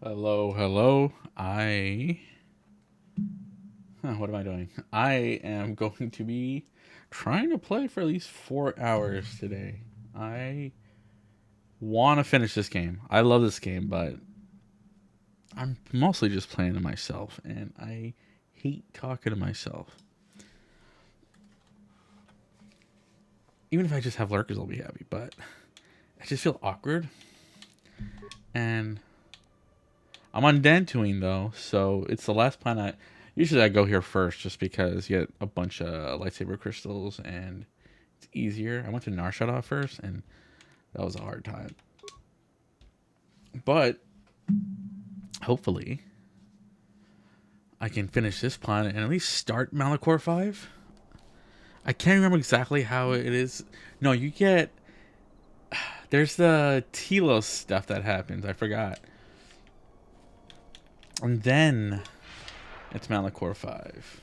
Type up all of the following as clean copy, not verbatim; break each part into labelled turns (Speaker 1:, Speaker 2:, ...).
Speaker 1: Hello, hello. What am I doing? I am going to be trying to play for at least 4 hours today. I want to finish this game. I love this game, but I'm mostly just playing to myself, and I hate talking to myself. Even if I just have lurkers, I'll be happy, but I just feel awkward. And I'm on Dantooine, though, so it's the last planet. Usually I go here first just because you get a bunch of lightsaber crystals and it's easier. I went to Narshada first, and that was a hard time. But hopefully I can finish this planet and at least start Malachor 5. I can't remember exactly how it is. No, you get... There's the Telos stuff that happens. I forgot. And then it's Malachor 5.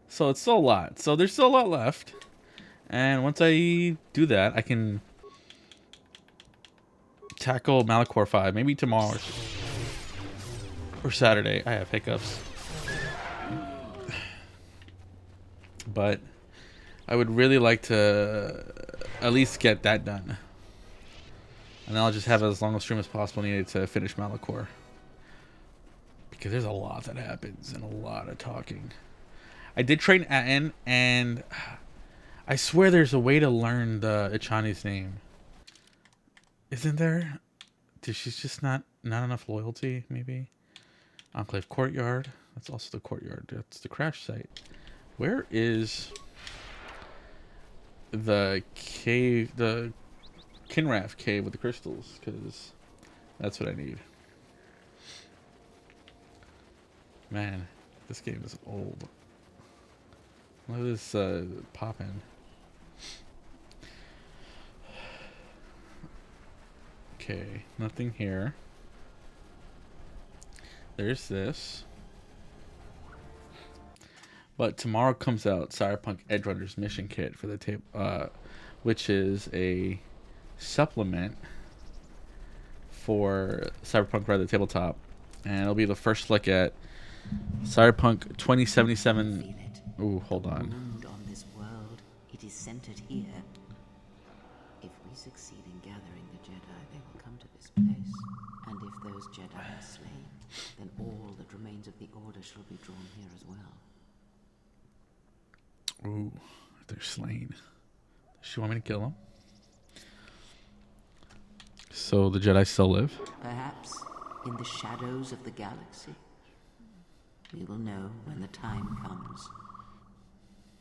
Speaker 1: So it's still a lot. So there's still a lot left. And once I do that, I can tackle Malachor 5. Maybe tomorrow or Saturday. I have hiccups. But I would really like to at least get that done. And then I'll just have as long a stream as possible needed to finish Malachor. Because there's a lot that happens and a lot of talking. I did train Aten, and I swear there's a way to learn the Ichani's name. Isn't there? She's just not enough loyalty, maybe? Enclave Courtyard. That's also the courtyard. That's the crash site. Where is the cave, the Kinrath cave with the crystals? Because that's what I need. Man, this game is old. Look at this pop-in. Okay, nothing here. There's this. But tomorrow comes out Cyberpunk Edgerunners Mission Kit for the table, which is a supplement for Cyberpunk Red the Tabletop, and it'll be the first look at Cyberpunk 2077. Ooh, hold on.
Speaker 2: On this world, it is centered here. If we succeed in gathering the Jedi, they will come to this place. And if those Jedi are slain, then all that remains of the Order shall be drawn here as well.
Speaker 1: Ooh, they're slain. Does she want me to kill them? So the Jedi still live?
Speaker 2: Perhaps in the shadows of the galaxy. We will know when the time comes.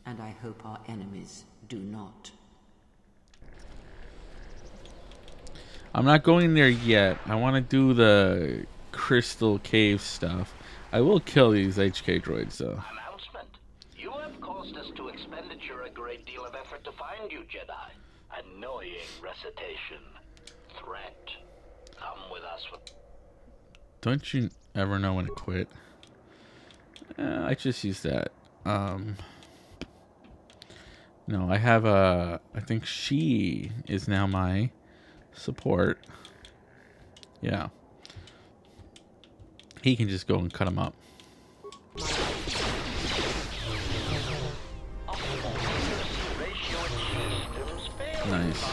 Speaker 2: And I hope our enemies do not.
Speaker 1: I'm not going there yet. I want to do the crystal cave stuff. I will kill these HK droids though.
Speaker 3: Announcement. You have caused us to expenditure a great deal of effort to find you, Jedi. Annoying recitation. Threat. Come with us for...
Speaker 1: Don't you ever know when to quit? I just use that. No, I have a... I think she is now my support. Yeah. He can just go and cut him up. Nice.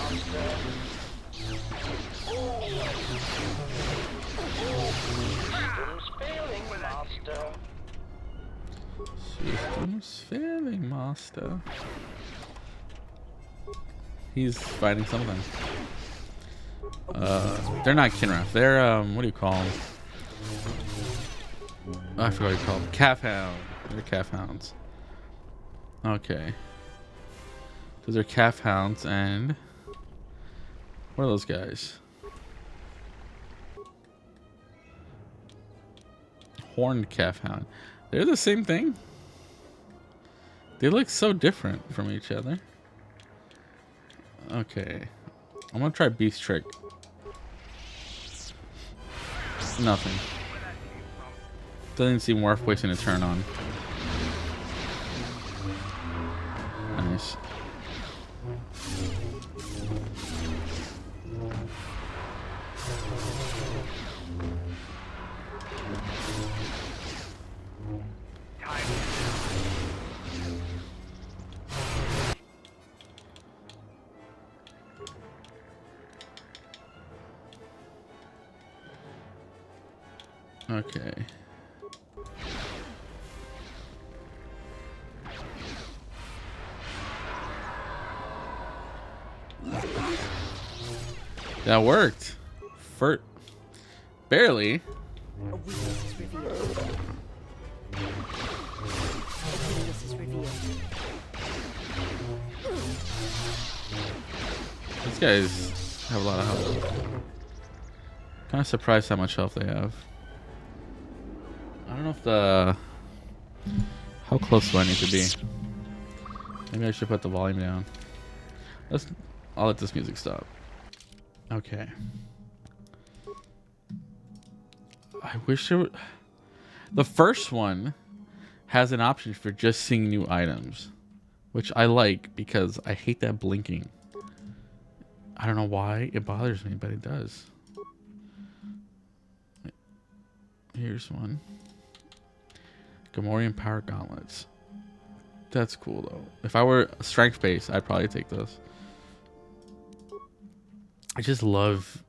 Speaker 1: Systems failing, master. He's fighting something. They're not Kinrath. They're, what do you call them? Oh, I forgot what you call them. Calf hound. They're calf hounds. Okay. Those are calf hounds, and what are those guys? Horned calf hound. They're the same thing. They look so different from each other. Okay. I'm gonna try Beast Trick. Nothing. Doesn't seem worth wasting a turn on. Nice. Okay. That worked. For barely.
Speaker 4: A weakness is revealed. A weakness is revealed.
Speaker 1: These guys have a lot of health. Kind of surprised how much health they have. I don't know if the... How close do I need to be? Maybe I should put the volume down. I'll let this music stop. Okay. I wish there were... The first one has an option for just seeing new items, which I like because I hate that blinking. I don't know why it bothers me, but it does. Here's one. Gamorrean Power Gauntlets. That's cool, though. If I were strength-based, I'd probably take those. I just love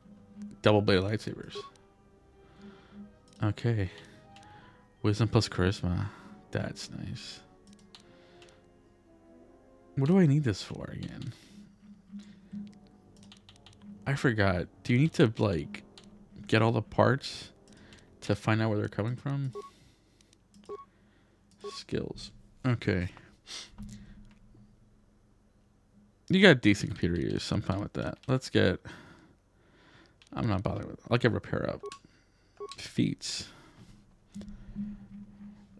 Speaker 1: double-bladed lightsabers. Okay. Wisdom plus Charisma. That's nice. What do I need this for again? I forgot. Do you need to, like, get all the parts to find out where they're coming from? Skills. Okay. You got decent computer use, so I'm fine with that. Let's get... I'm not bothered with it. I'll get repair up. Feats.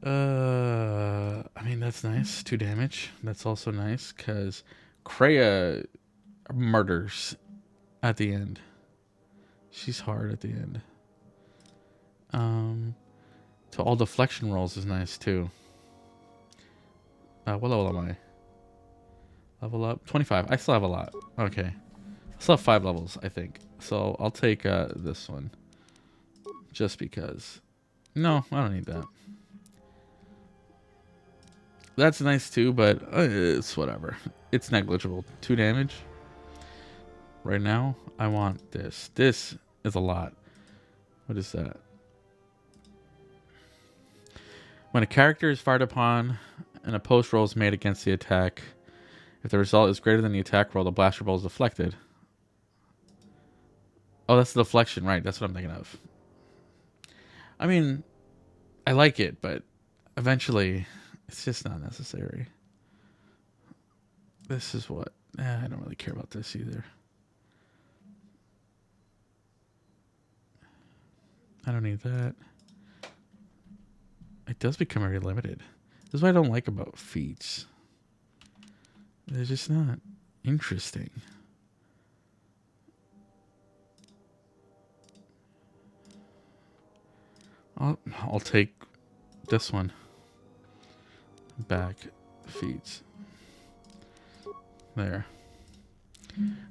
Speaker 1: I mean, that's nice. 2 damage. That's also nice, because Kreia murders at the end. She's hard at the end. So all deflection rolls is nice, too. What level am I? Level up? 25. I still have a lot. Okay. I still have 5 levels, I think. So I'll take this one. Just because. No, I don't need that. That's nice too, but it's whatever. It's negligible. 2 damage. Right now, I want this. This is a lot. What is that? When a character is fired upon, an opposed roll is made against the attack. If the result is greater than the attack roll, the blaster roll is deflected. Oh, that's the deflection, right? That's what I'm thinking of. I mean, I like it, but eventually, it's just not necessary. This is what... I don't really care about this either. I don't need that. It does become very limited. This is what I don't like about feats. They're just not interesting. I'll take this one. Back feats. There.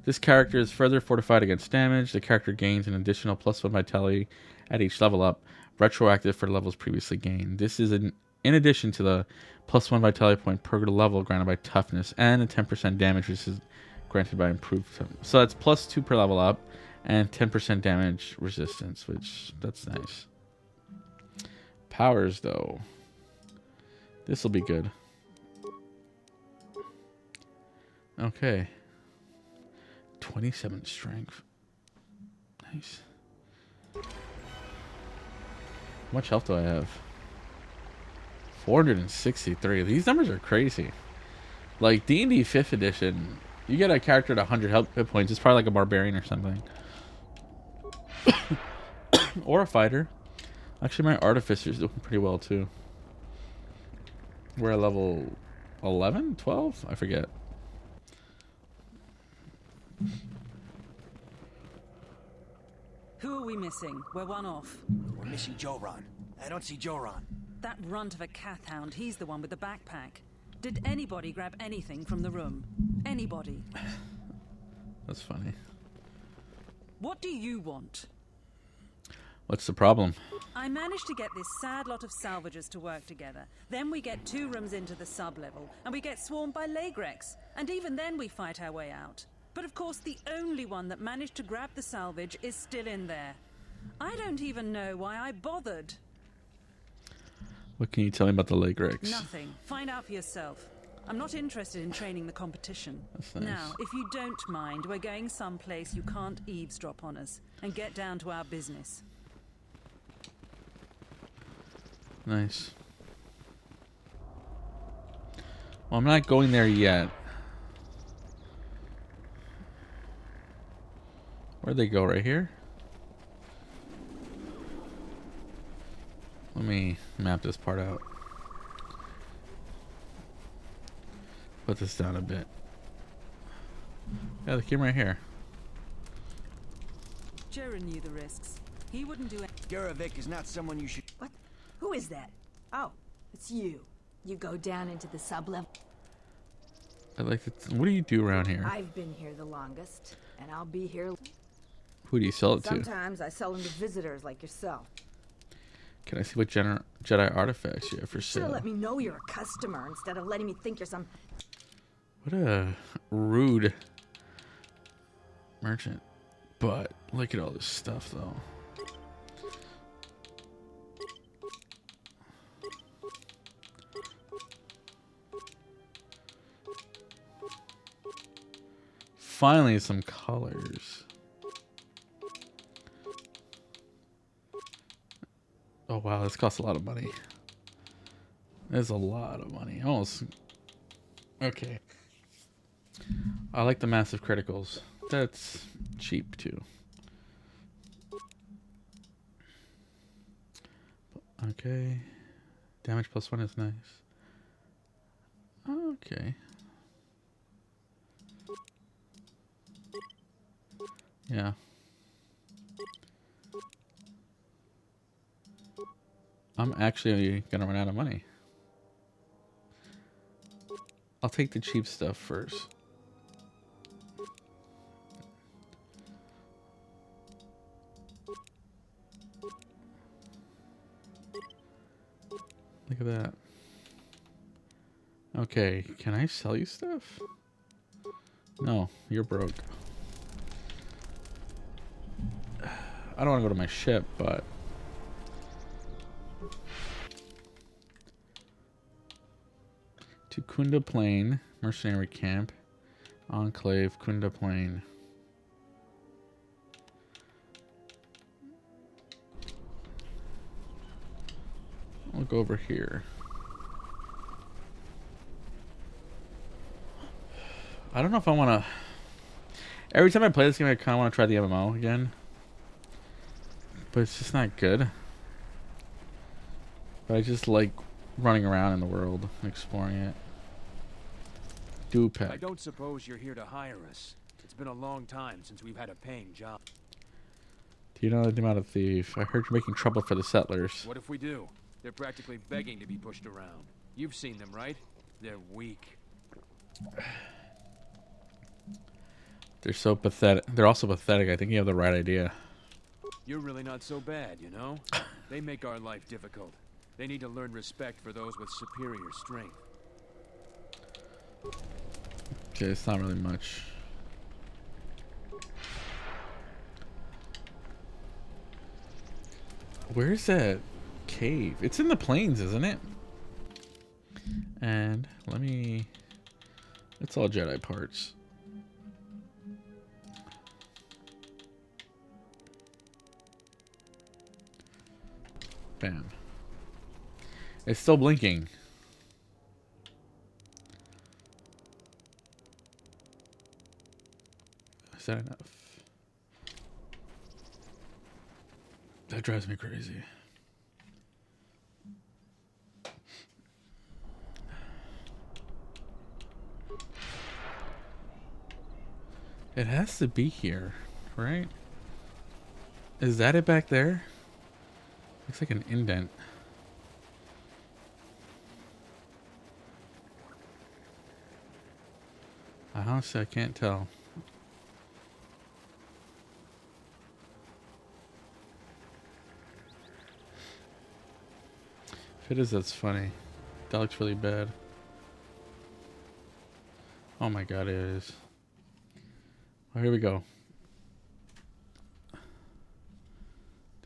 Speaker 1: This character is further fortified against damage. The character gains an additional +1 vitality at each level up, retroactive for levels previously gained. This is in addition to the +1 vitality point per level granted by toughness and a 10% damage which is granted by improved toughness. So that's +2 per level up and 10% damage resistance, which that's nice. Powers though. This will be good. Okay. 27 strength. Nice. How much health do I have? 463. These numbers are crazy. Like D&D 5th edition, you get a character at 100 hit points. It's probably like a barbarian or something. Or a fighter. Actually, my artificer's doing pretty well too. We're at level 11? 12? I forget.
Speaker 4: Who are we missing? We're one off.
Speaker 5: We're missing Joran. I don't see Joran.
Speaker 4: That runt of a Cathhound, he's the one with the backpack. Did anybody grab anything from the room? Anybody?
Speaker 1: That's funny.
Speaker 4: What do you want?
Speaker 1: What's the problem?
Speaker 4: I managed to get this sad lot of salvagers to work together. Then we get 2 rooms into the sub-level, and we get swarmed by Lagrex. And even then we fight our way out. But of course, the only one that managed to grab the salvage is still in there. I don't even know why I bothered.
Speaker 1: What can you tell me about the leg Rex?
Speaker 4: Nothing. Find out for yourself. I'm not interested in training the competition.
Speaker 1: That's nice.
Speaker 4: Now, if you don't mind, we're going someplace you can't eavesdrop on us and get down to our business.
Speaker 1: Nice. Well, I'm not going there yet. Where'd they go? Right here? Let me map this part out. Put this down a bit. Yeah, they came right here.
Speaker 4: Jura knew the risks. He wouldn't do it.
Speaker 5: Garavik is not someone you should...
Speaker 6: What? Who is that? Oh, it's you. You go down into the sub-level.
Speaker 1: I'd like to. What do you do around here?
Speaker 6: I've been here the longest, and I'll be here.
Speaker 1: Who do you sell it to?
Speaker 6: Sometimes I sell them to visitors like yourself.
Speaker 1: Can I see what Jedi artifacts you have for
Speaker 6: Should have
Speaker 1: sale?
Speaker 6: let me know you're a customer instead of letting me think you're some...
Speaker 1: What a rude merchant. But look at all this stuff, though. Finally, some colors. Oh, wow, this costs a lot of money. There's a lot of money. Almost. Okay. I like the massive criticals. That's cheap, too. Okay. Damage +1 is nice. Okay. Yeah. I'm actually gonna run out of money. I'll take the cheap stuff first. Look at that. Okay, can I sell you stuff? No, you're broke. I don't want to go to my ship, but... To Kunda Plain, Mercenary Camp, Enclave, Kunda Plain. I'll go over here. I don't know if I want to... Every time I play this game, I kind of want to try the MMO again. But it's just not good. But I just like running around in the world, exploring it.
Speaker 7: I don't suppose you're here to hire us. It's been a long time since we've had a paying job.
Speaker 1: Do you know the amount of thief? I heard you're making trouble for the settlers.
Speaker 7: What if we do? They're practically begging to be pushed around. You've seen them, right? They're weak.
Speaker 1: They're so pathetic. They're also pathetic. I think you have the right idea.
Speaker 7: You're really not so bad, you know? They make our life difficult. They need to learn respect for those with superior strength.
Speaker 1: Okay, it's not really much. Where's that cave? It's in the plains, isn't it? And let me... It's all Jedi parts. Bam. It's still blinking. Is that enough? That drives me crazy. It has to be here, right? Is that it back there? Looks like an indent. Honestly, I can't tell. If it is, that's funny. That looks really bad. Oh my god, it is. Oh, here we go.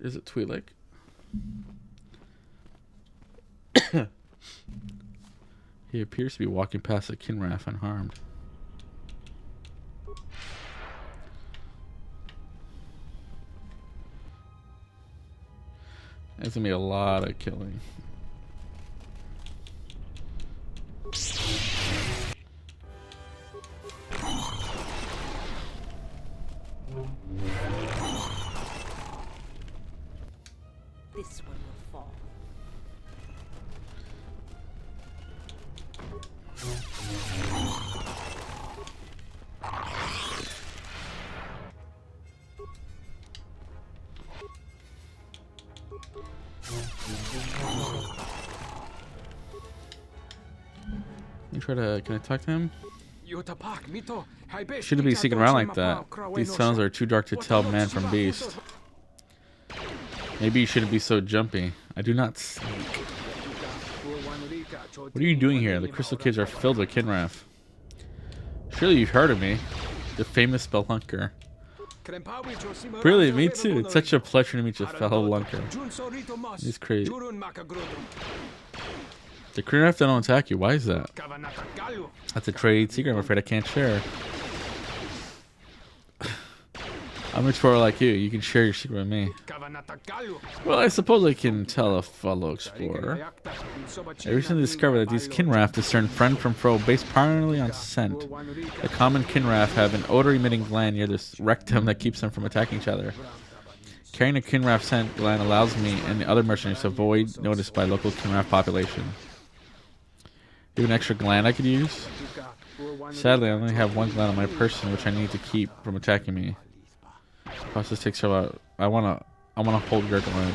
Speaker 1: Is it Twi'lek? He appears to be walking past the Kinrath unharmed. There's gonna be a lot of killing.
Speaker 6: This one will fall.
Speaker 1: You try to. Can I talk to him?
Speaker 7: Shouldn't
Speaker 1: Shouldn't be sneaking around like that. These tunnels are too dark to tell man from beast. Maybe you shouldn't be so jumpy. I do not sneak. What are you doing here? The crystal caves are filled with Kinrath. Surely you've heard of me. The famous spelunker. Really, me too. It's such a pleasure to meet your fellow lunker. He's crazy. The Kinrath don't attack you. Why is that? That's a trade secret I'm afraid I can't share. I'm an explorer like you. You can share your secret with me. Well, I suppose I can tell a fellow explorer. I recently discovered that these Kinrath discern friend from foe based primarily on scent. The common Kinrath have an odor-emitting gland near the rectum that keeps them from attacking each other. Carrying a Kinrath scent gland allows me and the other mercenaries to avoid notice by local Kinrath population. Do you have an extra gland I could use? Sadly, I only have one gland on my person, which I need to keep from attacking me. Process takes about. I wanna hold your gland.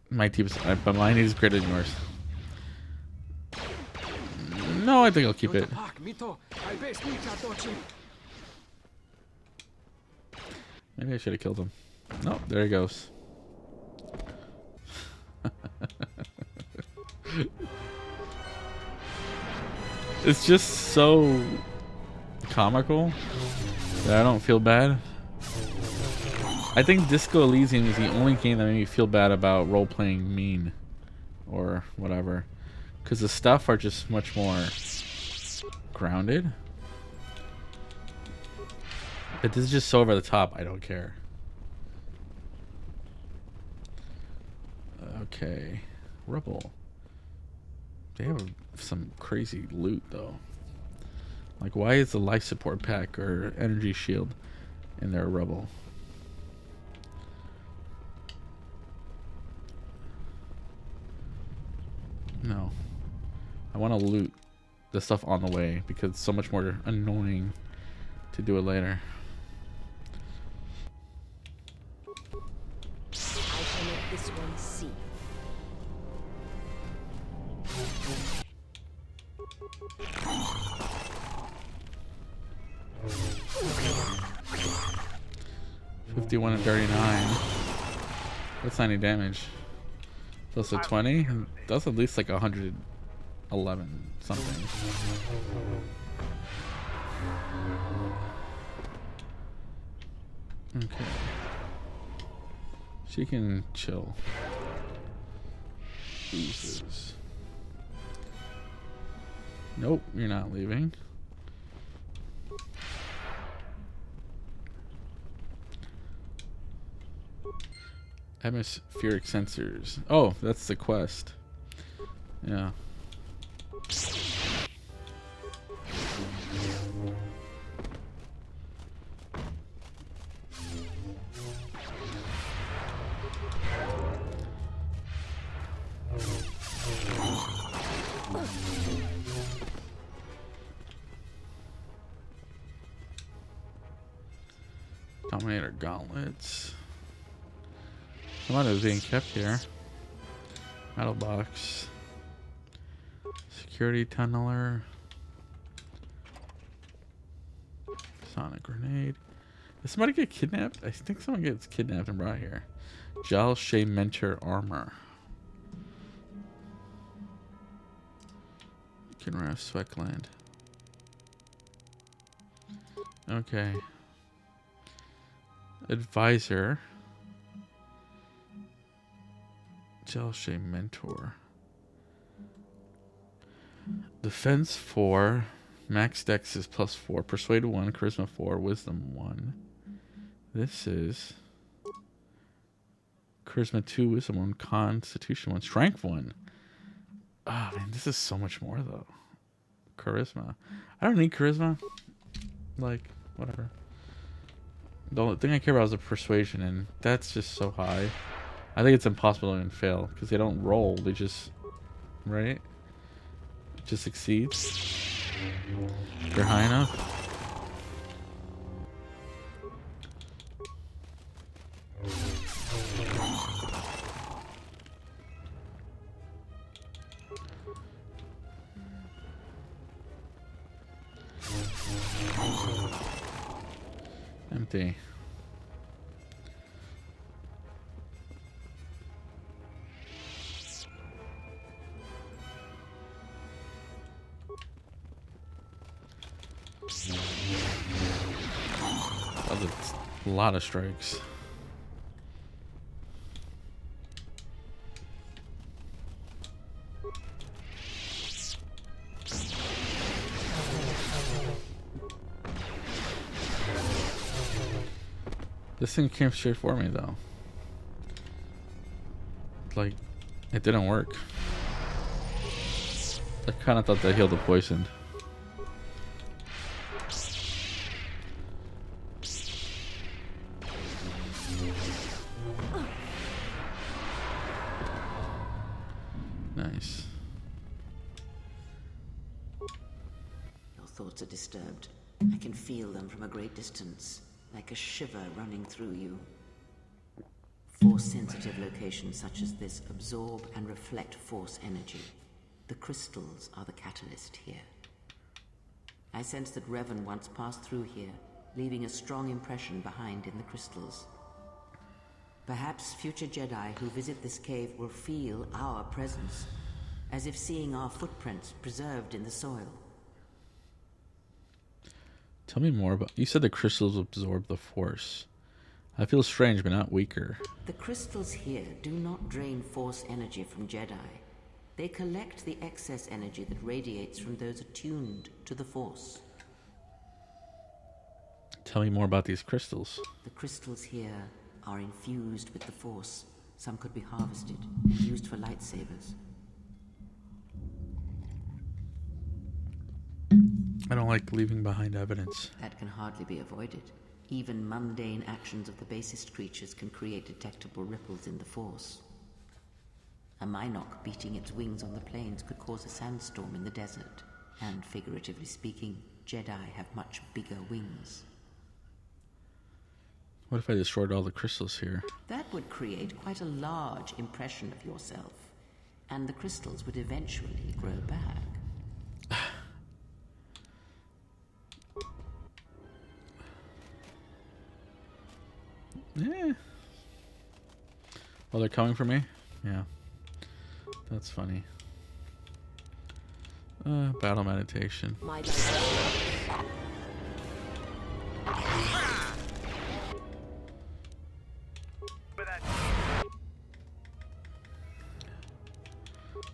Speaker 1: My team's, but mine is greater than yours. No, I think I'll keep it. Maybe I should have killed him. Nope, there he goes. It's just so comical that I don't feel bad. I think Disco Elysium is the only game that made me feel bad about role-playing mean or whatever, because the stuff are just much more grounded. But this is just so over the top, I don't care. Okay, Rebel. They have some crazy loot though. Like, why is the life support pack or energy shield in their Rebel? No. I want to loot the stuff on the way because it's so much more annoying to do it later.
Speaker 6: I can make this one see.
Speaker 1: $51 and 39. That's 90 damage. Plus a 20. That's at least like 111 something. Okay. She can chill. Jesus. Nope, you're not leaving. Atmospheric sensors. Oh, that's the quest. Yeah. Dominator gauntlets. Someone is being kept here. Metal box. Security tunneler. Sonic grenade. Did somebody get kidnapped? I think someone gets kidnapped and brought here. Gel Shea Mentor armor. Kinrath sweat gland. Okay. Advisor. Gelshay mentor. Defense 4. Max Dex is +4. Persuade 1. Charisma 4. Wisdom 1. This is Charisma 2. Wisdom 1. Constitution 1. Strength 1. Oh, man. This is so much more, though. Charisma. I don't need charisma. Like, whatever. The only thing I care about is the persuasion, and that's just so high. I think it's impossible to even fail, because they don't roll. They just... Right? Just succeeds. If they're high enough. Empty. Oh, that's a lot of strikes. This thing came straight for me, though. Like, it didn't work. I kind of thought that healed the poisoned. Nice.
Speaker 2: Your thoughts are disturbed. I can feel them from a great distance, like a shiver running through you. Force-sensitive locations such as this absorb and reflect force energy. The crystals are the catalyst here. I sense that Revan once passed through here, leaving a strong impression behind in the crystals. Perhaps future Jedi who visit this cave will feel our presence, as if seeing our footprints preserved in the soil.
Speaker 1: Tell me more about... You said the crystals absorb the force. I feel strange, but not weaker.
Speaker 2: The crystals here do not drain force energy from Jedi. They collect the excess energy that radiates from those attuned to the force.
Speaker 1: Tell me more about these crystals.
Speaker 2: The crystals here are infused with the force. Some could be harvested and used for lightsabers.
Speaker 1: I don't like leaving behind evidence.
Speaker 2: That can hardly be avoided. Even mundane actions of the basest creatures can create detectable ripples in the force. A Minoc beating its wings on the plains could cause a sandstorm in the desert. And figuratively speaking, Jedi have much bigger wings.
Speaker 1: What if I destroyed all the crystals here?
Speaker 2: That would create quite a large impression of yourself, and the crystals would eventually grow back.
Speaker 1: Yeah. Well, they're coming for me? Yeah. That's funny. Battle meditation.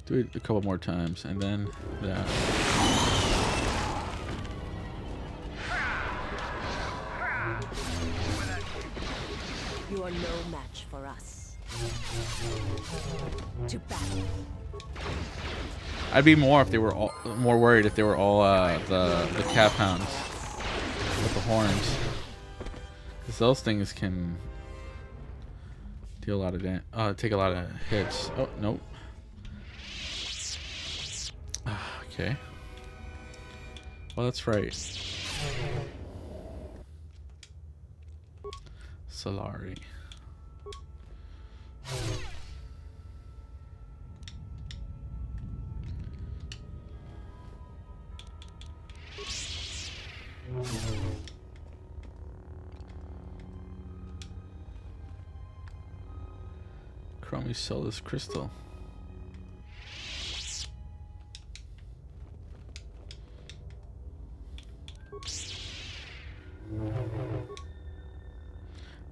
Speaker 1: Do it a couple more times, and then that.
Speaker 8: You are no match for us. To battle.
Speaker 1: I'd be more if they were all more worried if they were all the calf hounds with the horns, because those things can deal a lot of take a lot of hits. Oh nope. Okay. Well, that's right. Solari. Chromie Solus Crystal.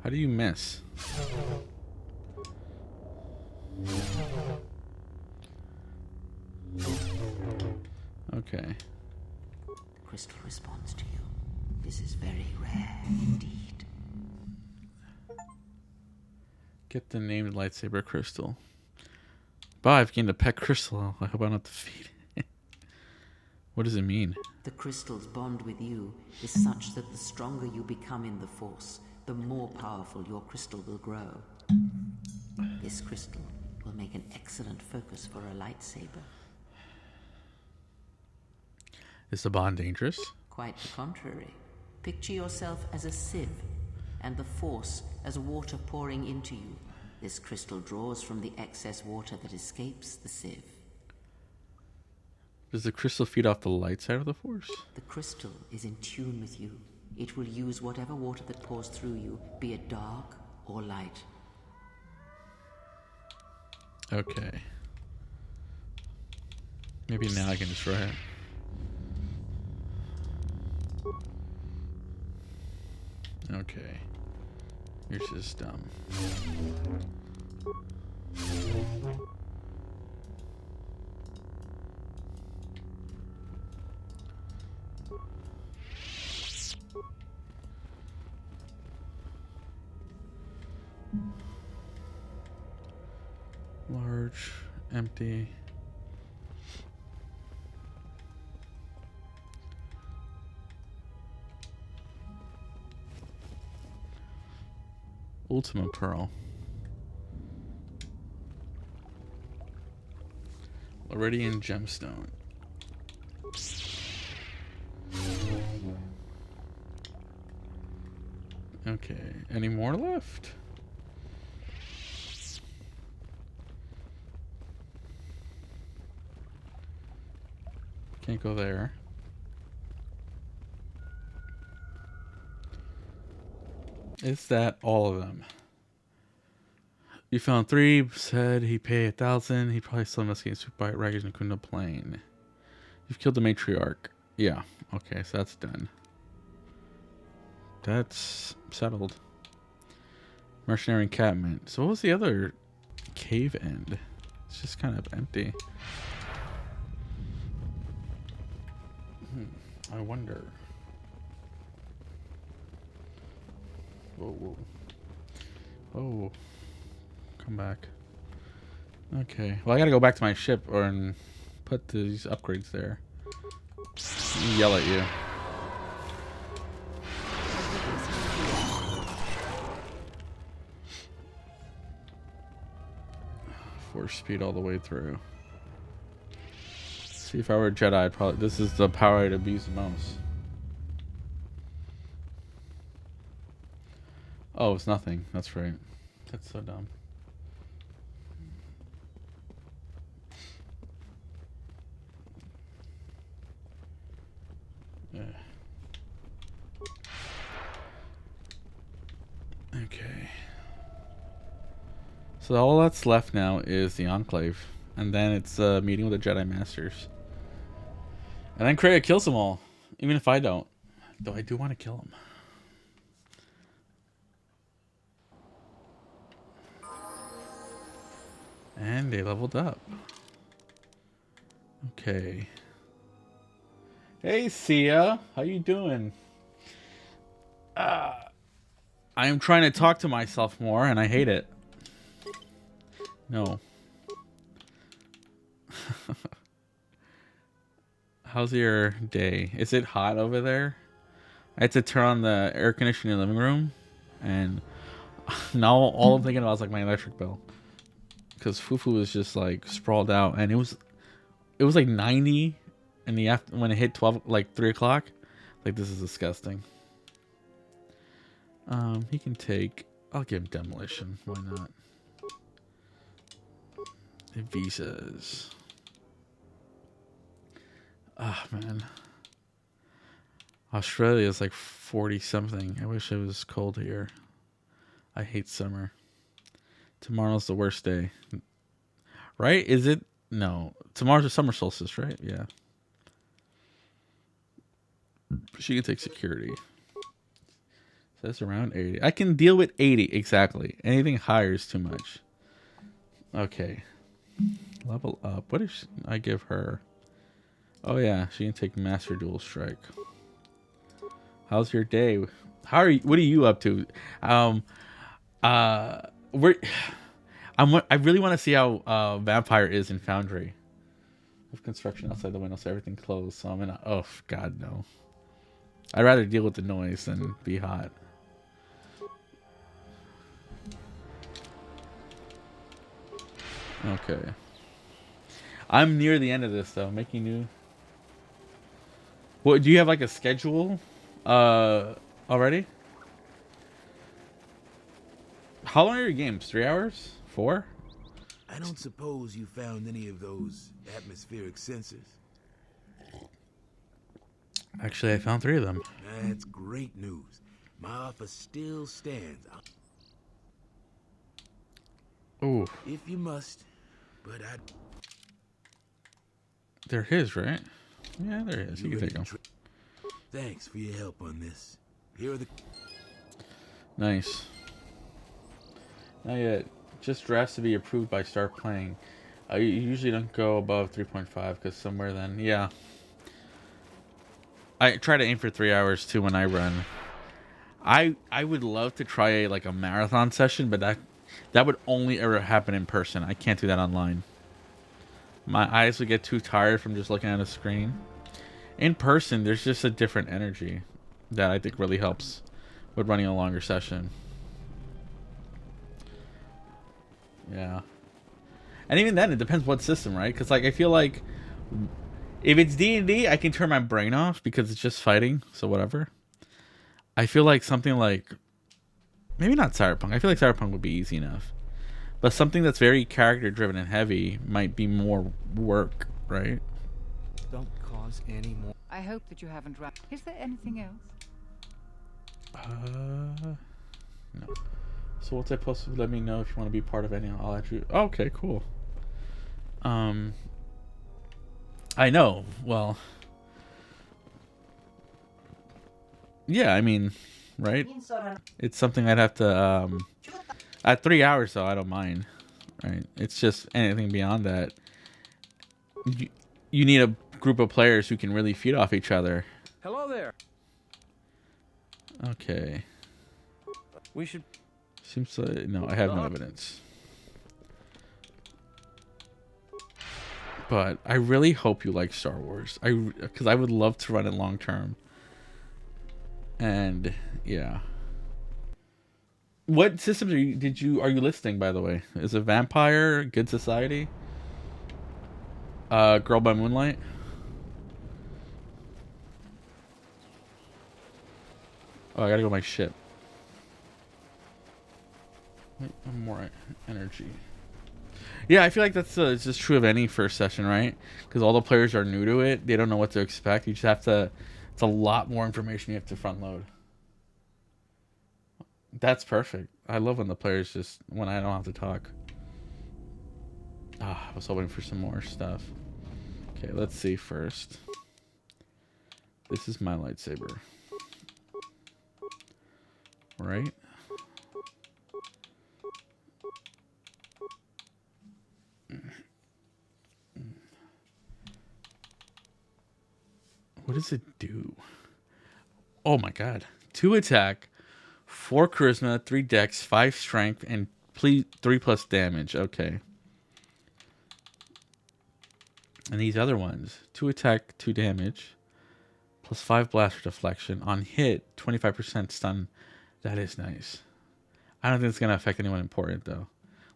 Speaker 1: How do you miss? Okay.
Speaker 2: Crystal responds to you. This is very rare indeed.
Speaker 1: Get the named lightsaber crystal. But I've gained a pet crystal. I hope I don't have to feed it. What does it mean?
Speaker 2: The crystal's bond with you is such that the stronger you become in the Force, the more powerful your crystal will grow. This crystal will make an excellent focus for a lightsaber.
Speaker 1: Is the bond dangerous?
Speaker 2: Quite the contrary. Picture yourself as a sieve, and the Force as water pouring into you. This crystal draws from the excess water that escapes the sieve.
Speaker 1: Does the crystal feed off the light side of the Force?
Speaker 2: The crystal is in tune with you. It will use whatever water that pours through you, be it dark or light.
Speaker 1: Okay. Maybe now I can destroy it. Okay. You're just dumb. Large, empty. Ultima Pearl. Iridian Gemstone. Okay, any more left? Can't go there. Is that all of them? You found 3, said he paid 1,000. He probably still investigating Super Bite Raggers and Kunda Plain. You've killed the matriarch. Yeah, okay, so that's done. That's settled. Mercenary encampment. So what was the other cave end? It's just kind of empty. I wonder. Whoa, whoa. Oh. Come back. Okay. Well, I gotta go back to my ship and put these upgrades there. Yell at you. Force speed all the way through. See, if I were a Jedi, I'd probably... This is the power I'd abuse the most. Oh, it's nothing. That's right. That's so dumb. Yeah. Okay. So all that's left now is the Enclave. And then it's a meeting with the Jedi Masters. And then Kreia kills them all. Even if I don't. Though I do want to kill him. And they leveled up. Okay. Hey, Sia. How you doing? I am trying to talk to myself more, and I hate it. No. How's your day? Is it hot over there? I had to turn on the air conditioning in the living room, and now all I'm thinking about is like my electric bill. Because Fufu was just like sprawled out, and it was like 90 in the when it hit 12, like 3 o'clock. Like, this is disgusting. He can take. I'll give him demolition. Why not? Visas. Ah, man. Australia is like 40 something. I wish it was cold here. I hate summer. Tomorrow's the worst day. Right? Is it? No. Tomorrow's a summer solstice, right? Yeah. She can take security. Says around 80. I can deal with 80 exactly. Anything higher is too much. Okay. Level up. What if I give her? Oh yeah, she can take Master Dual Strike. How's your day? How are you? What are you up to? We're. I really want to see how Vampire is in Foundry. With construction outside the window, so everything closed. So I'm in a. Oh God, no. I'd rather deal with the noise than be hot. Okay. I'm near the end of this though. Making new. What do you have like a schedule? Already? How long are your games? 3 hours? 4?
Speaker 9: I don't suppose you found any of those atmospheric sensors.
Speaker 1: Actually, I found 3 of them.
Speaker 9: That's great news. My offer still stands.
Speaker 1: Ooh.
Speaker 9: If you must, but
Speaker 1: They're his, right? Yeah, they're his. You can take them.
Speaker 9: Thanks for your help on this. Here are the...
Speaker 1: Nice. Not yet. Just drafts to be approved by start playing. I usually don't go above 3.5 because somewhere then, yeah. I try to aim for 3 hours too when I run. I would love to try a marathon session, but that would only ever happen in person. I can't do that online. My eyes would get too tired from just looking at a screen. In person, there's just a different energy that I think really helps with running a longer session. Yeah. And even then, it depends what system, right? Because I feel like if it's D&D, I can turn my brain off because it's just fighting, so whatever. I feel like something like maybe not Cyberpunk. I feel like Cyberpunk would be easy enough. But something that's very character driven and heavy might be more work, right?
Speaker 5: Don't cause any more.
Speaker 10: I hope that you haven't run. Is there anything else?
Speaker 1: No. So what's I supposed to let me know if you want to be part of any? I'll add you. Oh, okay, cool. I know. Well, yeah. I mean, right? It's something I'd have to. At 3 hours though, I don't mind. Right? It's just anything beyond that. You need a group of players who can really feed off each other.
Speaker 7: Hello there.
Speaker 1: Okay.
Speaker 7: We should.
Speaker 1: Seems like no. I have no evidence. But I really hope you like Star Wars. Because I would love to run it long term. And yeah. What systems are you listing, by the way? Is it Vampire, Good Society, Girl by Moonlight? Oh, I gotta go to my ship. Wait, more energy. Yeah, I feel like that's it's just true of any first session, right? Because all the players are new to it. They don't know what to expect. You just have to... It's a lot more information you have to front load. That's perfect. I love when the players just... When I don't have to talk. I was hoping for some more stuff. Okay, let's see first. This is my lightsaber. Right? What does it do? Oh my god. 2 attack, 4 charisma, 3 dex, 5 strength, and 3+ damage. Okay. And these other ones, 2 attack, 2 damage, plus 5 blaster deflection. On hit, 25% stun. That is nice. I don't think it's going to affect anyone important, though.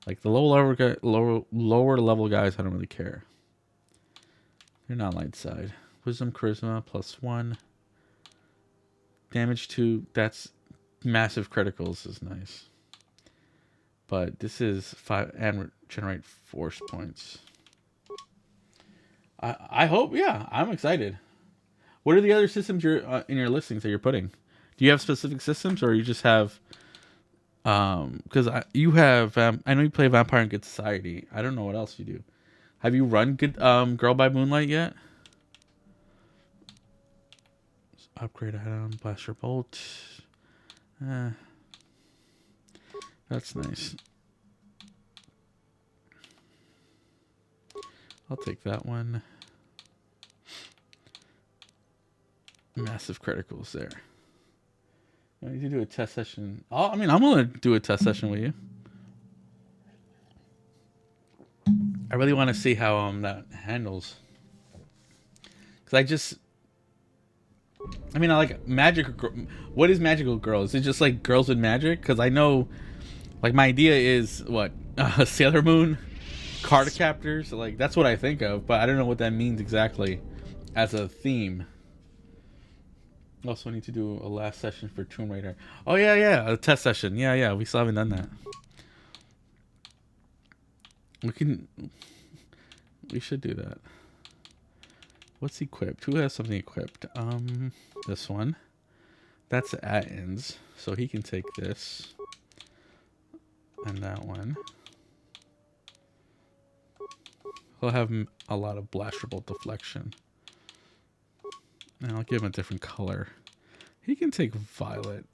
Speaker 1: Like, the lower level guys, I don't really care. They're not light side. Wisdom, charisma, +1. Damage 2. That's massive criticals is nice. But this is 5 and generate force points. I hope, yeah, I'm excited. What are the other systems you're in your listings that you're putting? Do you have specific systems, or you just have? Because you have. I know you play Vampire and Good Society. I don't know what else you do. Have you run Good Girl by Moonlight yet? Upgrade add-on, blaster bolt. That's nice. I'll take that one. Massive criticals there. I need to do a test session. I mean, I'm gonna do a test session with you. I really want to see how that handles. Cause I like magic. What is magical girl? Is it just like girls with magic? Cause I know, like, my idea is what Sailor Moon, card captors. Like, that's what I think of, but I don't know what that means exactly as a theme. Also, I need to do a last session for Tomb Raider. Oh yeah, a test session. Yeah. We still haven't done that. We should do that. What's equipped? Who has something equipped? This one. That's Atkins, so he can take this. And that one. He'll have a lot of blastable deflection. And I'll give him a different color. He can take violet.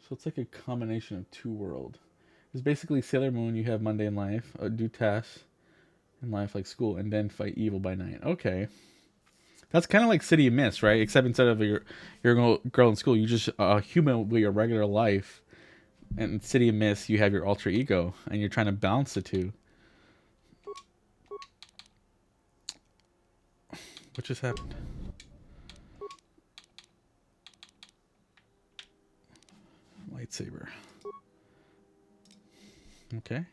Speaker 1: So it's like a combination of two world. It's basically Sailor Moon. You have mundane life, do tasks in life like school, and then fight evil by night. Okay. That's kind of like City of Mist, right? Except instead of your girl in school, you just a human with your regular life. And in City of Mist, you have your alter ego, and you're trying to balance the two. What just happened? Lightsaber. Okay.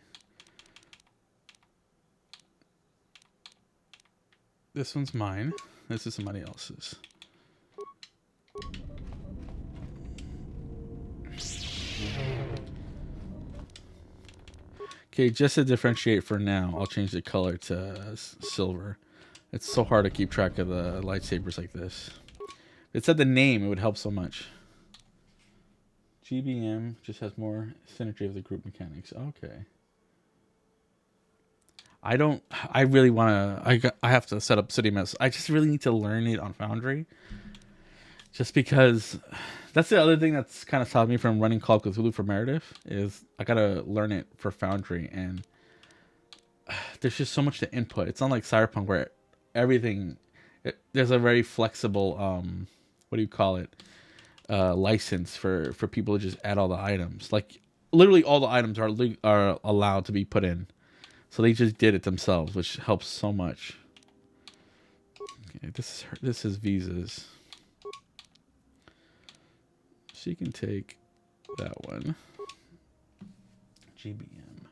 Speaker 1: This one's mine. This is somebody else's. Okay, just to differentiate for now, I'll change the color to silver. It's so hard to keep track of the lightsabers like this. If it said the name, it would help so much. GBM just has more synergy of the group mechanics. Okay. I really want to, I have to set up City Mess. I just really need to learn it on Foundry. Just because that's the other thing that's kind of stopped me from running Call of Cthulhu for Meredith is I got to learn it for Foundry, and there's just so much to input. It's not like Cyberpunk where everything, there's a very flexible, what do you call it? License for people to just add all the items. Like literally all the items are allowed to be put in. So they just did it themselves, which helps so much. Okay, this is visas. She can take that one. GBM.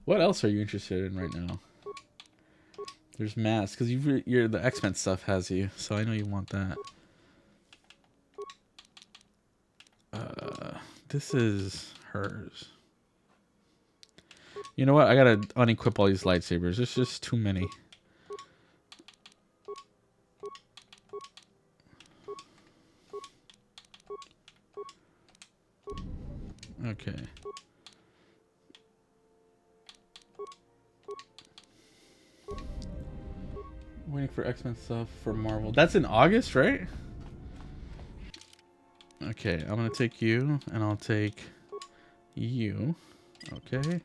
Speaker 1: What else are you interested in right now? There's masks, because you're the X-Men stuff has you, so I know you want that. This is hers. You know what? I gotta unequip all these lightsabers. There's just too many. Okay. Waiting for X-Men stuff for Marvel. That's in August, right? Okay, I'm gonna take you, and I'll take you. Okay.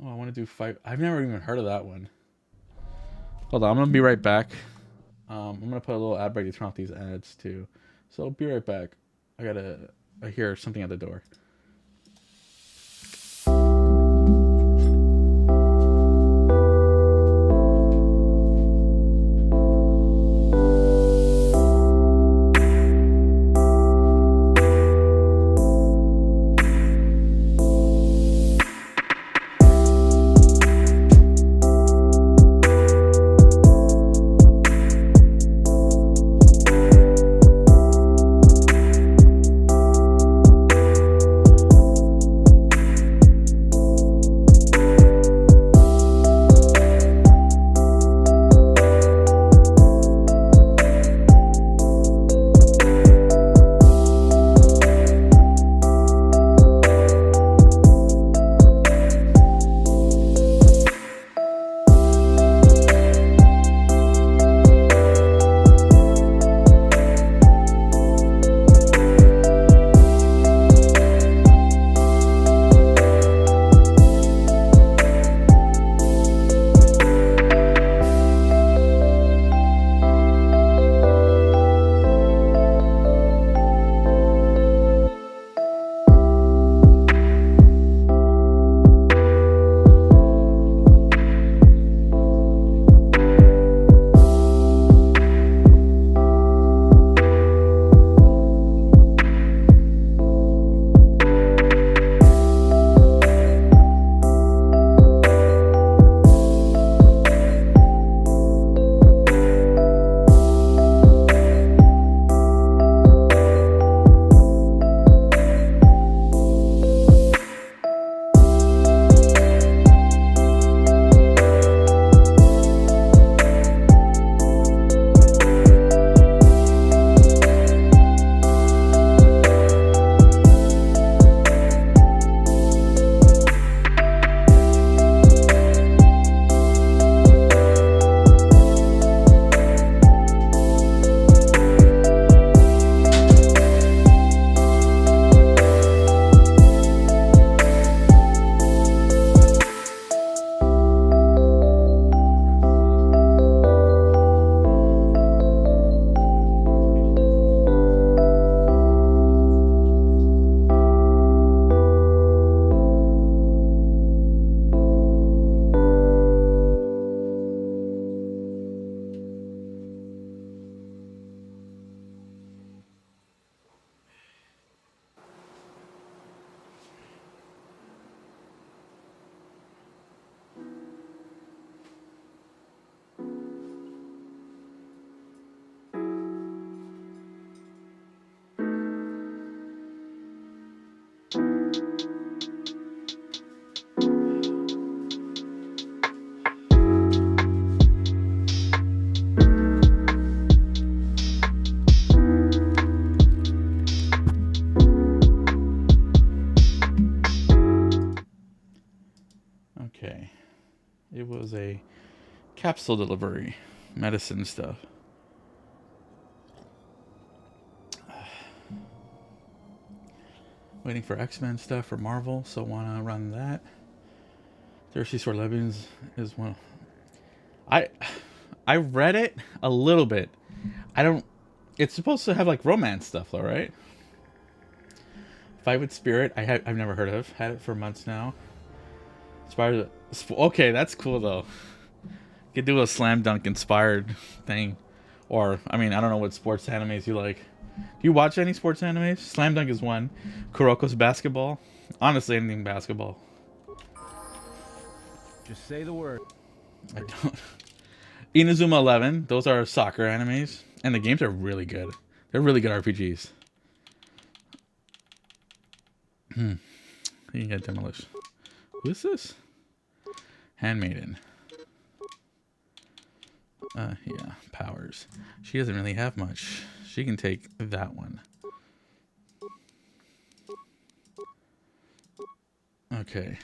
Speaker 1: Oh, I want to do fight. I've never even heard of that one. Hold on, I'm gonna be right back. I'm gonna put a little ad break to turn off these ads too. So be right back. I hear something at the door. Capsule delivery. Medicine stuff. Waiting for X-Men stuff for Marvel, so wanna run that. Thirsty Sword Levians is one. I read it a little bit. I don't. It's supposed to have like romance stuff, though, right? Fight with Spirit. I've never heard of. Had it for months now. Inspired. Okay, that's cool though. Could do a slam dunk inspired thing, or I mean, I don't know what sports animes you like. Do you watch any sports animes? Slam dunk is one. Kuroko's basketball. Honestly, anything basketball.
Speaker 5: Just say the word.
Speaker 1: I don't. Inazuma 11. Those are soccer animes, and the games are really good. They're really good RPGs. You can get Demolish. Who is this? Handmaiden. Yeah, powers. She doesn't really have much. She can take that one. Okay.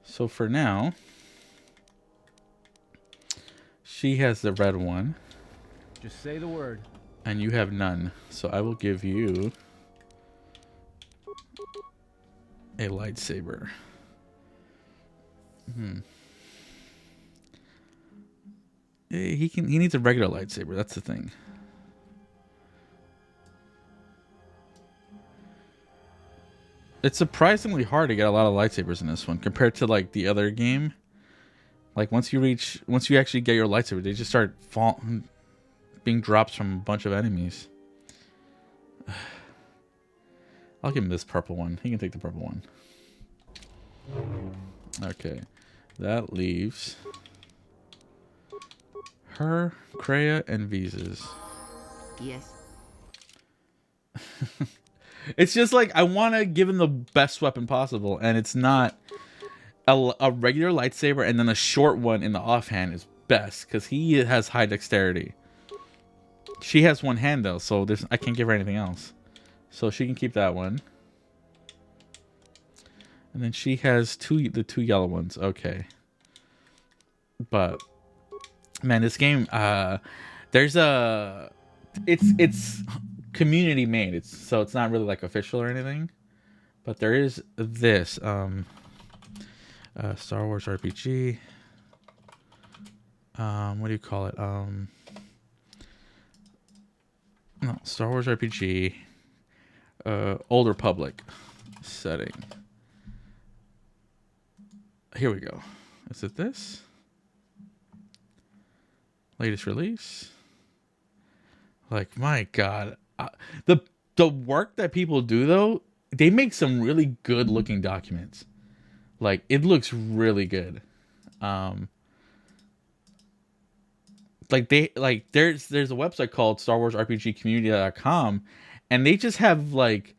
Speaker 1: So for now, she has the red one.
Speaker 5: Just say the word.
Speaker 1: And you have none. So I will give you a lightsaber. He needs a regular lightsaber. That's the thing. It's surprisingly hard to get a lot of lightsabers in this one compared to like the other game. Like once you actually get your lightsaber, they just start being drops from a bunch of enemies. I'll give him this purple one. He can take the purple one. Okay, that leaves her, Kreia, and Visas.
Speaker 2: Yes.
Speaker 1: It's just like I want to give him the best weapon possible, and it's not a regular lightsaber, and then a short one in the offhand is best because he has high dexterity. She has one hand though, so I can't give her anything else. So she can keep that one. And then she has the two yellow ones. Okay. But man, this game it's community made. So it's not really like official or anything. But there is this Star Wars RPG. What do you call it? No, Star Wars RPG. Old Republic setting. Here we go. Is it this? Latest release. Like, my God. The work that people do, though, they make some really good looking documents. Like, it looks really good. There's a website called StarWarsRPGCommunity.com, and they just have like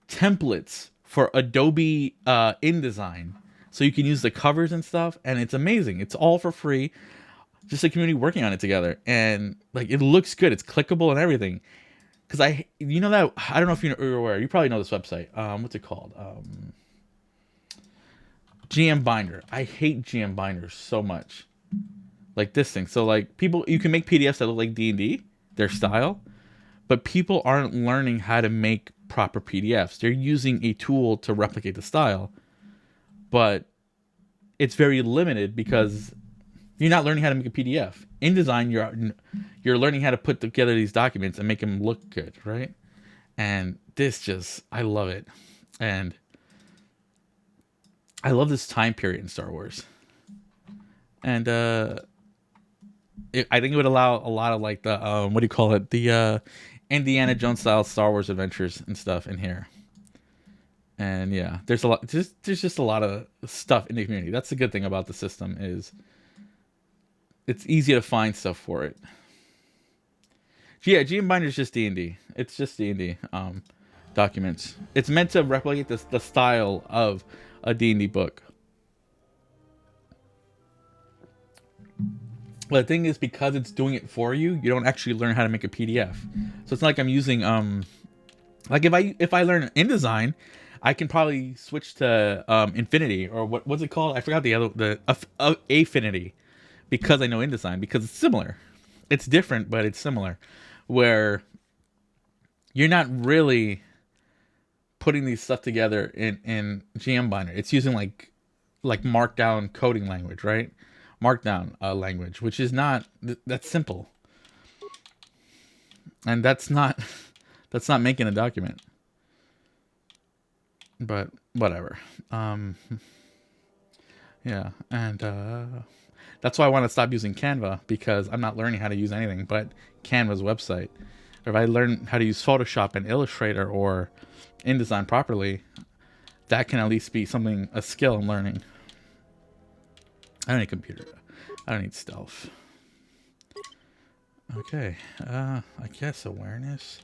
Speaker 1: templates for Adobe InDesign, so you can use the covers and stuff, and it's amazing. It's all for free, just a community working on it together, and like it looks good. It's clickable and everything. Because I don't know if you're aware. You probably know this website. What's it called? GM Binder. I hate GM Binders so much. Like this thing. So like you can make PDFs that look like D&D, their style, but people aren't learning how to make proper PDFs. They're using a tool to replicate the style, but it's very limited because you're not learning how to make a PDF. InDesign, you're learning how to put together these documents and make them look good, right? And I love it. And I love this time period in Star Wars. And I think it would allow a lot of like the the Indiana Jones style Star Wars adventures and stuff in here. And yeah, there's just a lot of stuff in the community. That's the good thing about the system is it's easy to find stuff for it. Yeah, GM Binder is just D&D. It's just D&D documents. It's meant to replicate the style of a D&D book. But the thing is, because it's doing it for you, you don't actually learn how to make a PDF. So it's not like I'm using like if I learn InDesign, I can probably switch to Infinity or what's it called? I forgot the other Affinity. because I know InDesign, because it's similar. It's different, but it's similar. Where you're not really putting these stuff together in GM Binder. It's using like markdown coding language, right? Markdown language, which is not that's simple, and that's not making a document. But whatever. Yeah, and that's why I want to stop using Canva, because I'm not learning how to use anything but Canva's website. Or if I learn how to use Photoshop and Illustrator or InDesign properly, that can at least be something, a skill I'm learning. I don't need computer. I don't need stealth. Okay, I guess awareness,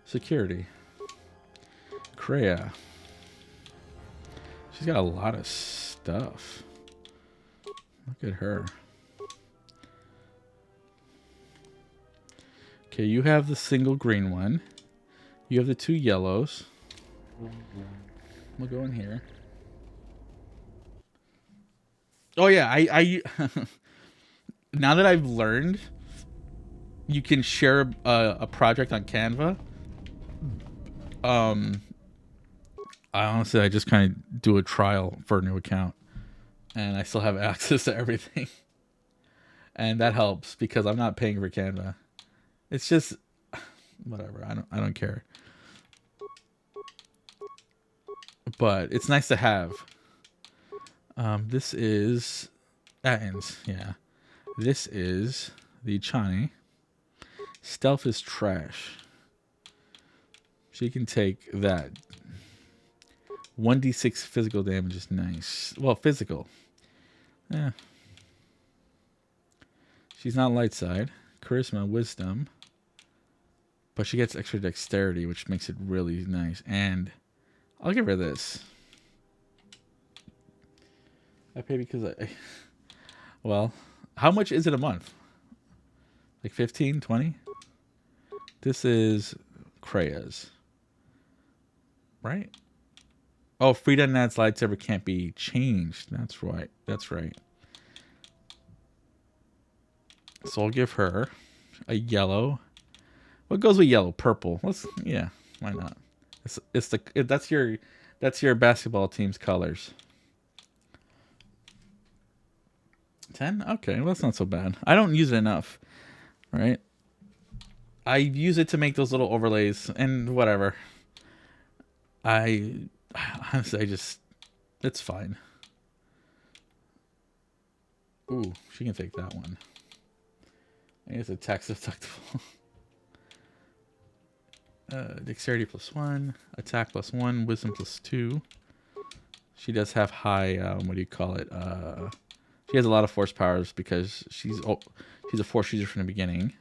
Speaker 1: security. Kreia. She's got a lot of stuff. Look at her. Okay, you have the single green one. You have the 2 yellows. We'll go in here. Oh yeah, I now that I've learned you can share a project on Canva. I just kind of do a trial for a new account, and I still have access to everything, and that helps because I'm not paying for Canva. It's just whatever. I don't care, but it's nice to have. This is Atkins, yeah. This is the Chani. Stealth is trash. She can take that. 1d6 physical damage is nice. Well, physical. Yeah. She's not light side. Charisma, wisdom. But she gets extra dexterity, which makes it really nice. And I'll give her this. I pay because I... Well, how much is it a month? Like 15, 20? This is Kreia's. Right? Oh, Frida Nat's lightsaber can't be changed. That's right. That's right. So I'll give her a yellow. What goes with yellow? Purple. Yeah, why not? That's your basketball team's colors. 10? Okay, well that's not so bad. I don't use it enough, right? I use it to make those little overlays and whatever. Honestly, it's fine. Ooh, she can take that one. I guess it's tax deductible. Dexterity +1, attack +1, wisdom +2. She does have high, what do you call it? She has a lot of force powers because she's a force user from the beginning.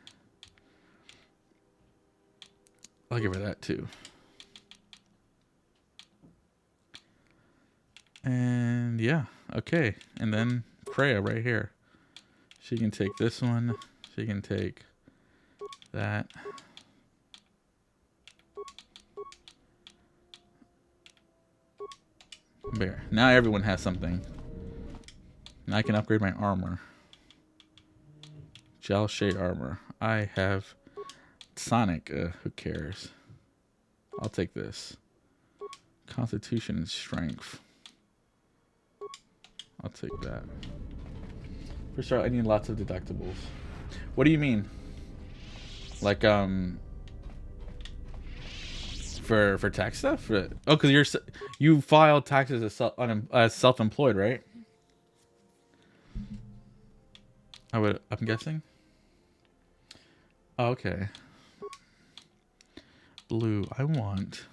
Speaker 1: I'll give her that too. And yeah, okay. And then Kreia right here. She can take this one. She can take that. There. Now everyone has something. And I can upgrade my armor. Gel shade armor. I have Sonic. Who cares? I'll take this. Constitution and strength. I'll take that. For sure, I need lots of deductibles. What do you mean? Like, for tax stuff? Oh, because you file taxes as self-employed, right? I'm guessing. Oh, okay. Blue. I want.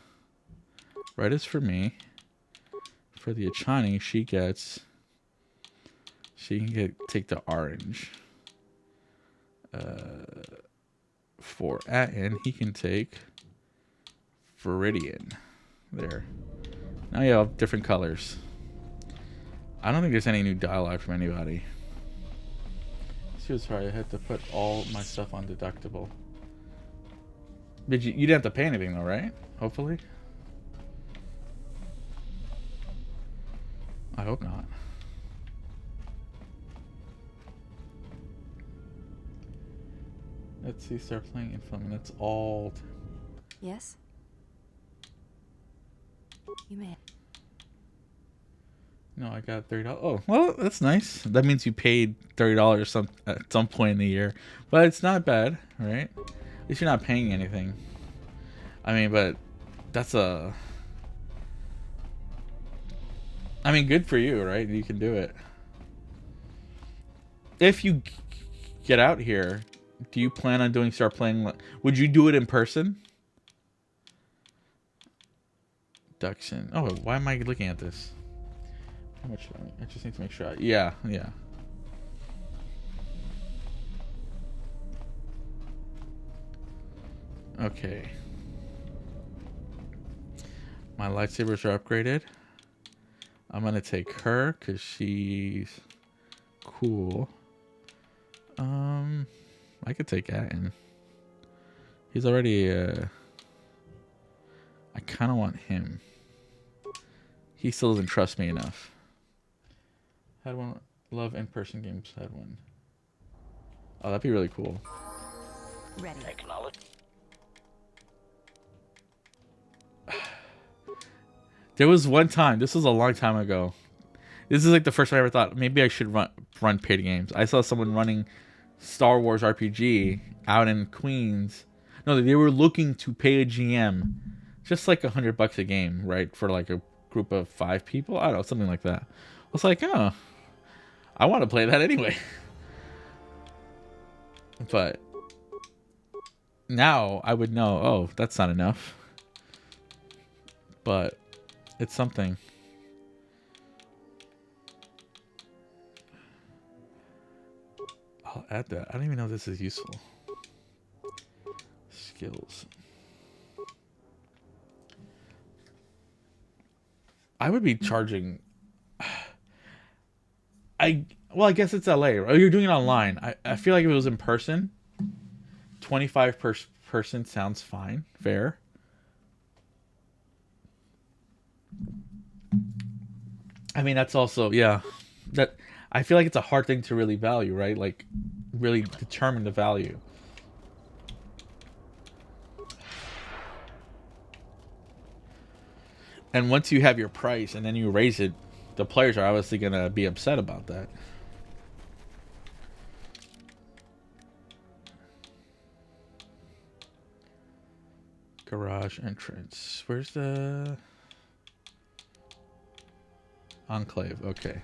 Speaker 1: Red is for me. For the Achani, she can take the orange. For Atten, he can take Viridian. There. Now you have different colors. I don't think there's any new dialogue from anybody. She was sorry, I had to put all my stuff on deductible. You didn't have to pay anything though, right? Hopefully. I hope not. Let's see, start playing and filming. That's all.
Speaker 6: Yes? You may.
Speaker 1: No, I got $30. Oh, well, that's nice. That means you paid $30 at some point in the year, but it's not bad, right? At least you're not paying anything. I mean, but that's a. I mean, good for you, right? You can do it. If you get out here, do you plan on start playing? Would you do it in person? Duction. Oh, why am I looking at this? How much? I just need to make sure. Yeah. Okay. My lightsabers are upgraded. I'm gonna take her because she's cool. I could take Atten. He's already. I kind of want him. He still doesn't trust me enough. Had one. Love in-person games. Had one. Oh, that'd be really cool.
Speaker 2: Ready.
Speaker 3: Acknowledge.
Speaker 1: There was one time. This was a long time ago. This is like the first time I ever thought maybe I should run paid games. I saw someone running Star Wars RPG out in Queens. No, they were looking to pay a GM, just like $100 a game, right, for like a group of 5 people. I don't know, something like that. I was like, oh, I want to play that anyway. But now I would know. Oh, that's not enough. But it's something. I'll add that. I don't even know if this is useful. Skills. I would be charging. I guess it's LA. Oh, you're doing it online. I feel like if it was in person, 25 per person sounds fine, fair. I mean, that's also that I feel like it's a hard thing to really value, right? Like, really determine the value. And once you have your price and then you raise it, the players are obviously going to be upset about that. Garage entrance. Where's the Enclave? Okay.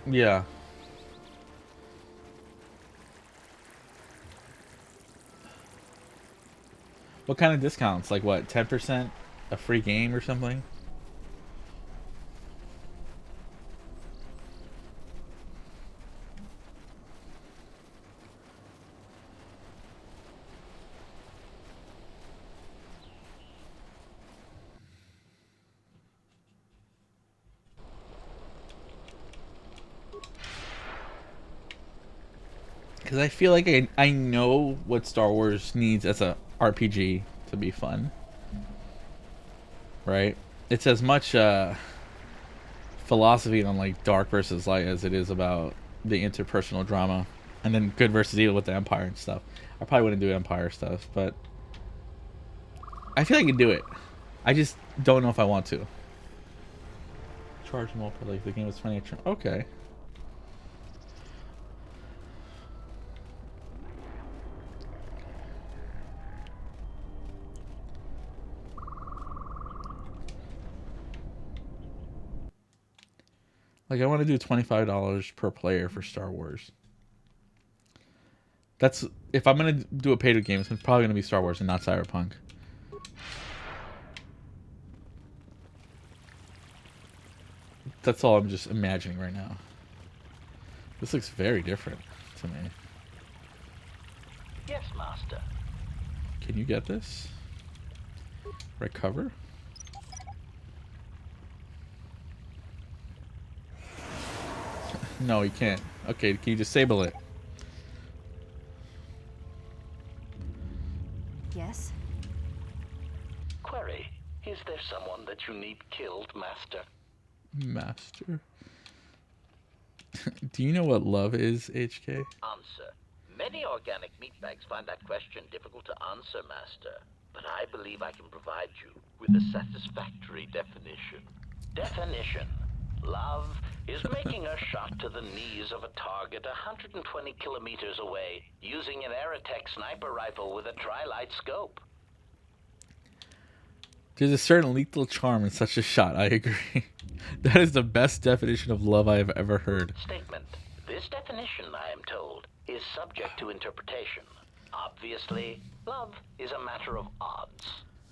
Speaker 1: Yeah. What kind of discounts? Like what? 10%? A free game or something? Because I feel like I know what Star Wars needs as a RPG to be fun. Right? It's as much philosophy on like dark versus light as it is about the interpersonal drama. And then good versus evil with the Empire and stuff. I probably wouldn't do Empire stuff, but I feel like I can do it. I just don't know if I want to. Charge more for like the game was 20 extra. Okay. Like, I want to do $25 per player for Star Wars. That's if I'm gonna do a paid game, it's probably gonna be Star Wars and not Cyberpunk. That's all I'm just imagining right now. This looks very different to me.
Speaker 3: Yes, Master.
Speaker 1: Can you get this? Recover? No, you can't. Okay, can you disable it?
Speaker 6: Yes?
Speaker 3: Query, is there someone that you need killed, Master?
Speaker 1: Master. Do you know what love is, HK?
Speaker 3: Answer. Many organic meatbags find that question difficult to answer, Master. But I believe I can provide you with a satisfactory definition. Definition. Love is making a shot to the knees of a target 120 kilometers away using an Aerotech sniper rifle with a tri-light scope.
Speaker 1: There's a certain lethal charm in such a shot, I agree. That is the best definition of love I have ever heard.
Speaker 3: Statement. This definition, I am told, is subject to interpretation. Obviously, love is a matter of odds.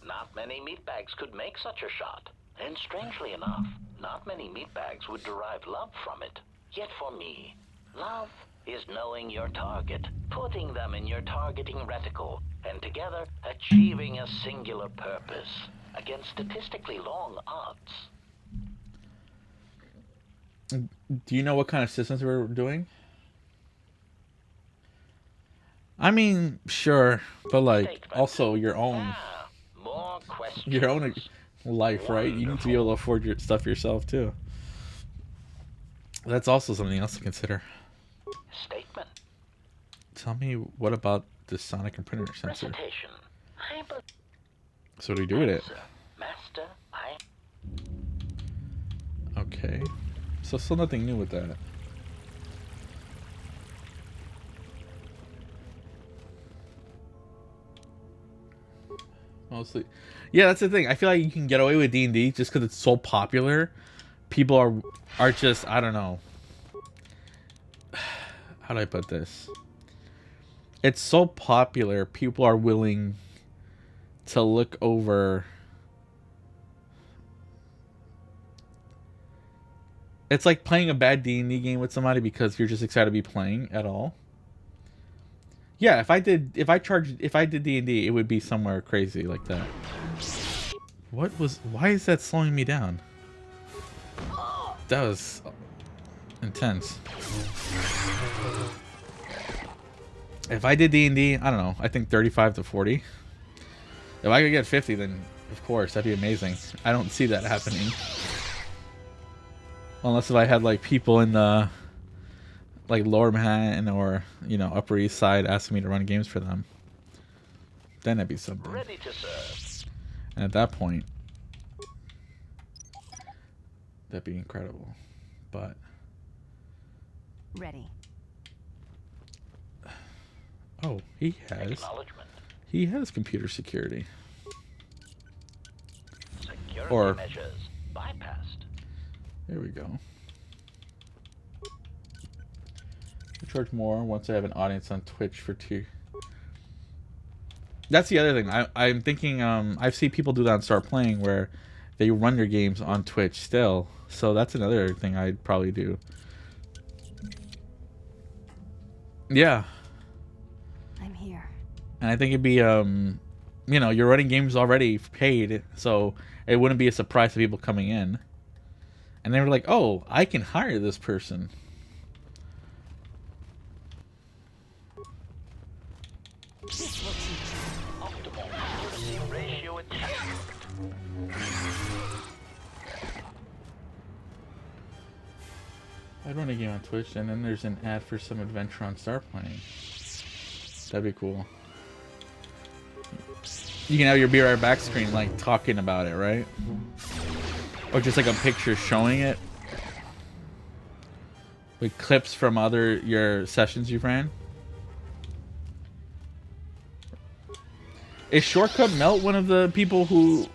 Speaker 3: Not many meatbags could make such a shot. And strangely enough, not many meatbags would derive love from it. Yet for me, love is knowing your target, putting them in your targeting reticle, and together achieving a singular purpose against statistically long odds.
Speaker 1: Do you know what kind of systems we're doing? I mean, sure, but like
Speaker 3: Statement.
Speaker 1: also your own
Speaker 3: More questions.
Speaker 1: your own life, right? You need to be able to afford your stuff yourself too. That's also something else to consider.
Speaker 3: Statement.
Speaker 1: Tell me, what about the sonic and printer sensor?
Speaker 3: Recitation.
Speaker 1: So what do we do with it?
Speaker 3: Master, I...
Speaker 1: Okay. So still nothing new with that. Mostly. Yeah, that's the thing. I feel like you can get away with D&D just because it's so popular. People are just, I don't know. How do I put this? It's so popular, people are willing to look over. It's like playing a bad D&D game with somebody because you're just excited to be playing at all. Yeah, if I did D&D, it would be somewhere crazy like that. Why is that slowing me down? That was intense. If I did D&D, I don't know, I think 35 to 40. If I could get 50, then of course, that'd be amazing. I don't see that happening. Unless if I had like people in the like Lower Manhattan or, you know, Upper East Side asking me to run games for them. Then that'd be something.
Speaker 3: Ready to serve.
Speaker 1: And at that point, that'd be incredible. But
Speaker 8: Ready.
Speaker 1: oh, he has computer security.
Speaker 3: Security
Speaker 1: Or
Speaker 3: measures bypassed.
Speaker 1: there we go. I charge more once I have an audience on Twitch for 2. That's the other thing. I'm thinking I've seen people do that and start playing where they run their games on Twitch still. So that's another thing I'd probably do. Yeah.
Speaker 8: I'm here.
Speaker 1: And I think it'd be you know, you're running games already paid, so it wouldn't be a surprise to people coming in. And they were like, "Oh, I can hire this person."
Speaker 8: This will teach you.
Speaker 3: Optimal accuracy ratio achieved.
Speaker 1: I'd run a game on Twitch, and then there's an ad for some adventure on Star playing. That'd be cool. You can have your Be Right Back screen, like, talking about it, right? Or just like a picture showing it. With clips from your sessions you've ran. Is Shortcut Melt one of the people who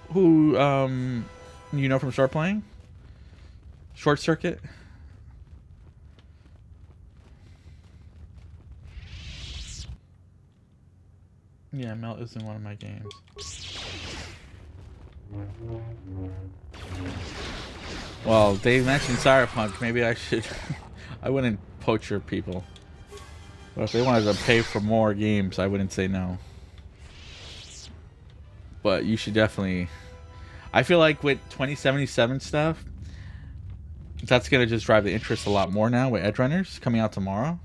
Speaker 1: you know from Star playing? Short Circuit? Yeah, Melt is in one of my games. Well, they mentioned Cyberpunk. Maybe I should... I wouldn't poacher people. But if they wanted to pay for more games, I wouldn't say no. But you should definitely... I feel like with 2077 stuff, that's going to just drive the interest a lot more now with Edgerunners coming out tomorrow.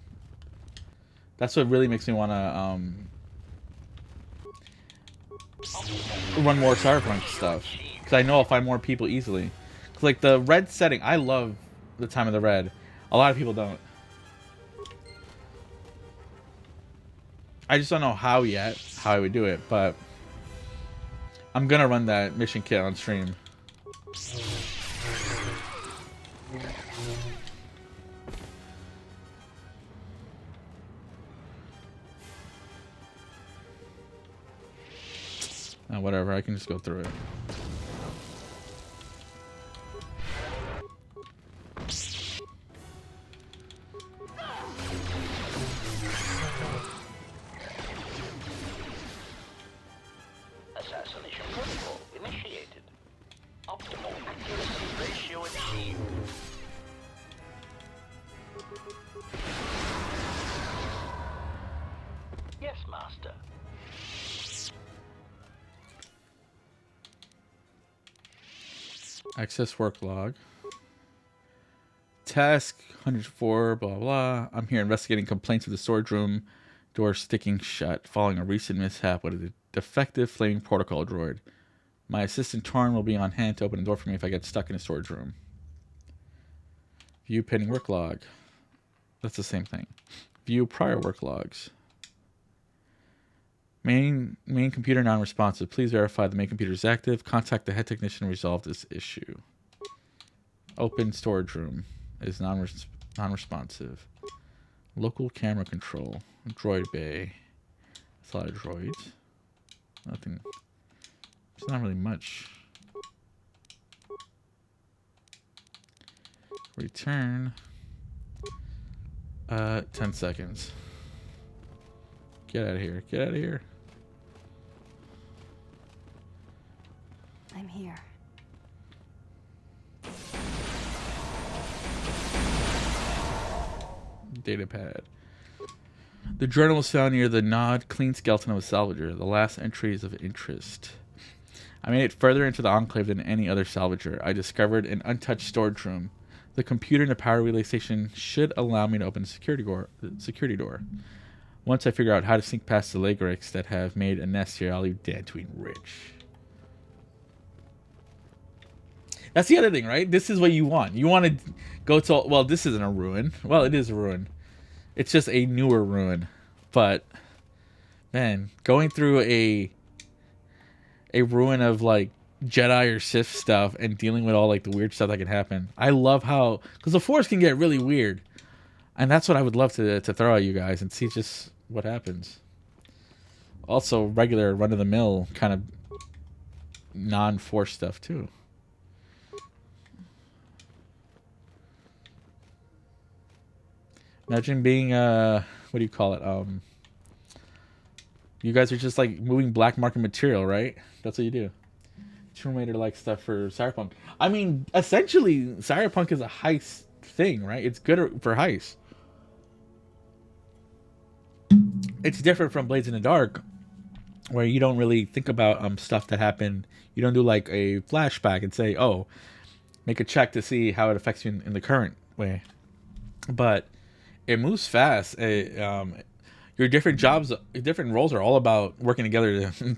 Speaker 1: That's what really makes me want to run more Cyberpunk stuff. Because I know I'll find more people easily. Cause like the red setting, I love the time of the red. A lot of people don't. I just don't know how yet, how I would do it, but I'm gonna run that mission kit on stream. Whatever, I can just go through it.
Speaker 3: Assassination protocol initiated. Optimal accuracy ratio achieved. Yes, Master.
Speaker 1: Access work log. Task 104, blah, blah. I'm here investigating complaints of the storage room door sticking shut following a recent mishap with a defective flaming protocol droid. My assistant Torn will be on hand to open the door for me if I get stuck in a storage room. View pending work log. That's the same thing. View prior work logs. Main computer non-responsive. Please verify the main computer is active. Contact the head technician to resolve this issue. Open storage room is non-responsive. Local camera control. Droid bay. That's a lot of droids. Nothing. It's not really much. Return. 10 seconds. Get out of here. Get out of here.
Speaker 6: I'm here.
Speaker 1: Data pad. The journal was found near the gnawed, clean skeleton of a salvager. The last entry is of interest. I made it further into the Enclave than any other salvager. I discovered an untouched storage room. The computer in the power relay station should allow me to open the security door. Once I figure out how to sneak past the Lagrix that have made a nest here, I'll leave Dantooine rich. That's the other thing, right? This is what you want. You want to go to... Well, this isn't a ruin. Well, it is a ruin. It's just a newer ruin. But, man, going through a ruin of, like, Jedi or Sith stuff and dealing with all, like, the weird stuff that can happen. I love how... Because the Force can get really weird. And that's what I would love to throw at you guys and see just what happens. Also, regular run-of-the-mill kind of non-Force stuff, too. Imagine being, what do you call it? You guys are just, like, moving black market material, right? That's what you do. Tomb Raider-like stuff for Cyberpunk. I mean, essentially, Cyberpunk is a heist thing, right? It's good for heist. It's different from Blades in the Dark, where you don't really think about stuff that happened. You don't do, like, a flashback and say, oh, make a check to see how it affects you in the current way. But... it moves fast. Your different jobs, different roles are all about working together to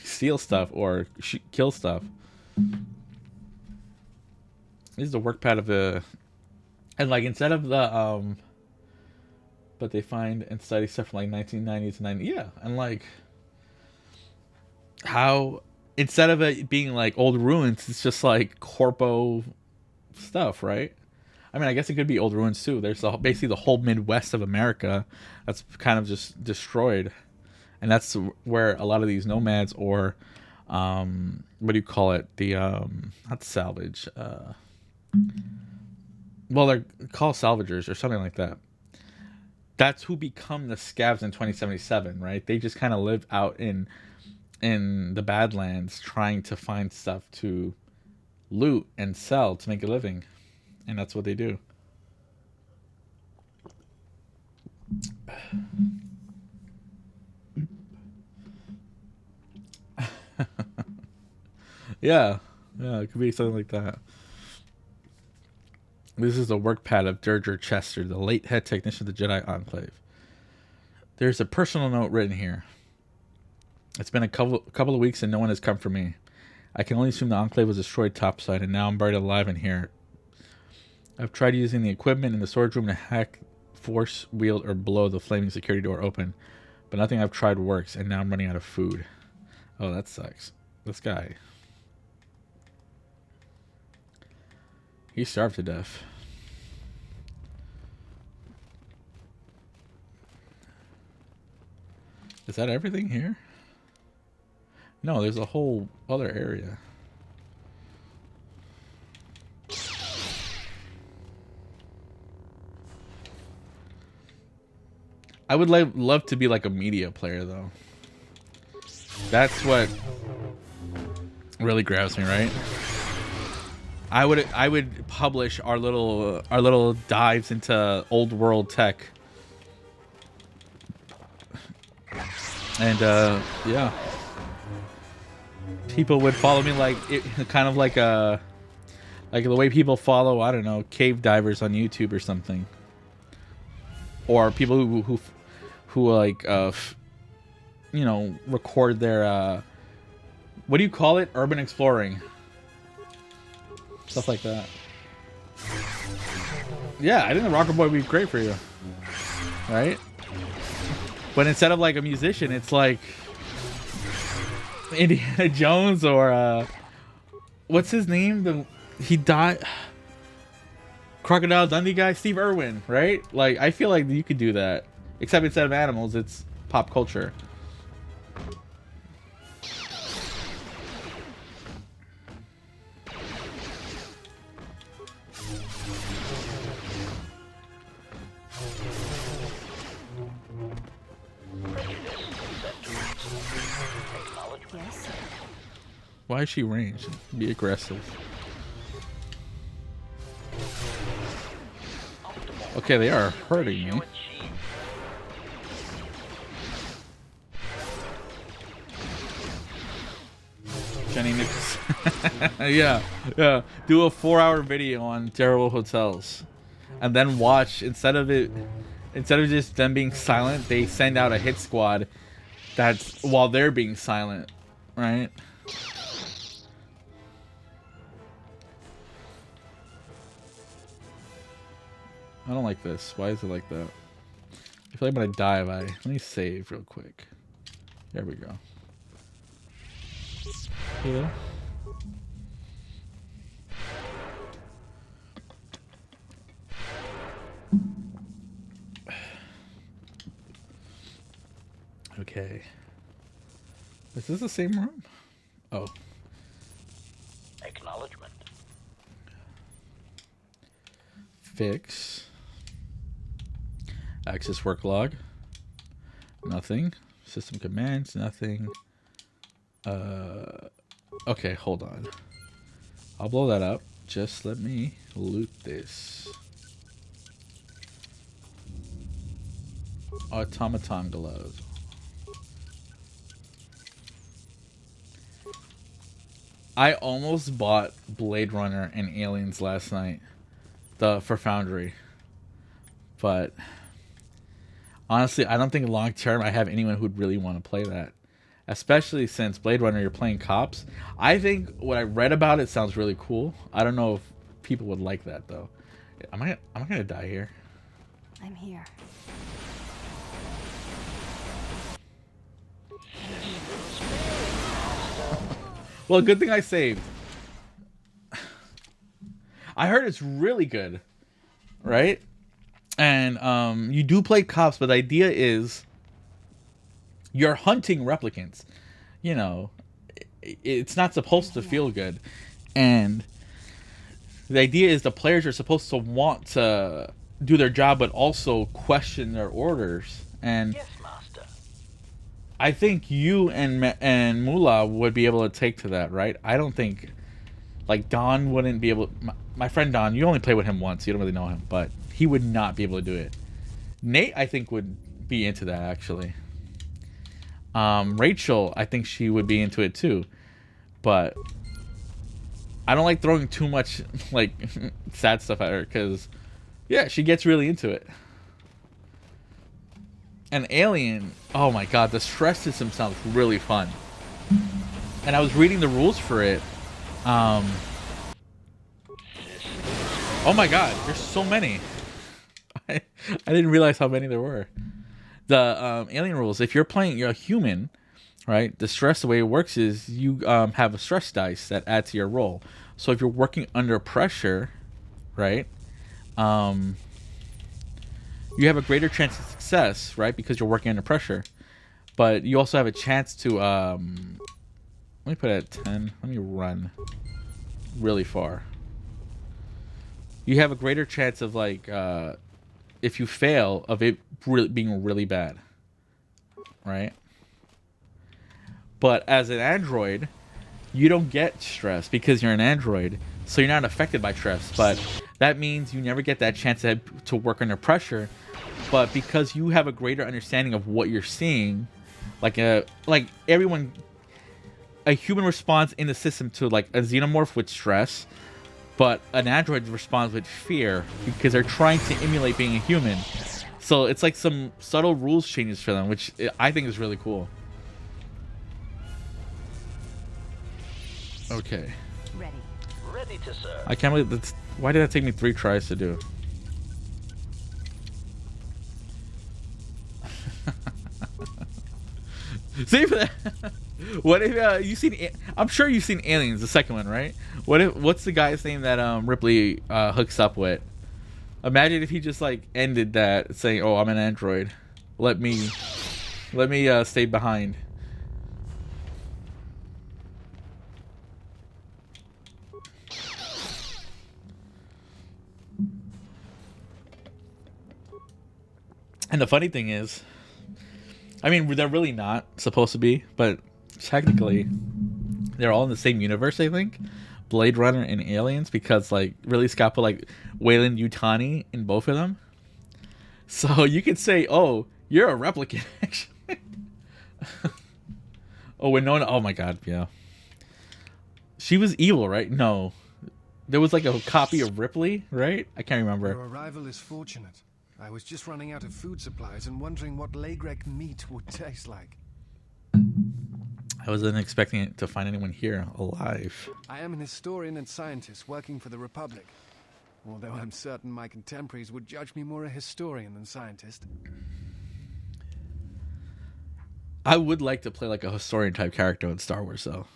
Speaker 1: steal stuff or kill stuff. This is the work pad of the... And, like, instead of the... But they find and study stuff from, like, 1990s and 90s. Yeah, and, like... How... Instead of it being, like, old ruins, it's just, like, corpo stuff, right? I mean, I guess it could be old ruins too. There's basically the whole Midwest of America that's kind of just destroyed, and that's where a lot of these nomads or what do you call it? The not salvage. Well, they're called salvagers or something like that. That's who become the scavs in 2077, right? They just kind of live out in the Badlands trying to find stuff to loot and sell to make a living. And that's what they do. Yeah, it could be something like that. This is the work pad of Dirger Chester, the late head technician of the Jedi Enclave. There's a personal note written here. It's been a couple of weeks and no one has come for me. I can only assume the Enclave was destroyed topside and now I'm buried alive in here. I've tried using the equipment in the storage room to hack, force, wield, or blow the flaming security door open, but nothing I've tried works, and now I'm running out of food. Oh, that sucks. This guy. He starved to death. Is that everything here? No, there's a whole other area. I would love to be like a media player, though. That's what really grabs me, right? I would publish our little dives into old world tech, and yeah, people would follow me like kind of like the way people follow, I don't know, cave divers on YouTube or something, or people who like you know, record their what do you call it, urban exploring, stuff like that. Yeah, I think the Rocker Boy would be great for you, right? But instead of like a musician, it's like Indiana Jones or what's his name? He died. Crocodile Dundee guy, Steve Irwin, right? Like, I feel like you could do that, except instead of animals, it's pop culture. Why is she ranged? Be aggressive. Okay, they are hurting me. Jenny Nichols. yeah. Do a 4-hour video on terrible hotels, and then watch, instead of just them being silent, they send out a hit squad that's while they're being silent, right? I don't like this. Why is it like that? I feel like I'm gonna die if let me save real quick. There we go. Heal. Okay. Is this the same room? Oh.
Speaker 3: Acknowledgement.
Speaker 1: Fix. Access work log. Nothing. System commands. Nothing. Okay, hold on. I'll blow that up. Just let me loot this. Automaton gloves. I almost bought Blade Runner and Aliens last night, for Foundry, but honestly, I don't think long term I have anyone who'd really want to play that, especially since Blade Runner you're playing cops. I think what I read about it sounds really cool. I don't know if people would like that though. Am I gonna die here?
Speaker 6: I'm here.
Speaker 1: Well, good thing I saved. I heard it's really good, right? And you do play cops, but the idea is you're hunting replicants. You know, it's not supposed to feel good. And the idea is the players are supposed to want to do their job, but also question their orders. And
Speaker 3: Yes, master.
Speaker 1: I think you and Mula would be able to take to that, right? I don't think, like, Don wouldn't be able. My friend Don, you only play with him once. You don't really know him, but he would not be able to do it. Nate, I think, would be into that actually. Rachel, I think she would be into it too, but I don't like throwing too much like sad stuff at her because, yeah, she gets really into it. And Alien, oh my god, the stress system sounds really fun. And I was reading the rules for it. Oh my god, there's so many. I didn't realize how many there were. The alien rules, if you're a human, right? The stress, the way it works is you have a stress dice that add to your roll. So if you're working under pressure, right? You have a greater chance of success, right? Because you're working under pressure. But you also have a chance to, let me put it at 10. Let me run really far. You have a greater chance of, like, if you fail, of it being really bad, right? But as an android, you don't get stress because you're an android, so you're not affected by stress. But that means you never get that chance to work under pressure. But because you have a greater understanding of what you're seeing, like everyone, a human responds in the system to like a xenomorph with stress, but an android responds with fear because they're trying to emulate being a human. So it's like some subtle rules changes for them, which I think is really cool. Okay.
Speaker 8: Ready.
Speaker 3: Ready to serve.
Speaker 1: I can't believe that's. Why did that take me 3 tries to do? See for that. What if you seen? I'm sure you've seen Aliens, the second one, right? What's the guy's name that Ripley hooks up with? Imagine if he just like ended that saying, "Oh, I'm an android. Let me stay behind." And the funny thing is, I mean, they're really not supposed to be, but technically, they're all in the same universe, I think. Blade Runner and Aliens, because, like, Ridley Scott put, like, Wayland Yutani in both of them. So you could say, oh, you're a replicant, actually. Oh, Winona, oh my god, yeah. She was evil, right? No. There was, like, a copy of Ripley, right? I can't remember.
Speaker 11: Your arrival is fortunate. I was just running out of food supplies and wondering what Lagrek meat would taste like.
Speaker 1: I wasn't expecting to find anyone here alive.
Speaker 11: I am an historian and scientist working for the Republic. Although I'm certain my contemporaries would judge me more a historian than scientist.
Speaker 1: I would like to play like a historian type character in Star Wars, though.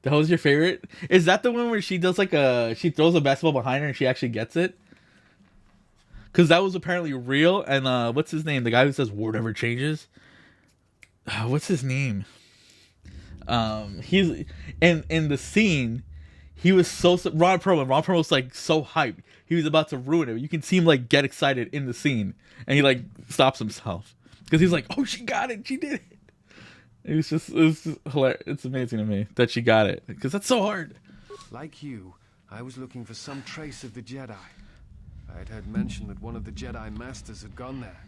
Speaker 1: That was your favorite? Is that the one where she does like she throws a basketball behind her and she actually gets it? Because that was apparently real. And what's his name? The guy who says war never changes. What's his name? He's in the scene. He was so Ron Perlman. Ron Perlman was like so hyped. He was about to ruin it. You can see him like get excited in the scene, and he like stops himself because he's like, "Oh, she got it. She did it." It was just hilarious. It's amazing to me that she got it because that's so hard.
Speaker 11: Like you, I was looking for some trace of the Jedi. I had heard mention that one of the Jedi Masters had gone there,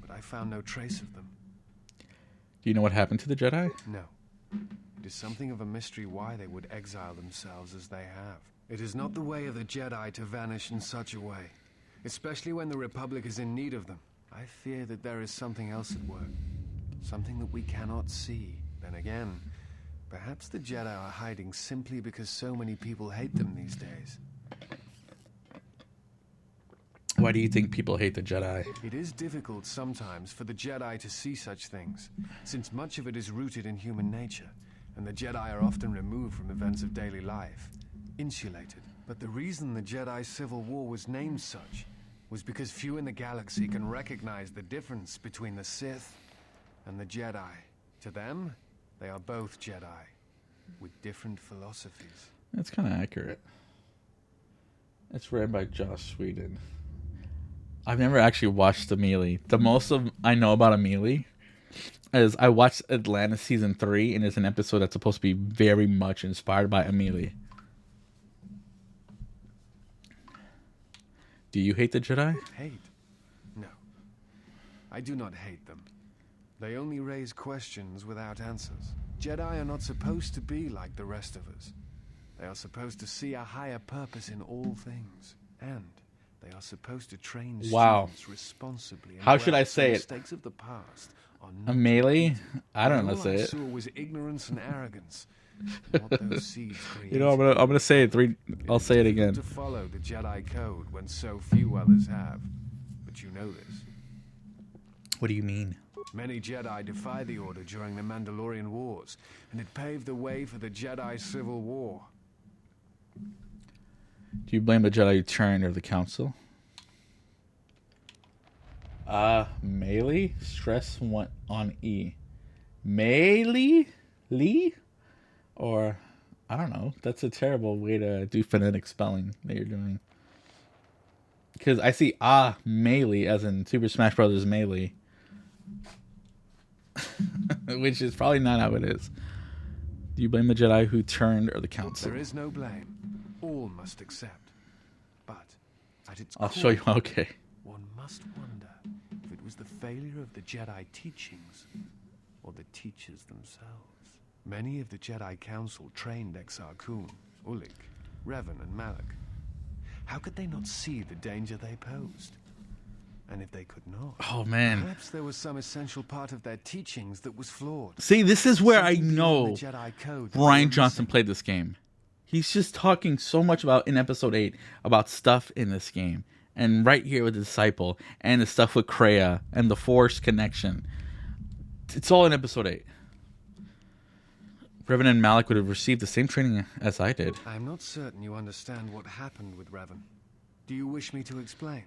Speaker 11: but I found no trace of them.
Speaker 1: Do you know what happened to the Jedi?
Speaker 11: No. It is something of a mystery why they would exile themselves as they have. It is not the way of the Jedi to vanish in such a way, especially when the Republic is in need of them. I fear that there is something else at work, something that we cannot see. Then again, perhaps the Jedi are hiding simply because so many people hate them these days.
Speaker 1: Why do you think people hate the Jedi?
Speaker 11: It is difficult sometimes for the Jedi to see such things, since much of it is rooted in human nature, and the Jedi are often removed from events of daily life, insulated. But the reason the Jedi Civil War was named such was because few in the galaxy can recognize the difference between the Sith and the Jedi. To them, they are both Jedi, with different philosophies.
Speaker 1: That's kind of accurate. It's read by Joss Whedon. I've never actually watched Amelie. The most I know about Amelie is I watched Atlanta season 3, and there's an episode that's supposed to be very much inspired by Amelie. Do you hate the Jedi?
Speaker 11: Hate? No. I do not hate them. They only raise questions without answers. Jedi are not supposed to be like the rest of us. They are supposed to see a higher purpose in all things, and they are supposed to train students responsibly.
Speaker 1: How should I say it?
Speaker 11: Mistakes of the past are not
Speaker 1: Amelie? I don't know how to say it.
Speaker 11: All I saw was ignorance and arrogance, what those seeds created.
Speaker 1: You know, I'm gonna say it three. I'll say it again.
Speaker 11: To follow the Jedi code when so few others have, but you know this.
Speaker 1: What do you mean?
Speaker 11: Many Jedi defy the Order during the Mandalorian Wars, and it paved the way for the Jedi Civil War.
Speaker 1: Do you blame the Jedi who turned or the Council? Melee? Stress one on E. Melee? Lee? Or, I don't know. That's a terrible way to do phonetic spelling that you're doing. Because I see Melee as in Super Smash Bros. Melee. Which is probably not how it is. Do you blame the Jedi who turned or the Council?
Speaker 11: There is no blame. All must accept. But at its
Speaker 1: I'll
Speaker 11: core,
Speaker 1: show you. Okay.
Speaker 11: one must wonder if it was the failure of the Jedi teachings or the teachers themselves. Many of the Jedi Council trained Exar Kun, Ulik, Revan, and Malak. How could they not see the danger they posed? And if they could not,
Speaker 1: Oh, man.
Speaker 11: perhaps there was some essential part of their teachings that was flawed.
Speaker 1: See, this is where I
Speaker 11: Something
Speaker 1: know
Speaker 11: beyond the Jedi code that
Speaker 1: Ryan
Speaker 11: they were
Speaker 1: Johnson
Speaker 11: missing.
Speaker 1: played this game. He's just talking so much about, in episode 8, about stuff in this game. And right here with the Disciple, and the stuff with Kreia, and the Force connection. It's all in episode 8. Revan and Malak would have received the same training as I did.
Speaker 11: I'm not certain you understand what happened with Revan. Do you wish me to explain?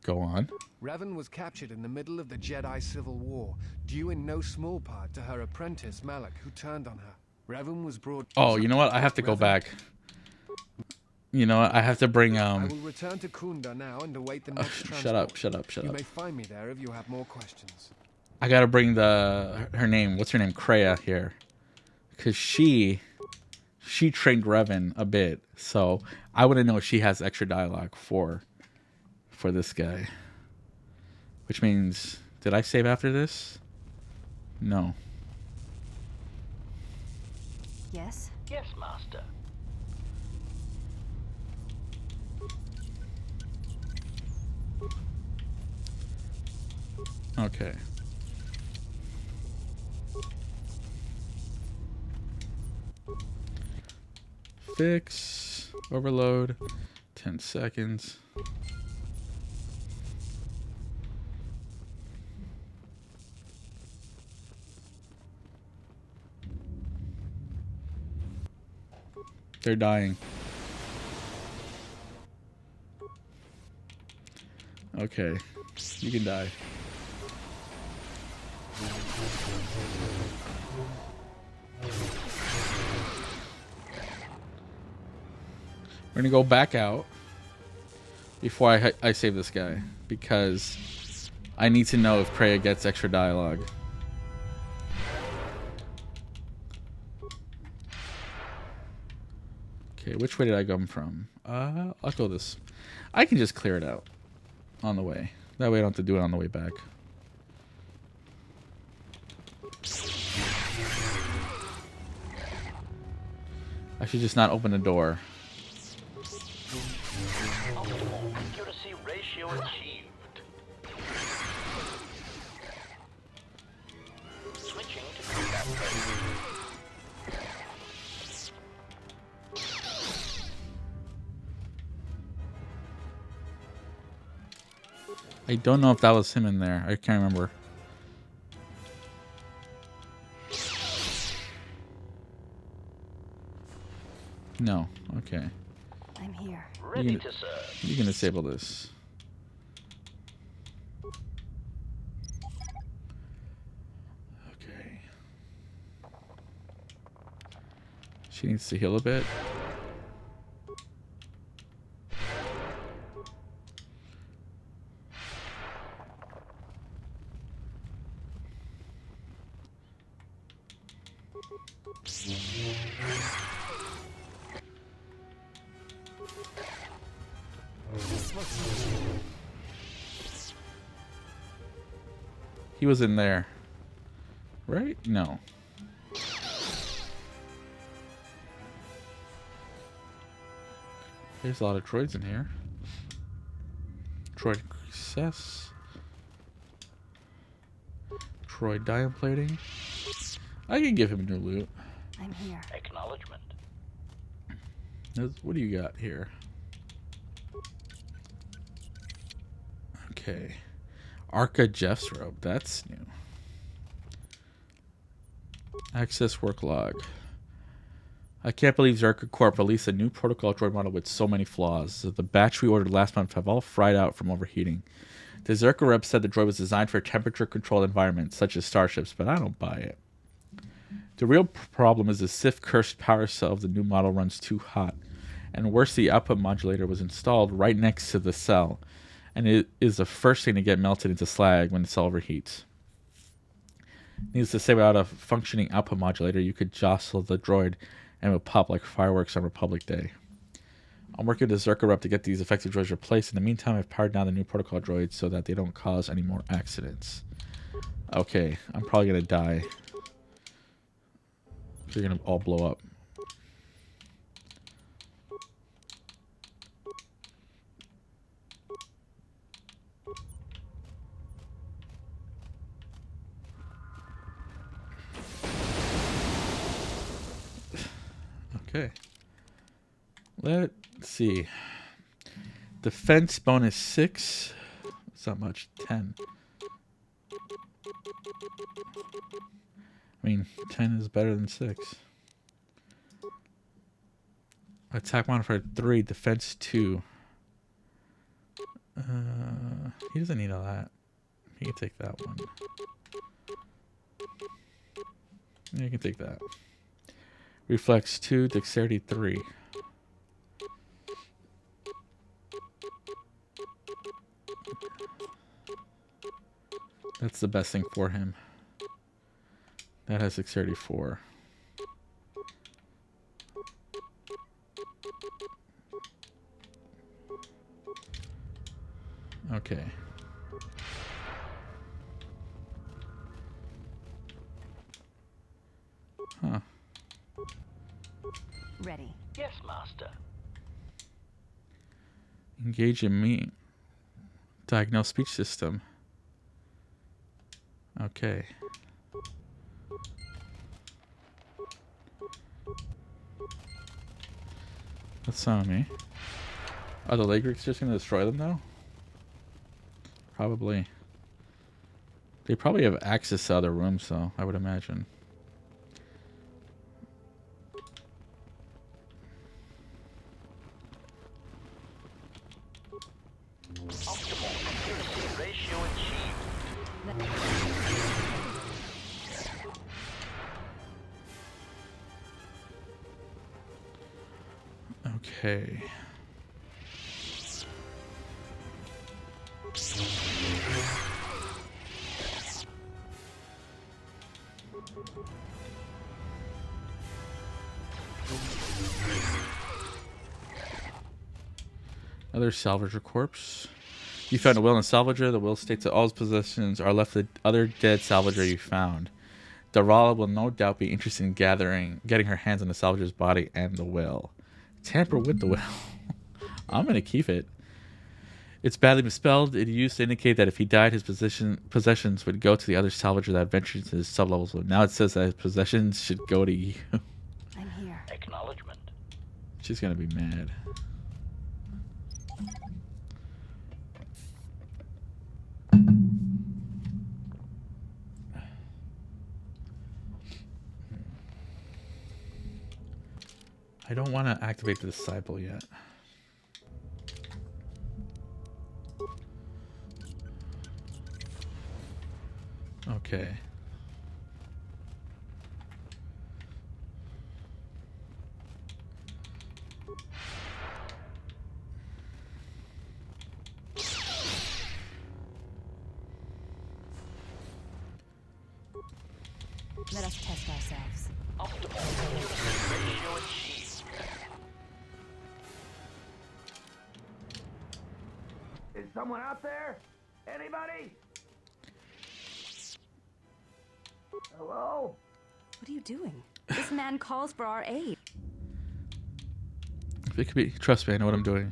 Speaker 1: Go on.
Speaker 11: Revan was captured in the middle of the Jedi Civil War, due in no small part to her apprentice Malak, who turned on her. Revan was brought...
Speaker 1: Oh, you know what? I have to go back. You know what? I have to bring,
Speaker 11: I will return to Kunda now and await the next transport.
Speaker 1: Shut up.
Speaker 11: You may find me there if you have more questions.
Speaker 1: I gotta bring her name. What's her name? Kreia here. Because she trained Revan a bit. So I want to know if she has extra dialogue for this guy. Which means, did I save after this? No.
Speaker 8: Yes?
Speaker 3: Yes, Master.
Speaker 1: Okay. Fix. Overload. 10 seconds. They're dying. Okay. You can die. We're gonna go back out before I save this guy, because I need to know if Kreia gets extra dialogue. Okay, which way did I come from? I'll go this. I can just clear it out on the way. That way I don't have to do it on the way back. I should just not open the door.
Speaker 3: Optimal accuracy ratio achieved. Switching to combat mode.
Speaker 1: I don't know if that was him in there. I can't remember. No. Okay.
Speaker 8: I'm here.
Speaker 3: Ready to serve.
Speaker 1: You can disable this. Okay. She needs to heal a bit. He was in there. Right? No. There's a lot of droids in here. Droid recess. Droid diamond plating. I can give him new loot.
Speaker 8: I'm here.
Speaker 3: Acknowledgement.
Speaker 1: What do you got here? Okay. Arca Jeff's robe. That's new. Access work log. I can't believe Zerka Corp released a new protocol droid model with so many flaws. The batch we ordered last month have all fried out from overheating. The Zerka rep said the droid was designed for temperature-controlled environments, such as starships, but I don't buy it. The real problem is the Sith-cursed power cell of the new model runs too hot. And worse, the output modulator was installed right next to the cell, and it is the first thing to get melted into slag when the cell overheats. Needless to say, without a functioning output modulator, you could jostle the droid and it would pop like fireworks on Republic Day. I'm working with the Zerka rep to get these effective droids replaced. In the meantime, I've powered down the new protocol droids so that they don't cause any more accidents. Okay, I'm probably going to die. They're going to all blow up. Okay. Let's see. Defense bonus 6. It's not much. 10. I mean, 10 is better than 6. Attack modifier 3. Defense 2. He doesn't need all that. He can take that one. Yeah, you can take that. Reflex 2, Dexterity 3. That's the best thing for him. That has Dexterity 4. Okay. Huh.
Speaker 8: Ready.
Speaker 3: Yes, Master.
Speaker 1: Engage in me. Diagnose speech system. Okay. That's on me. Are the Lagrix just going to destroy them, though? Probably. They probably have access to other rooms, though, I would imagine.
Speaker 3: Optimal accuracy ratio achieved.
Speaker 1: Okay. Another salvager corpse. You found a will in salvager. The will states that all his possessions are left with the other dead salvager you found. Darala will no doubt be interested in getting her hands on the salvager's body and the will. Tamper with the will. I'm going to keep it. It's badly misspelled. It used to indicate that if he died, his possessions would go to the other salvager that ventured into his sublevels. So now it says that his possessions should go to you.
Speaker 8: I'm here.
Speaker 3: Acknowledgement.
Speaker 1: She's going to be mad. I don't want to activate the disciple yet. Okay.
Speaker 8: Let us test ourselves.
Speaker 3: Optimal accuracy ratio achieved.
Speaker 12: Is someone out there? Anybody? Hello?
Speaker 8: What are you doing? This man calls for our aid.
Speaker 1: If it could be, trust me, I know what I'm doing.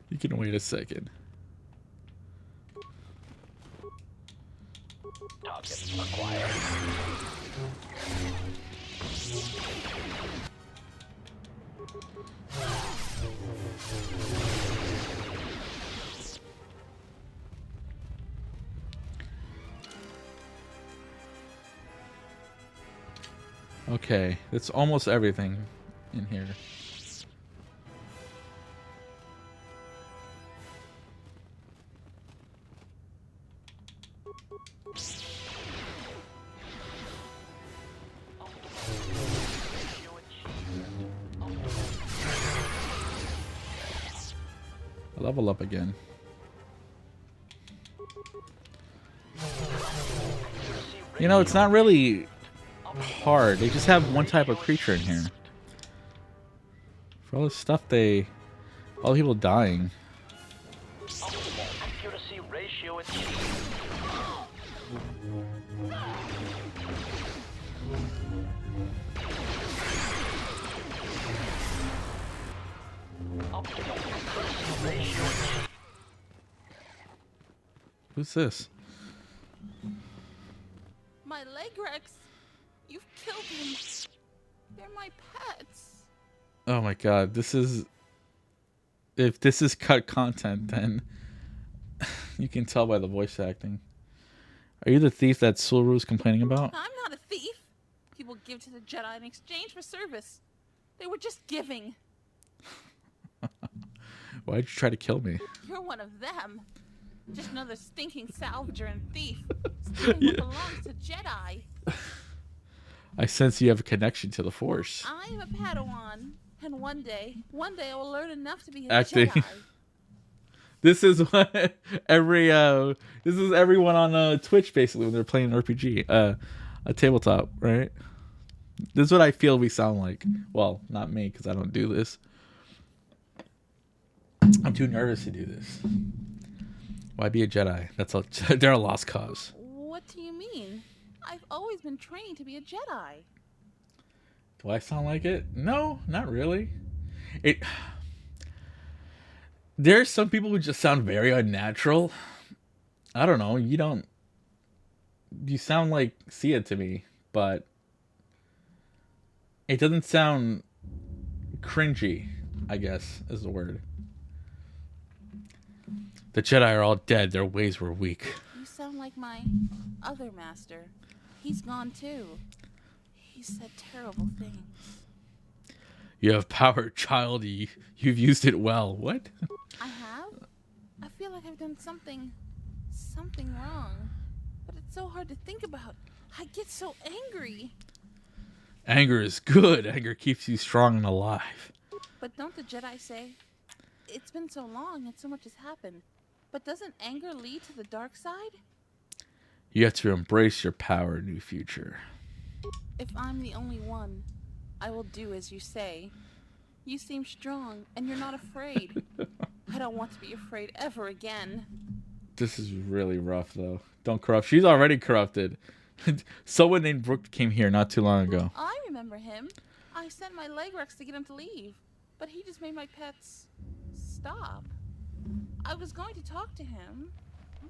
Speaker 1: You can wait a second.
Speaker 3: Target acquired.
Speaker 1: Okay, that's almost everything in here. Level up again. You know, it's not really hard. They just have one type of creature in here. For all this stuff, all the people dying.
Speaker 3: Accuracy ratio achieved.
Speaker 1: Who's this?
Speaker 13: My Legrex! You've killed them! They're my pets!
Speaker 1: Oh my god, this is... If this is cut content, then... you can tell by the voice acting. Are you the thief that Suru's complaining about?
Speaker 13: I'm not a thief! People give to the Jedi in exchange for service. They were just giving.
Speaker 1: Why'd you try to kill me?
Speaker 13: You're one of them. Just another stinking salvager and thief. Stealing what belongs to Jedi.
Speaker 1: I sense you have a connection to the Force.
Speaker 13: I'm a Padawan. And one day I will learn enough to be a
Speaker 1: Acting.
Speaker 13: Jedi.
Speaker 1: This is what this is everyone on Twitch basically when they're playing an RPG, a tabletop, right? This is what I feel we sound like. Well, not me because I don't do this. I'm too nervous to do this. Why be a Jedi? They're a lost cause.
Speaker 13: What do you mean? I've always been trained to be a Jedi.
Speaker 1: Do I sound like it? No, not really. There's some people who just sound very unnatural. I don't know. You sound like Sia to me, but it doesn't sound cringy, I guess is the word. The Jedi are all dead. Their ways were weak.
Speaker 13: You sound like my other master. He's gone too. He said terrible things.
Speaker 1: You have power, child. You've used it well. What?
Speaker 13: I have? I feel like I've done something wrong. But it's so hard to think about. I get so angry.
Speaker 1: Anger is good. Anger keeps you strong and alive.
Speaker 13: But don't the Jedi say, it's been so long and so much has happened. But doesn't anger lead to the dark side?
Speaker 1: You have to embrace your power, new future.
Speaker 13: If I'm the only one, I will do as you say. You seem strong, and you're not afraid. I don't want to be afraid ever again.
Speaker 1: This is really rough, though. Don't corrupt. She's already corrupted. Someone named Brooke came here not too long ago.
Speaker 13: I remember him. I sent my Legrex to get him to leave, but he just made my pets stop. I was going to talk to him,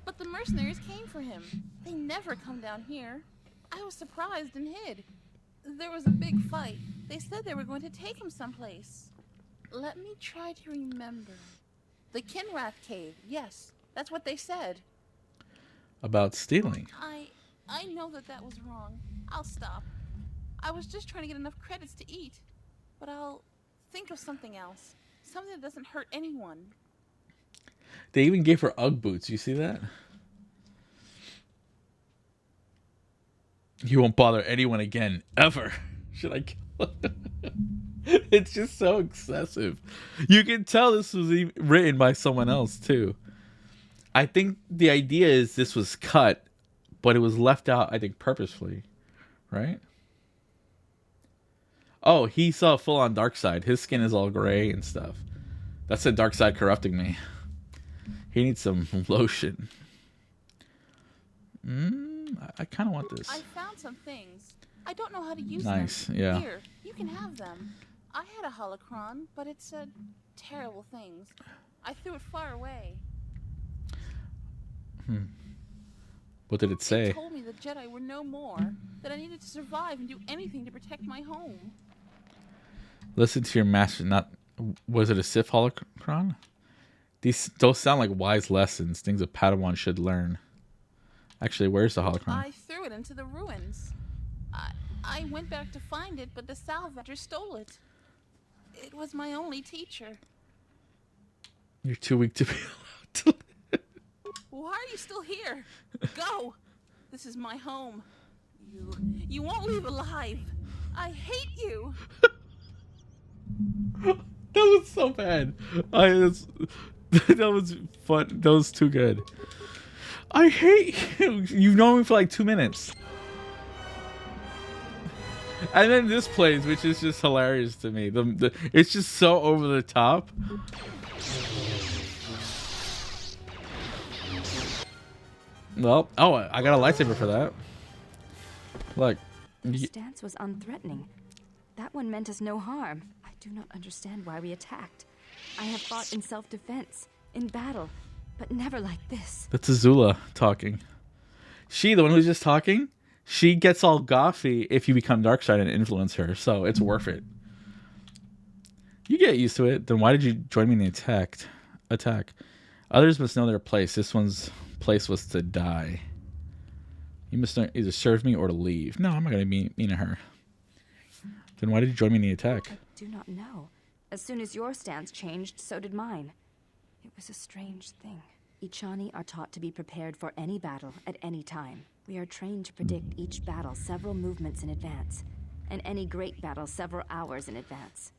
Speaker 13: but the mercenaries came for him. They never come down here. I was surprised and hid. There was a big fight. They said they were going to take him someplace. Let me try to remember. The Kinrath Cave. Yes, that's what they said.
Speaker 1: About stealing.
Speaker 13: I know that was wrong. I'll stop. I was just trying to get enough credits to eat. But I'll think of something else. Something that doesn't hurt anyone.
Speaker 1: They even gave her Ugg boots. You see that? You won't bother anyone again, ever. Should I kill It's just so excessive. You can tell this was written by someone else, too. I think the idea is this was cut, but it was left out, I think, purposefully. Right? Oh, he saw a full-on dark side. His skin is all gray and stuff. That's the dark side corrupting me. He needs some lotion. I kind of want this.
Speaker 13: I found some things. I don't know how to use
Speaker 1: Nice,
Speaker 13: them.
Speaker 1: yeah.
Speaker 13: Here, you can have them. I had a holocron, but it said terrible things. I threw it far away.
Speaker 1: What did it say?
Speaker 13: It told me the Jedi were no more, that I needed to survive and do anything to protect my home.
Speaker 1: Listen to your master. Not was it a Sith holocron? Those sound like wise lessons, things a Padawan should learn. Actually, where's the holocron?
Speaker 13: I threw it into the ruins. I went back to find it, but the salvager stole it. It was my only teacher.
Speaker 1: You're too weak to be allowed to live.
Speaker 13: Why are you still here? Go! This is my home. You won't leave alive. I hate you.
Speaker 1: That was so bad. That was fun. That was too good. I hate you. You've known me for like 2 minutes. And then this plays, which is just hilarious to me. It's just so over the top. Well, oh, I got a lightsaber for that. Look.
Speaker 14: Your stance was unthreatening. That one meant us no harm. I do not understand why we attacked. I have fought in self-defense, in battle, but never like this.
Speaker 1: That's Azula talking. She, the one who's just talking, she gets all gothy if you become Darkseid and influence her, so it's worth it. You get used to it. Then why did you join me in the attack? Others must know their place. This one's place was to die. You must either serve me or to leave. No, I'm not going to be mean to her. Then why did you join me in the attack?
Speaker 14: I do not know. As soon as your stance changed, so did mine. It was a strange thing. Ichani are taught to be prepared for any battle at any time. We are trained to predict each battle several movements in advance, and any great battle several hours in advance.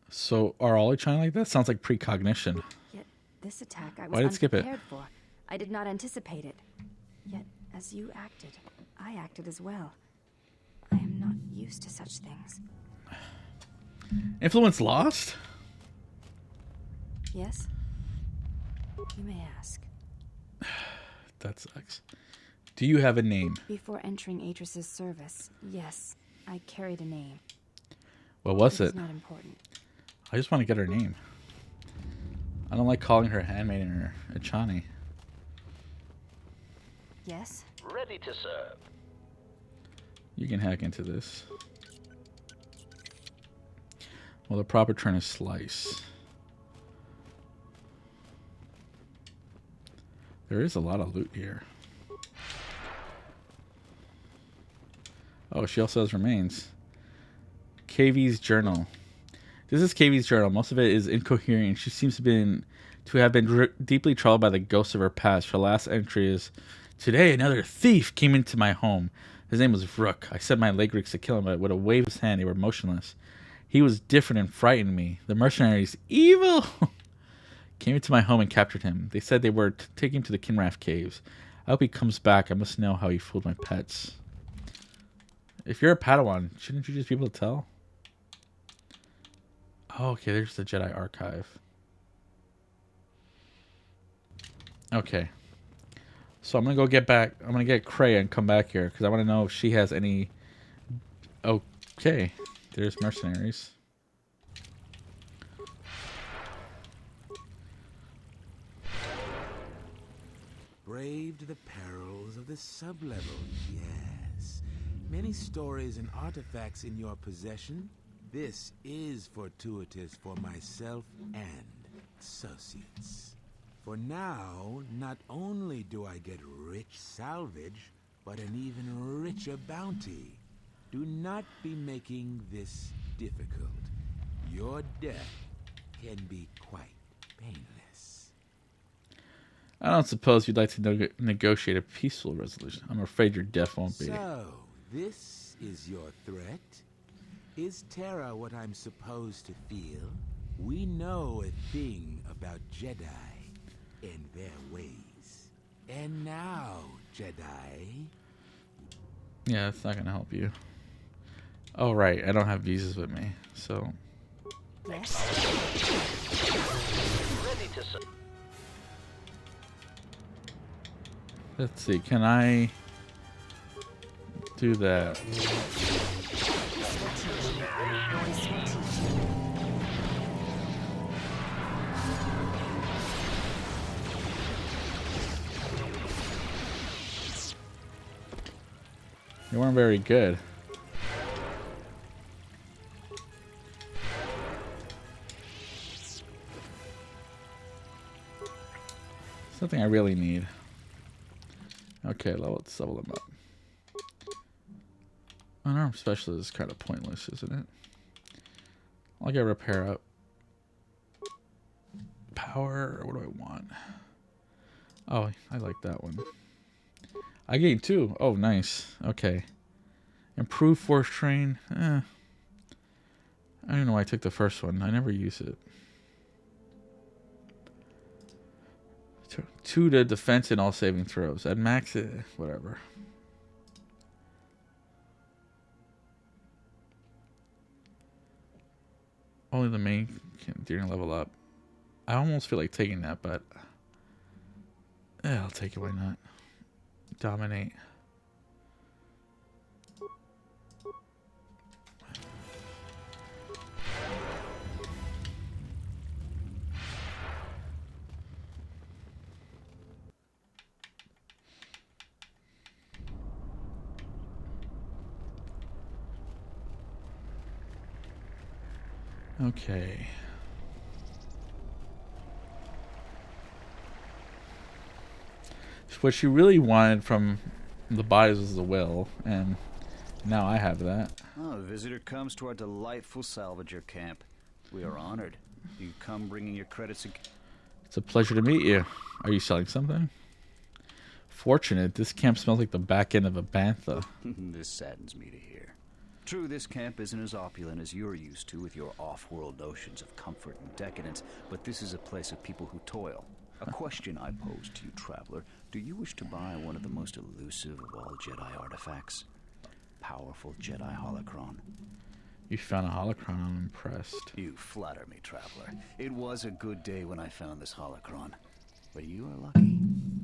Speaker 1: So are all Ichani like that? Sounds like precognition.
Speaker 14: Yet this attack I
Speaker 1: Why
Speaker 14: was
Speaker 1: did skip it?
Speaker 14: unprepared for. I did not anticipate it. Yet as you acted, I acted as well. I am not used to such things.
Speaker 1: Influence lost?
Speaker 14: Yes? You may ask.
Speaker 1: That sucks. Do you have a name?
Speaker 14: Before entering Atris's service, yes, I carried a name.
Speaker 1: What was it?
Speaker 14: It's not important.
Speaker 1: I just want to get her name. I don't like calling her handmaiden or Ichani.
Speaker 14: Yes?
Speaker 3: Ready to serve.
Speaker 1: You can hack into this. Well, the proper term is slice. There is a lot of loot here. Oh, she also has remains. KV's journal. This is KV's journal. Most of it is incoherent. She seems to have been deeply troubled by the ghosts of her past. Her last entry is, "Today another thief came into my home. His name was Rook. I set my Legrics to kill him, but with a wave of his hand, they were motionless. He was different and frightened me. The mercenaries, evil, came into my home and captured him. They said they were taking him to the Kinrath caves. I hope he comes back. I must know how he fooled my pets." If you're a Padawan, shouldn't you just be able to tell? Oh, okay, there's the Jedi archive. Okay. So I'm going to go get back. I'm going to get Kreia and come back here because I want to know if she has any... Okay. There's mercenaries.
Speaker 9: Braved the perils of the sublevel, yes. Many stories and artifacts in your possession. This is fortuitous for myself and associates. For now, not only do I get rich salvage, but an even richer bounty. Do not be making this difficult. Your death can be quite painless.
Speaker 1: I don't suppose you'd like to negotiate a peaceful resolution. I'm afraid your death won't be.
Speaker 9: So, this is your threat? Is Terra what I'm supposed to feel? We know a thing about Jedi and their ways. And now, Jedi...
Speaker 1: Yeah, that's not going to help you. Oh, right. I don't have visas with me, so...
Speaker 14: Yes?
Speaker 3: Ready to serve.
Speaker 1: Let's see. Can I do that? You weren't very good. Something I really need. Okay, let's level them up. Unarmed specialist is kind of pointless, isn't it? I'll get repair up. Power, what do I want? Oh, I like that one. I gained 2. Oh, nice. Okay. Improve force train. I don't know why I took the first one. I never use it. 2 to defense and all saving throws. At max it, whatever. Only the main can level up. I almost feel like taking that, but yeah, I'll take it. Why not? Dominate. Okay. What she really wanted from the bodies was the will, and now I have that.
Speaker 15: Oh, a visitor comes to our delightful salvager camp. We are honored. You come bringing your credits.
Speaker 1: It's a pleasure to meet you. Are you selling something? Fortunate, this camp smells like the back end of a bantha.
Speaker 15: This saddens me to hear. True, this camp isn't as opulent as you're used to with your off-world notions of comfort and decadence, but this is a place of people who toil. A question I pose to you, traveler. Do you wish to buy one of the most elusive of all Jedi artifacts? A powerful Jedi holocron.
Speaker 1: You found a holocron, I'm impressed.
Speaker 15: You flatter me, traveler. It was a good day when I found this holocron. But you are lucky,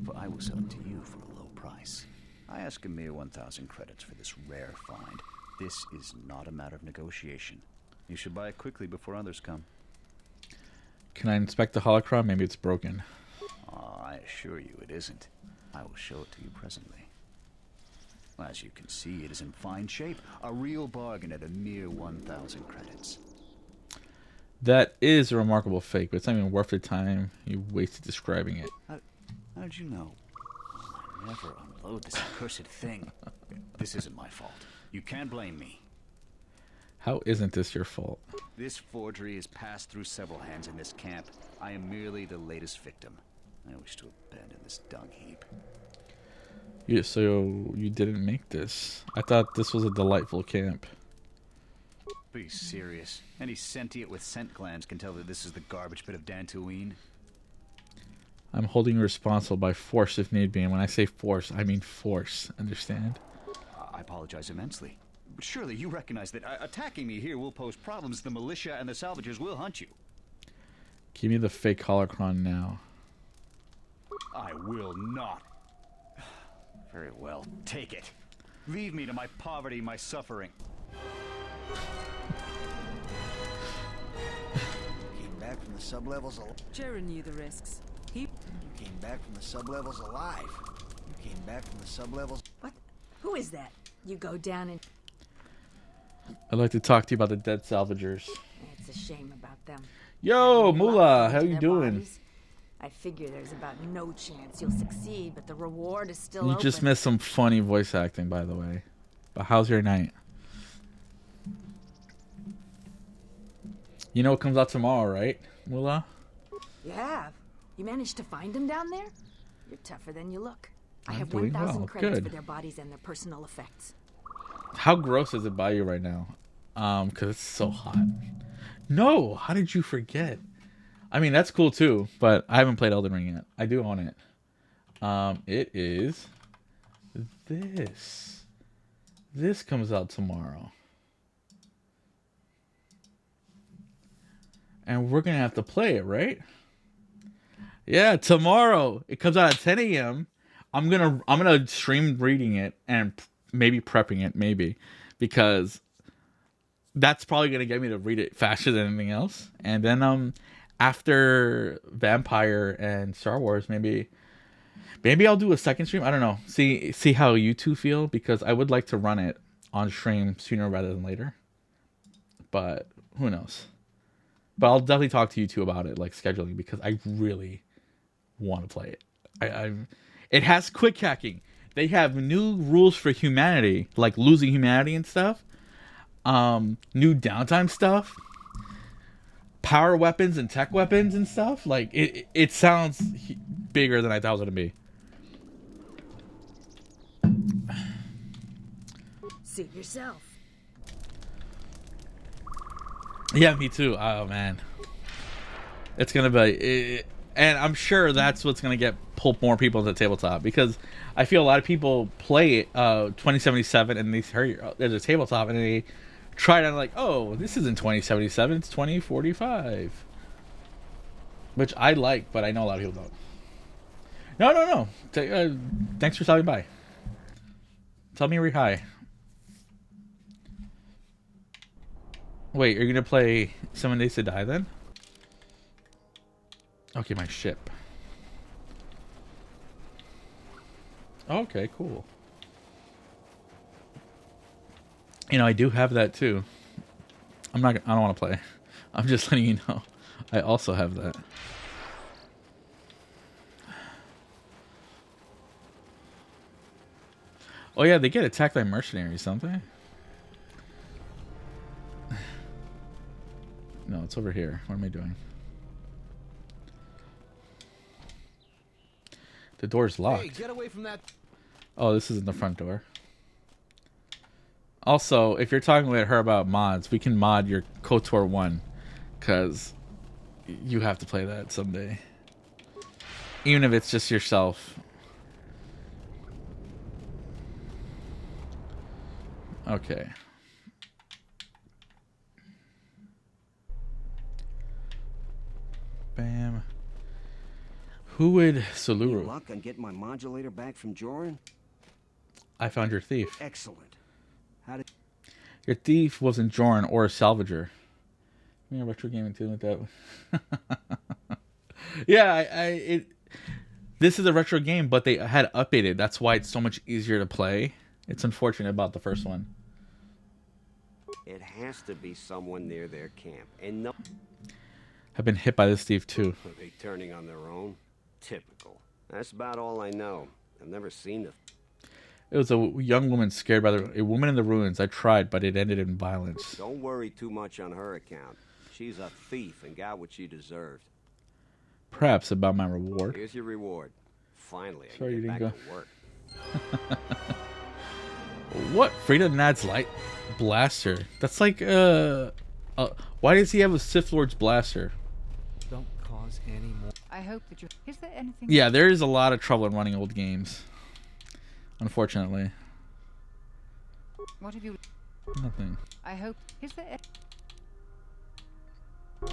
Speaker 15: for I will sell it to you for a low price. I ask a mere 1,000 credits for this rare find. This is not a matter of negotiation. You should buy it quickly before others come.
Speaker 1: Can I inspect the holocron? Maybe it's broken.
Speaker 15: I assure you it isn't. I will show it to you presently. As you can see, it is in fine shape. A real bargain at a mere 1,000 credits.
Speaker 1: That is a remarkable fake, but it's not even worth the time you wasted describing it.
Speaker 15: How did you know? I never unload this accursed thing. This isn't my fault. You can't blame me.
Speaker 1: How isn't this your fault?
Speaker 15: This forgery has passed through several hands in this camp. I am merely the latest victim. I wish to abandon this dung heap.
Speaker 1: So you didn't make this. I thought this was a delightful camp.
Speaker 15: Be serious. Any sentient with scent glands can tell that this is the garbage pit of Dantooine.
Speaker 1: I'm holding you responsible by force if need be, and when I say force, I mean force. Understand?
Speaker 15: I apologize immensely. But surely you recognize that attacking me here will pose problems. The militia and the salvagers will hunt you.
Speaker 1: Give me the fake holocron now.
Speaker 15: I will not. Very well, take it. Leave me to my poverty, my suffering.
Speaker 16: Came back from the sublevels alive.
Speaker 4: Jaren knew the risks.
Speaker 16: You came back from the sublevels alive. You came back from the sublevels.
Speaker 6: What? Who is that? You go down and...
Speaker 1: I'd like to talk to you about the dead salvagers.
Speaker 6: It's a shame about them.
Speaker 1: Yo, Moolah, how you doing?
Speaker 6: Bodies. I figure there's about no chance you'll succeed, but the reward is still
Speaker 1: You
Speaker 6: open.
Speaker 1: just missed some funny voice acting, by the way. But how's your night? You know it comes out tomorrow, right, Moolah?
Speaker 6: You have. You managed to find them down there? You're tougher than you look. I
Speaker 1: I'm
Speaker 6: have
Speaker 1: doing
Speaker 6: 1,000
Speaker 1: well.
Speaker 6: credits
Speaker 1: Good.
Speaker 6: for their bodies and their personal effects.
Speaker 1: How gross is it by you right now? Because it's so hot. No, how did you forget? I mean, that's cool too, but I haven't played Elden Ring yet. I do own it. It is this. This comes out tomorrow. And we're going to have to play it, right? Yeah, tomorrow. It comes out at 10 a.m. I'm gonna stream reading it and maybe prepping it, maybe, because that's probably gonna get me to read it faster than anything else. And then after Vampire and Star Wars, maybe Maybe I'll do a second stream. I don't know. See how you two feel, because I would like to run it on stream sooner rather than later. But who knows? But I'll definitely talk to you two about it, like scheduling, because I really want to play it. It has quick hacking. They have new rules for humanity, like losing humanity and stuff. New downtime stuff. Power weapons and tech weapons and stuff. Like it sounds bigger than I thought it was gonna be.
Speaker 6: Suit yourself.
Speaker 1: Yeah, me too. Oh man, it's gonna be, and I'm sure that's what's gonna pull more people into tabletop, because I feel a lot of people play 2077 and they hear there's a tabletop and they try it out like, oh, this isn't 2077, it's 2045, which I like, but I know a lot of people don't. No. Thanks for stopping by. Tell me you're hi. Wait, are you gonna play 7 Days to Die then? Okay, my ship. Okay, cool. You know, I do have that too. I don't want to play. I'm just letting you know. I also have that. Oh yeah, they get attacked by mercenaries, don't they? No, it's over here. What am I doing? The door's locked.
Speaker 11: Hey, get away from that.
Speaker 1: Oh, this isn't the front door. Also, if you're talking with her about mods, we can mod your KOTOR 1, because you have to play that someday. Even if it's just yourself. Okay. Bam. Who would Saluru?
Speaker 17: Luck on getting my modulator back from Joran?
Speaker 1: I found your thief.
Speaker 17: Excellent. How did
Speaker 1: Your thief wasn't Joran or a salvager. Yeah, retro gaming too with that. Yeah, this is a retro game, but they had updated. That's why it's so much easier to play. It's unfortunate about the first one.
Speaker 17: It has to be someone near their camp. And no,
Speaker 1: I've been hit by this thief too.
Speaker 17: are they turning on their own? Typical. That's about all I know. I've never seen a...
Speaker 1: It was a young woman scared by a woman in the ruins. I tried, but it ended in violence.
Speaker 17: Don't worry too much on her account. She's a thief and got what she deserved.
Speaker 1: Perhaps about my reward.
Speaker 17: Here's your reward. Finally, I
Speaker 1: Sorry
Speaker 17: can
Speaker 1: you
Speaker 17: get
Speaker 1: didn't
Speaker 17: back to work.
Speaker 1: What? Frida Nad's light blaster. That's like why does he have a Sith Lord's blaster?
Speaker 5: Don't cause any more.
Speaker 10: I hope that you're... Is there anything...
Speaker 1: Yeah, there is a lot of trouble in running old games. Unfortunately.
Speaker 10: What have you...
Speaker 1: Nothing.
Speaker 10: I hope... Is there...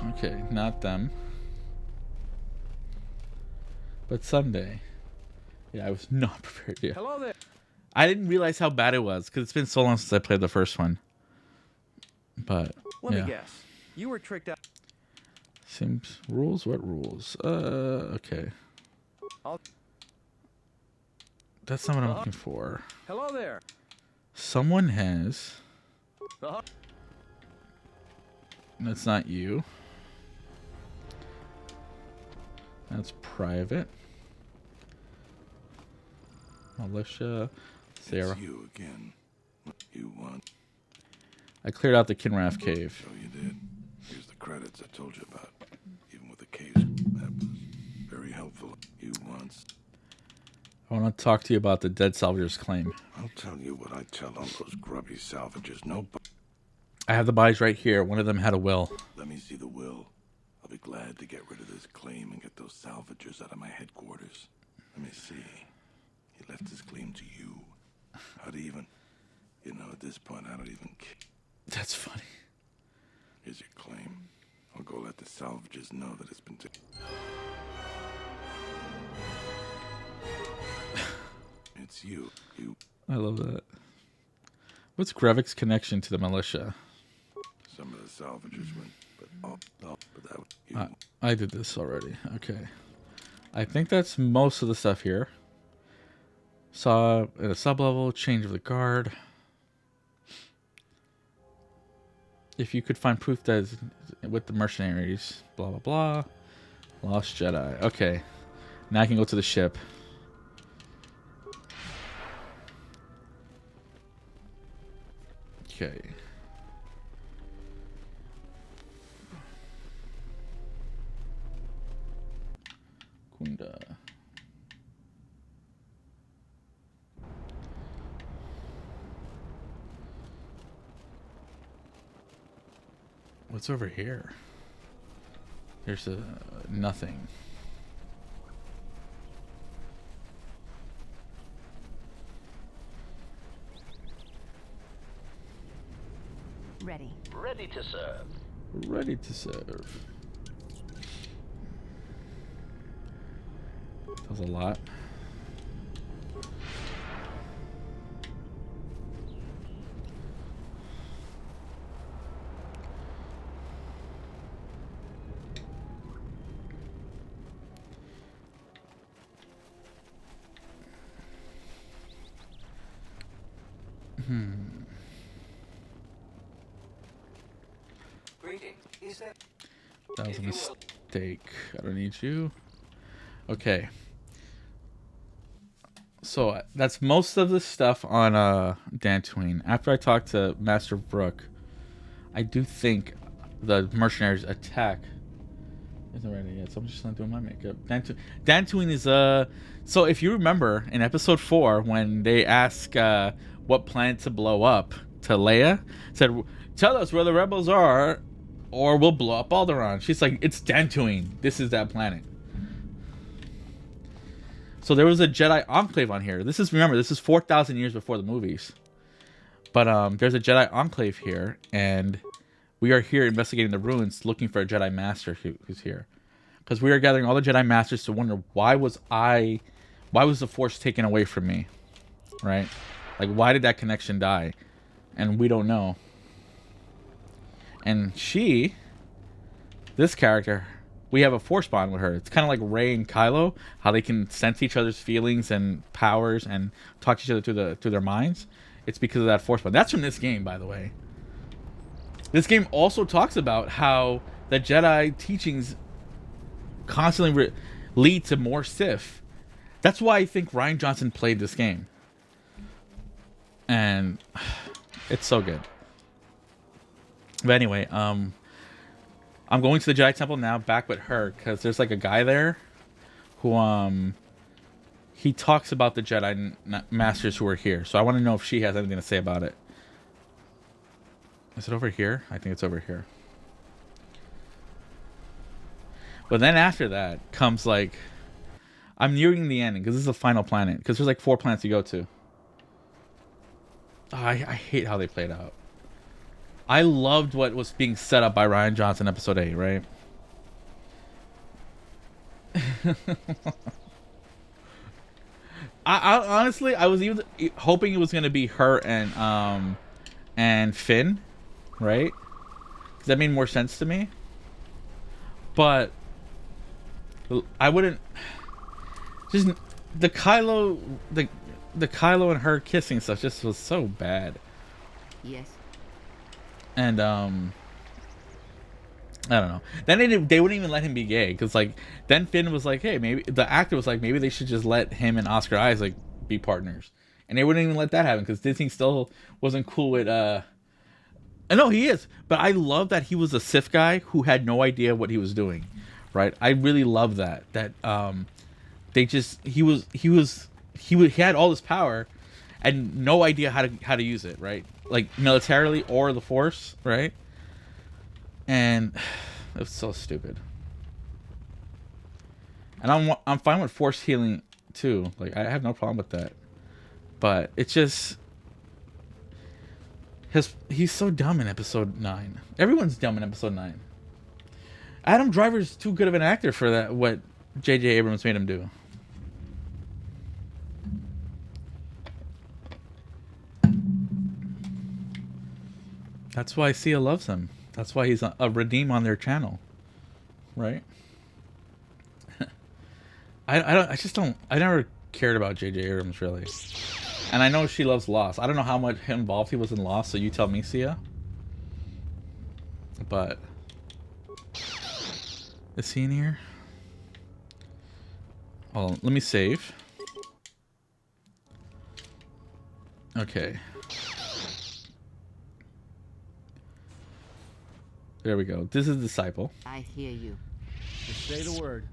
Speaker 1: Okay, not them. But Sunday. Yeah, I was not prepared yet.
Speaker 5: Hello there.
Speaker 1: I didn't realize how bad it was, because it's been so long since I played the first one. But,
Speaker 5: Let
Speaker 1: yeah.
Speaker 5: me guess. You were tricked out.
Speaker 1: Seems... Rules? What rules? Okay. That's not what I'm looking for.
Speaker 5: Hello there.
Speaker 1: Someone has...
Speaker 5: Uh-huh.
Speaker 1: That's not you. That's private. Militia. Sarah.
Speaker 18: It's you again. What you want?
Speaker 1: I cleared out the Kinrath cave.
Speaker 18: So you did. Here's the credits I told you about. Even with the case, that was very helpful. You once.
Speaker 1: I want to talk to you about the dead salvager's claim.
Speaker 18: I'll tell you what I tell all those grubby salvagers. No.
Speaker 1: I have the bodies right here. One of them had a will.
Speaker 18: Let me see the will. I'll be glad to get rid of this claim and get those salvagers out of my headquarters. Let me see. He left his claim to you. I'd even... You know, at this point, I don't even care.
Speaker 1: That's funny.
Speaker 18: Here's your claim. I'll go let the salvagers know that it's been taken. It's you.
Speaker 1: I love that. What's Grevik's connection to the militia?
Speaker 18: Some of the salvagers went, but that was you.
Speaker 1: I did this already. Okay. I think that's most of the stuff here. Saw at a sub-level, change of the guard. If you could find proof that is with the mercenaries, blah, blah, blah. Lost Jedi. Okay. Now I can go to the ship. Okay. Kunda. What's over here? There's nothing.
Speaker 14: Ready.
Speaker 3: Ready to serve.
Speaker 1: Ready to serve. That was a lot. That was a mistake. I don't need you. Okay. So that's most of the stuff on Dantooine. After I talk to Master Brook, I do think the mercenaries attack isn't ready yet, so I'm just not doing my makeup. Dantooine is so if you remember in episode 4 when they ask what planet to blow up to Leia, said tell us where the rebels are or we'll blow up Alderaan. She's like, it's Dantooine. This is that planet. So there was a Jedi Enclave on here. This is 4,000 years before the movies. But there's a Jedi Enclave here, and we are here investigating the ruins, looking for a Jedi Master who's here. Because we are gathering all the Jedi Masters to wonder why was the Force taken away from me, right? Like, why did that connection die? And we don't know. And this character, we have a Force bond with her. It's kind of like Rey and Kylo, how they can sense each other's feelings and powers and talk to each other through their minds. It's because of that Force bond. That's from this game, by the way. This game also talks about how the Jedi teachings constantly lead to more Sith. That's why I think Rian Johnson played this game. And it's so good. But anyway, I'm going to the Jedi Temple now, back with her, because there's like a guy there who he talks about the Jedi Masters who are here. So I want to know if she has anything to say about it. Is it over here? I think it's over here. But then after that comes like, I'm nearing the ending because this is the final planet. Because there's like 4 planets to go to. Oh, I hate how they played out. I loved what was being set up by Rian Johnson, episode 8, right? I honestly, I was even hoping it was gonna be her and Finn, right? Because that made more sense to me. But I wouldn't. Just the Kylo, the Kylo and her kissing stuff just was so bad.
Speaker 2: Yes.
Speaker 1: And I don't know. Then they wouldn't even let him be gay because like then Finn was like, hey, maybe the actor was like, maybe they should just let him and Oscar Isaac be partners, and they wouldn't even let that happen because Disney still wasn't cool with. I know he is, but I love that he was a Sith guy who had no idea what he was doing, right? I really love that they just he had all this power and no idea how to use it, right? Like militarily or the Force, right? And it was so stupid. And I'm fine with Force healing too. Like I have no problem with that. But it's just he's so dumb in episode 9. Everyone's dumb in episode 9. Adam Driver's too good of an actor for that. What J.J. Abrams made him do. That's why Sia loves him. That's why he's a redeem on their channel, right? I never cared about J.J. Abrams, really. And I know she loves Lost. I don't know how much involved he was in Lost, so you tell me, Sia. But... is he in here? Hold on, let me save. Okay. There we go. This is Disciple.
Speaker 2: I hear you.
Speaker 11: Just say the word.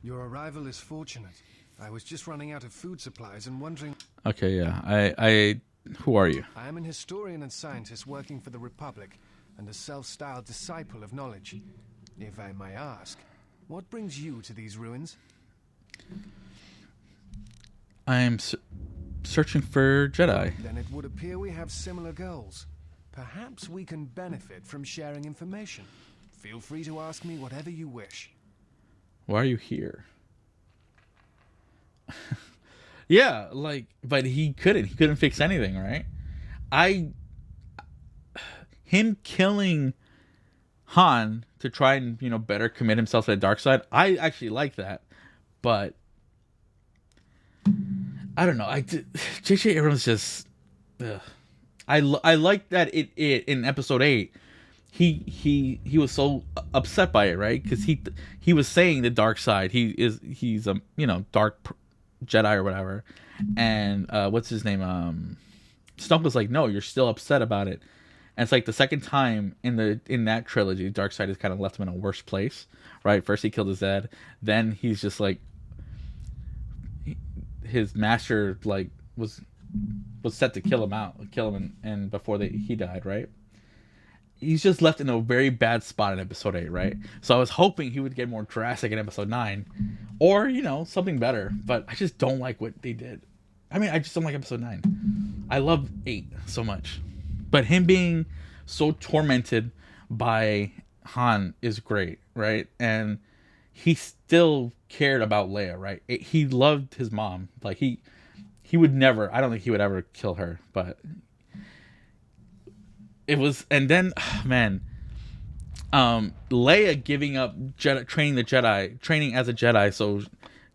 Speaker 11: Your arrival is fortunate. I was just running out of food supplies and wondering...
Speaker 1: Okay, yeah. Who are you?
Speaker 11: I am an historian and scientist working for the Republic and a self-styled disciple of knowledge. If I may ask, what brings you to these ruins?
Speaker 1: I am searching for Jedi.
Speaker 11: Then it would appear we have similar goals. Perhaps we can benefit from sharing information. Feel free to ask me whatever you wish.
Speaker 1: Why are you here? Yeah, like, but he couldn't fix anything, right? Him killing Han to try and, you know, better commit himself to the dark side, I actually like that. But I don't know. J.J. Abrams just... ugh. I like that it in episode 8 he was so upset by it, right? Because he was saying the dark side. He's a, you know, dark Jedi or whatever. And what's his name? Snoke was like, no, you're still upset about it. And it's like the second time in that trilogy, dark side has kind of left him in a worse place, right? First he killed his dad, then he's just like his master like was set to kill him and before he died, right? He's just left in a very bad spot in episode 8, right? So I was hoping he would get more drastic in episode 9 or, you know, something better, but I just don't like what they did. I mean, I just don't like episode 9. I love 8 so much, but him being so tormented by Han is great, right? And he still cared about Leia, right? He loved his mom. Like he would never, I don't think he would ever kill her, but it was, and then, man, Leia giving up training as a Jedi so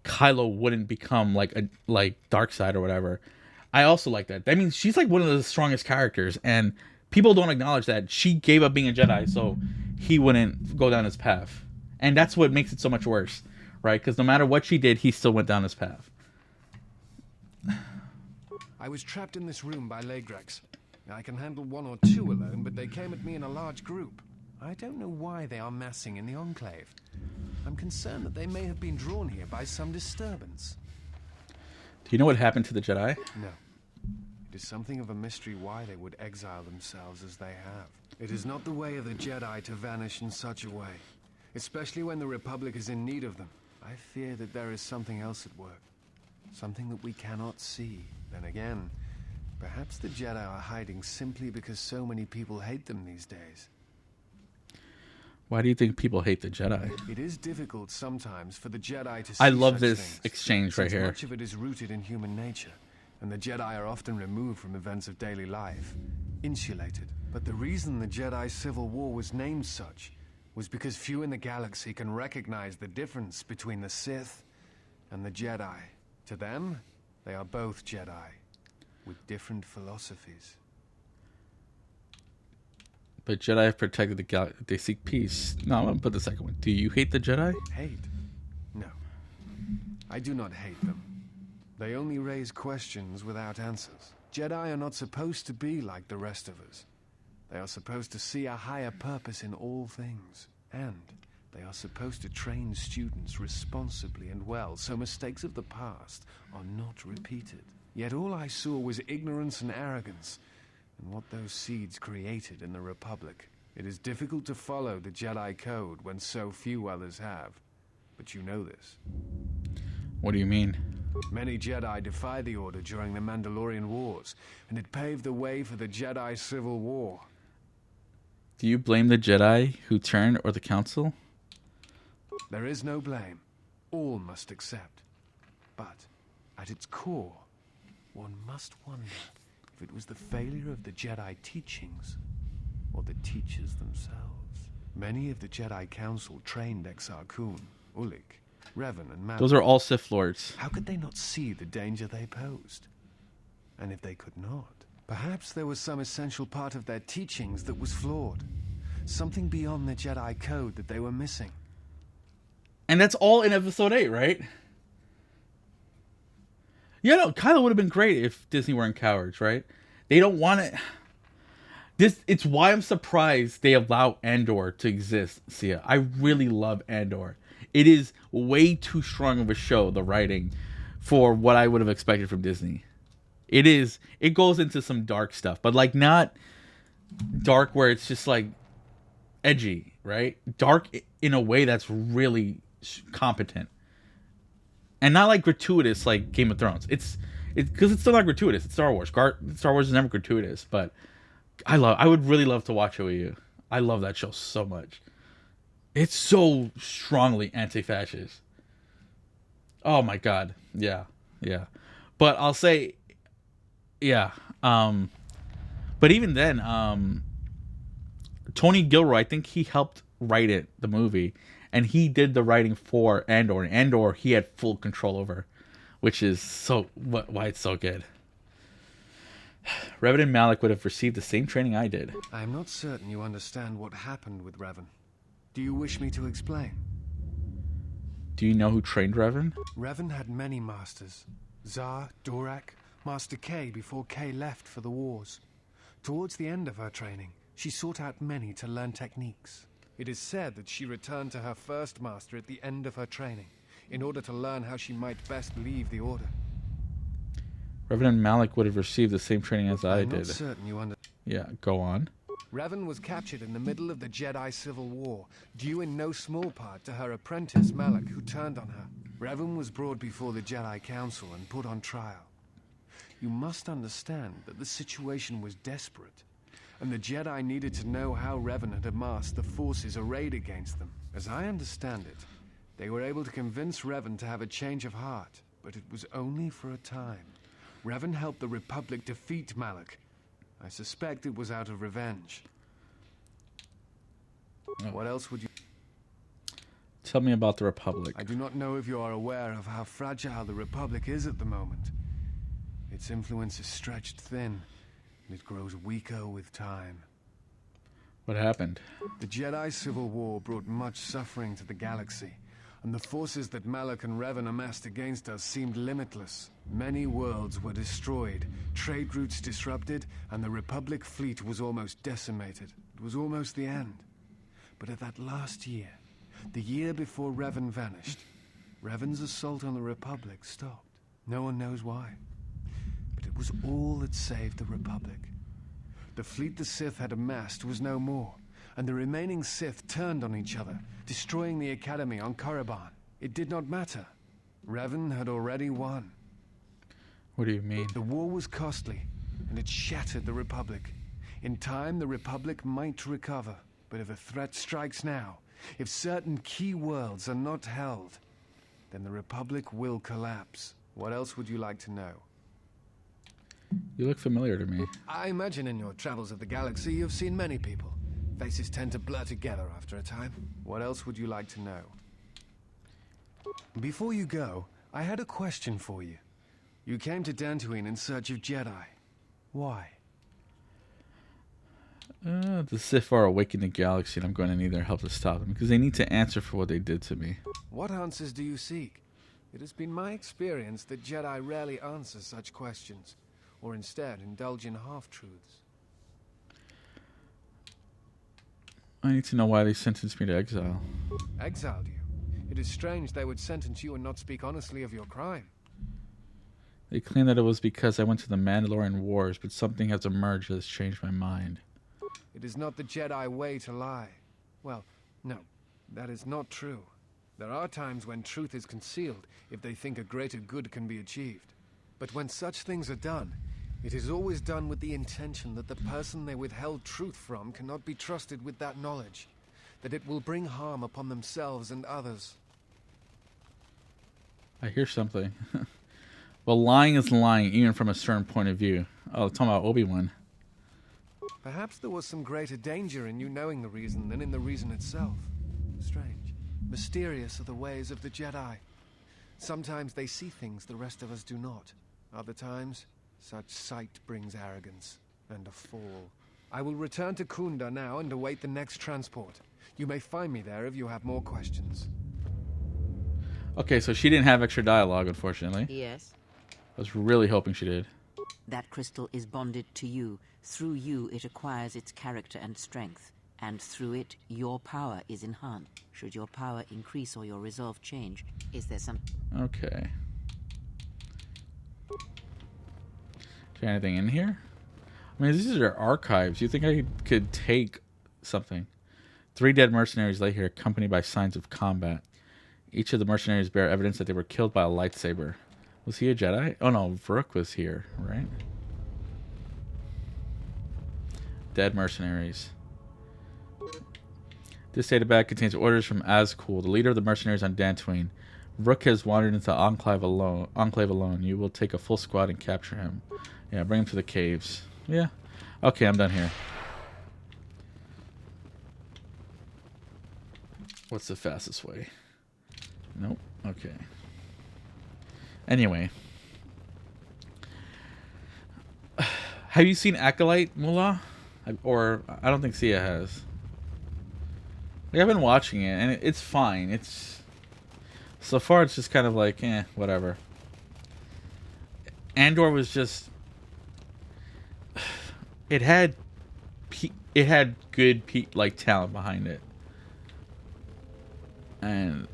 Speaker 1: Kylo wouldn't become like Darkseid or whatever. I also like that. That means she's like one of the strongest characters, and people don't acknowledge that she gave up being a Jedi so he wouldn't go down his path. And that's what makes it so much worse, right? Because no matter what she did, he still went down his path.
Speaker 11: I was trapped in this room by Legrex. I can handle 1 or 2 alone, but they came at me in a large group. I don't know why they are massing in the Enclave. I'm concerned that they may have been drawn here by some disturbance.
Speaker 1: Do you know what happened to the Jedi?
Speaker 11: No. It is something of a mystery why they would exile themselves as they have. It is not the way of the Jedi to vanish in such a way, especially when the Republic is in need of them. I fear that there is something else at work. Something that we cannot see. Then again, perhaps the Jedi are hiding simply because so many people hate them these days.
Speaker 1: Why do you think people hate the Jedi?
Speaker 11: It is difficult sometimes for the Jedi to see
Speaker 1: I love
Speaker 11: such
Speaker 1: this
Speaker 11: things,
Speaker 1: exchange right
Speaker 11: since
Speaker 1: here.
Speaker 11: Much of it is rooted in human nature, and the Jedi are often removed from events of daily life, insulated. But the reason the Jedi Civil War was named such was because few in the galaxy can recognize the difference between the Sith and the Jedi. To them, they are both Jedi, with different philosophies.
Speaker 1: But Jedi have protected the galaxy. They seek peace. No, I'm going to put the second one. Do you hate the Jedi?
Speaker 11: Hate? No. I do not hate them. They only raise questions without answers. Jedi are not supposed to be like the rest of us. They are supposed to see a higher purpose in all things. And they are supposed to train students responsibly and well, so mistakes of the past are not repeated. Yet all I saw was ignorance and arrogance, and what those seeds created in the Republic. It is difficult to follow the Jedi Code when so few others have. But you know this.
Speaker 1: What do you mean?
Speaker 11: Many Jedi defied the Order during the Mandalorian Wars, and it paved the way for the Jedi Civil War.
Speaker 1: Do you blame the Jedi who turned or the Council?
Speaker 11: There is no blame. All must accept. But, at its core, one must wonder if it was the failure of the Jedi teachings or the teachers themselves. Many of the Jedi Council trained Exar Kun, Ulik, Revan and Malak.
Speaker 1: Those are all Sith Lords.
Speaker 11: How could they not see the danger they posed? And if they could not, perhaps there was some essential part of their teachings that was flawed. Something beyond the Jedi code that they were missing.
Speaker 1: And that's all in episode 8, right? Yeah, no, Kylo would have been great if Disney weren't cowards, right? They don't want it. It's why I'm surprised they allow Andor to exist, Sia. I really love Andor. It is way too strong of a show, the writing, for what I would have expected from Disney. It goes into some dark stuff, but like not dark where it's just like edgy, right? Dark in a way that's really competent. And not like gratuitous like Game of Thrones. It's because it's still not gratuitous. It's Star Wars. Star Wars is never gratuitous, but I would really love to watch it with you. I love that show so much. It's so strongly anti-fascist. Oh my god. Yeah. But I'll say, yeah. But even then, Tony Gilroy, I think he helped write it, the movie, and he did the writing for Andor. And Andor, he had full control over, which is why it's so good. Revan and Malak would have received the same training I did.
Speaker 11: I am not certain you understand what happened with Revan. Do you wish me to explain?
Speaker 1: Do you know who trained Revan?
Speaker 11: Revan had many masters. Zar, Dorak, Master K before K left for the wars. Towards the end of her training, she sought out many to learn techniques. It is said that she returned to her first master at the end of her training, in order to learn how she might best leave the Order.
Speaker 1: Revan and Malak would have received the same training as I
Speaker 11: I'm
Speaker 1: did.
Speaker 11: not certain you understand.
Speaker 1: Yeah, go on.
Speaker 11: Revan was captured in the middle of the Jedi Civil War, due in no small part to her apprentice Malak, who turned on her. Revan was brought before the Jedi Council and put on trial. You must understand that the situation was desperate, and the Jedi needed to know how Revan had amassed the forces arrayed against them. As I understand it, they were able to convince Revan to have a change of heart, but it was only for a time. Revan helped the Republic defeat Malak. I suspect it was out of revenge.
Speaker 1: Oh.
Speaker 11: What else would you...
Speaker 1: Tell me about the Republic.
Speaker 11: I do not know if you are aware of how fragile the Republic is at the moment. Its influence is stretched thin, and it grows weaker with time.
Speaker 1: What happened?
Speaker 11: The Jedi Civil War brought much suffering to the galaxy, and the forces that Malak and Revan amassed against us seemed limitless. Many worlds were destroyed, trade routes disrupted, and the Republic fleet was almost decimated. It was almost the end. But at that last year, the year before Revan vanished, Revan's assault on the Republic stopped. No one knows why. But it was all that saved the Republic. The fleet the Sith had amassed was no more, and the remaining Sith turned on each other, destroying the Academy on Korriban. It did not matter. Revan had already won.
Speaker 1: What do you mean?
Speaker 11: The war was costly, and it shattered the Republic. In time, the Republic might recover, but if a threat strikes now, if certain key worlds are not held, then the Republic will collapse. What else would you like to know?
Speaker 1: You look familiar to me.
Speaker 11: I imagine in your travels of the galaxy you've seen many people. Faces tend to blur together after a time. What else would you like to know? Before you go, I had a question for you. You came to Dantooine in search of Jedi. Why?
Speaker 1: The Sith are awakening the galaxy, and I'm going to need their help to stop them, because they need to answer for what they did to me.
Speaker 11: What answers do you seek? It has been my experience that Jedi rarely answer such questions, or instead indulge in half-truths.
Speaker 1: I need to know why they sentenced me to exile.
Speaker 11: Exiled you? It is strange they would sentence you and not speak honestly of your crime.
Speaker 1: They claim that it was because I went to the Mandalorian Wars, but something has emerged that has changed my mind.
Speaker 11: It is not the Jedi way to lie. Well, no, that is not true. There are times when truth is concealed if they think a greater good can be achieved. But when such things are done, it is always done with the intention that the person they withheld truth from cannot be trusted with that knowledge, that it will bring harm upon themselves and others.
Speaker 1: I hear something. Well, lying is lying, even from a certain point of view. Oh, talking about Obi-Wan.
Speaker 11: Perhaps there was some greater danger in you knowing the reason than in the reason itself. Strange. Mysterious are the ways of the Jedi. Sometimes they see things the rest of us do not. Other times, such sight brings arrogance and a fall. I will return to Kunda now and await the next transport. You may find me there if you have more questions.
Speaker 1: Okay, so she didn't have extra dialogue, unfortunately.
Speaker 2: Yes.
Speaker 1: I was really hoping she did.
Speaker 2: That crystal is bonded to you. Through you, it acquires its character and strength. And through it, your power is enhanced. Should your power increase or your resolve change, is there some...
Speaker 1: Okay. Is there anything in here? I mean, these are archives. You think I could take something? 3 dead mercenaries lay here, accompanied by signs of combat. Each of the mercenaries bear evidence that they were killed by a lightsaber. Was he a Jedi? Oh no, Vrook was here, right? Dead mercenaries. This data bag contains orders from Azkul, the leader of the mercenaries on Dantooine. Vrook has wandered into Enclave alone. You will take a full squad and capture him. Yeah, bring him to the caves. Yeah. Okay, I'm done here. What's the fastest way? Nope. Okay. Anyway. Have you seen Acolyte, Mullah? Or, I don't think Sia has. Like, I've been watching it, and it's fine. It's... So far, it's just kind of like, whatever. Andor was just... It had good, like, talent behind it. And...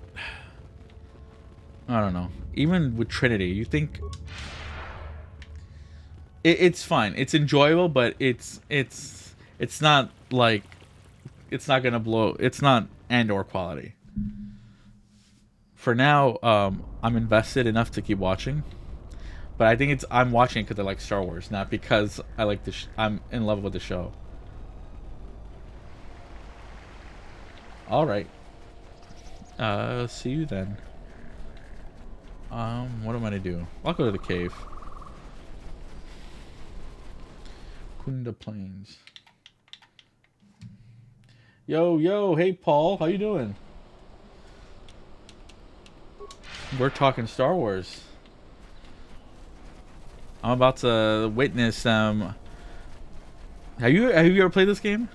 Speaker 1: I don't know. Even with Trinity, you think... It's fine. It's enjoyable, but it's not like... It's not gonna blow... It's not Andor quality. For now, I'm invested enough to keep watching. But I think I'm watching it because I like Star Wars, not because I like I'm in love with the show. Alright. See you then. What am I gonna do? I'll go to the cave. Kunda Plains. Yo, hey Paul, how you doing? We're talking Star Wars. I'm about to witness have you ever played this game?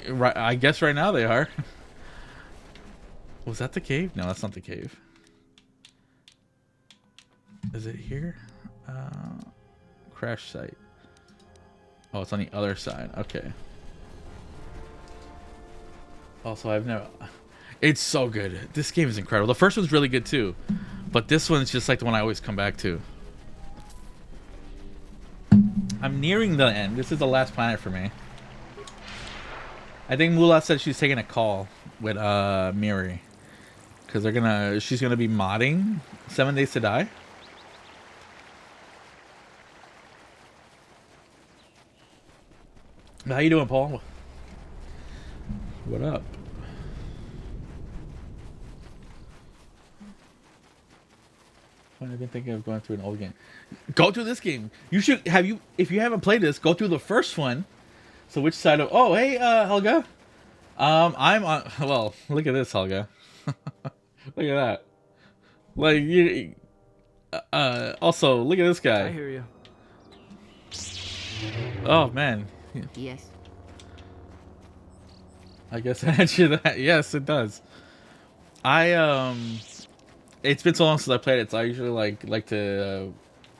Speaker 1: Right, I guess right now they are. Was that the cave? No, that's not the cave. Is it here? Crash site. Oh, it's on the other side. Okay. Also, I've never... It's so good. This game is incredible. The first one's really good too. But this one's just like the one I always come back to. I'm nearing the end. This is the last planet for me. I think Mullah said she's taking a call with Miri. Because she's gonna be modding 7 Days to Die. How you doing, Paul? What up? I've been thinking of going through an old game. Go through this game. You should if you haven't played this, go through the first one. So which side of... Oh, hey, Helga. I'm on... Well, look at this, Helga. Look at that. Like, you... also, look at this guy.
Speaker 5: I hear you.
Speaker 1: Oh, man.
Speaker 2: Yes.
Speaker 1: I guess I answered that. Yes, it does. It's been so long since I played it, so I usually like to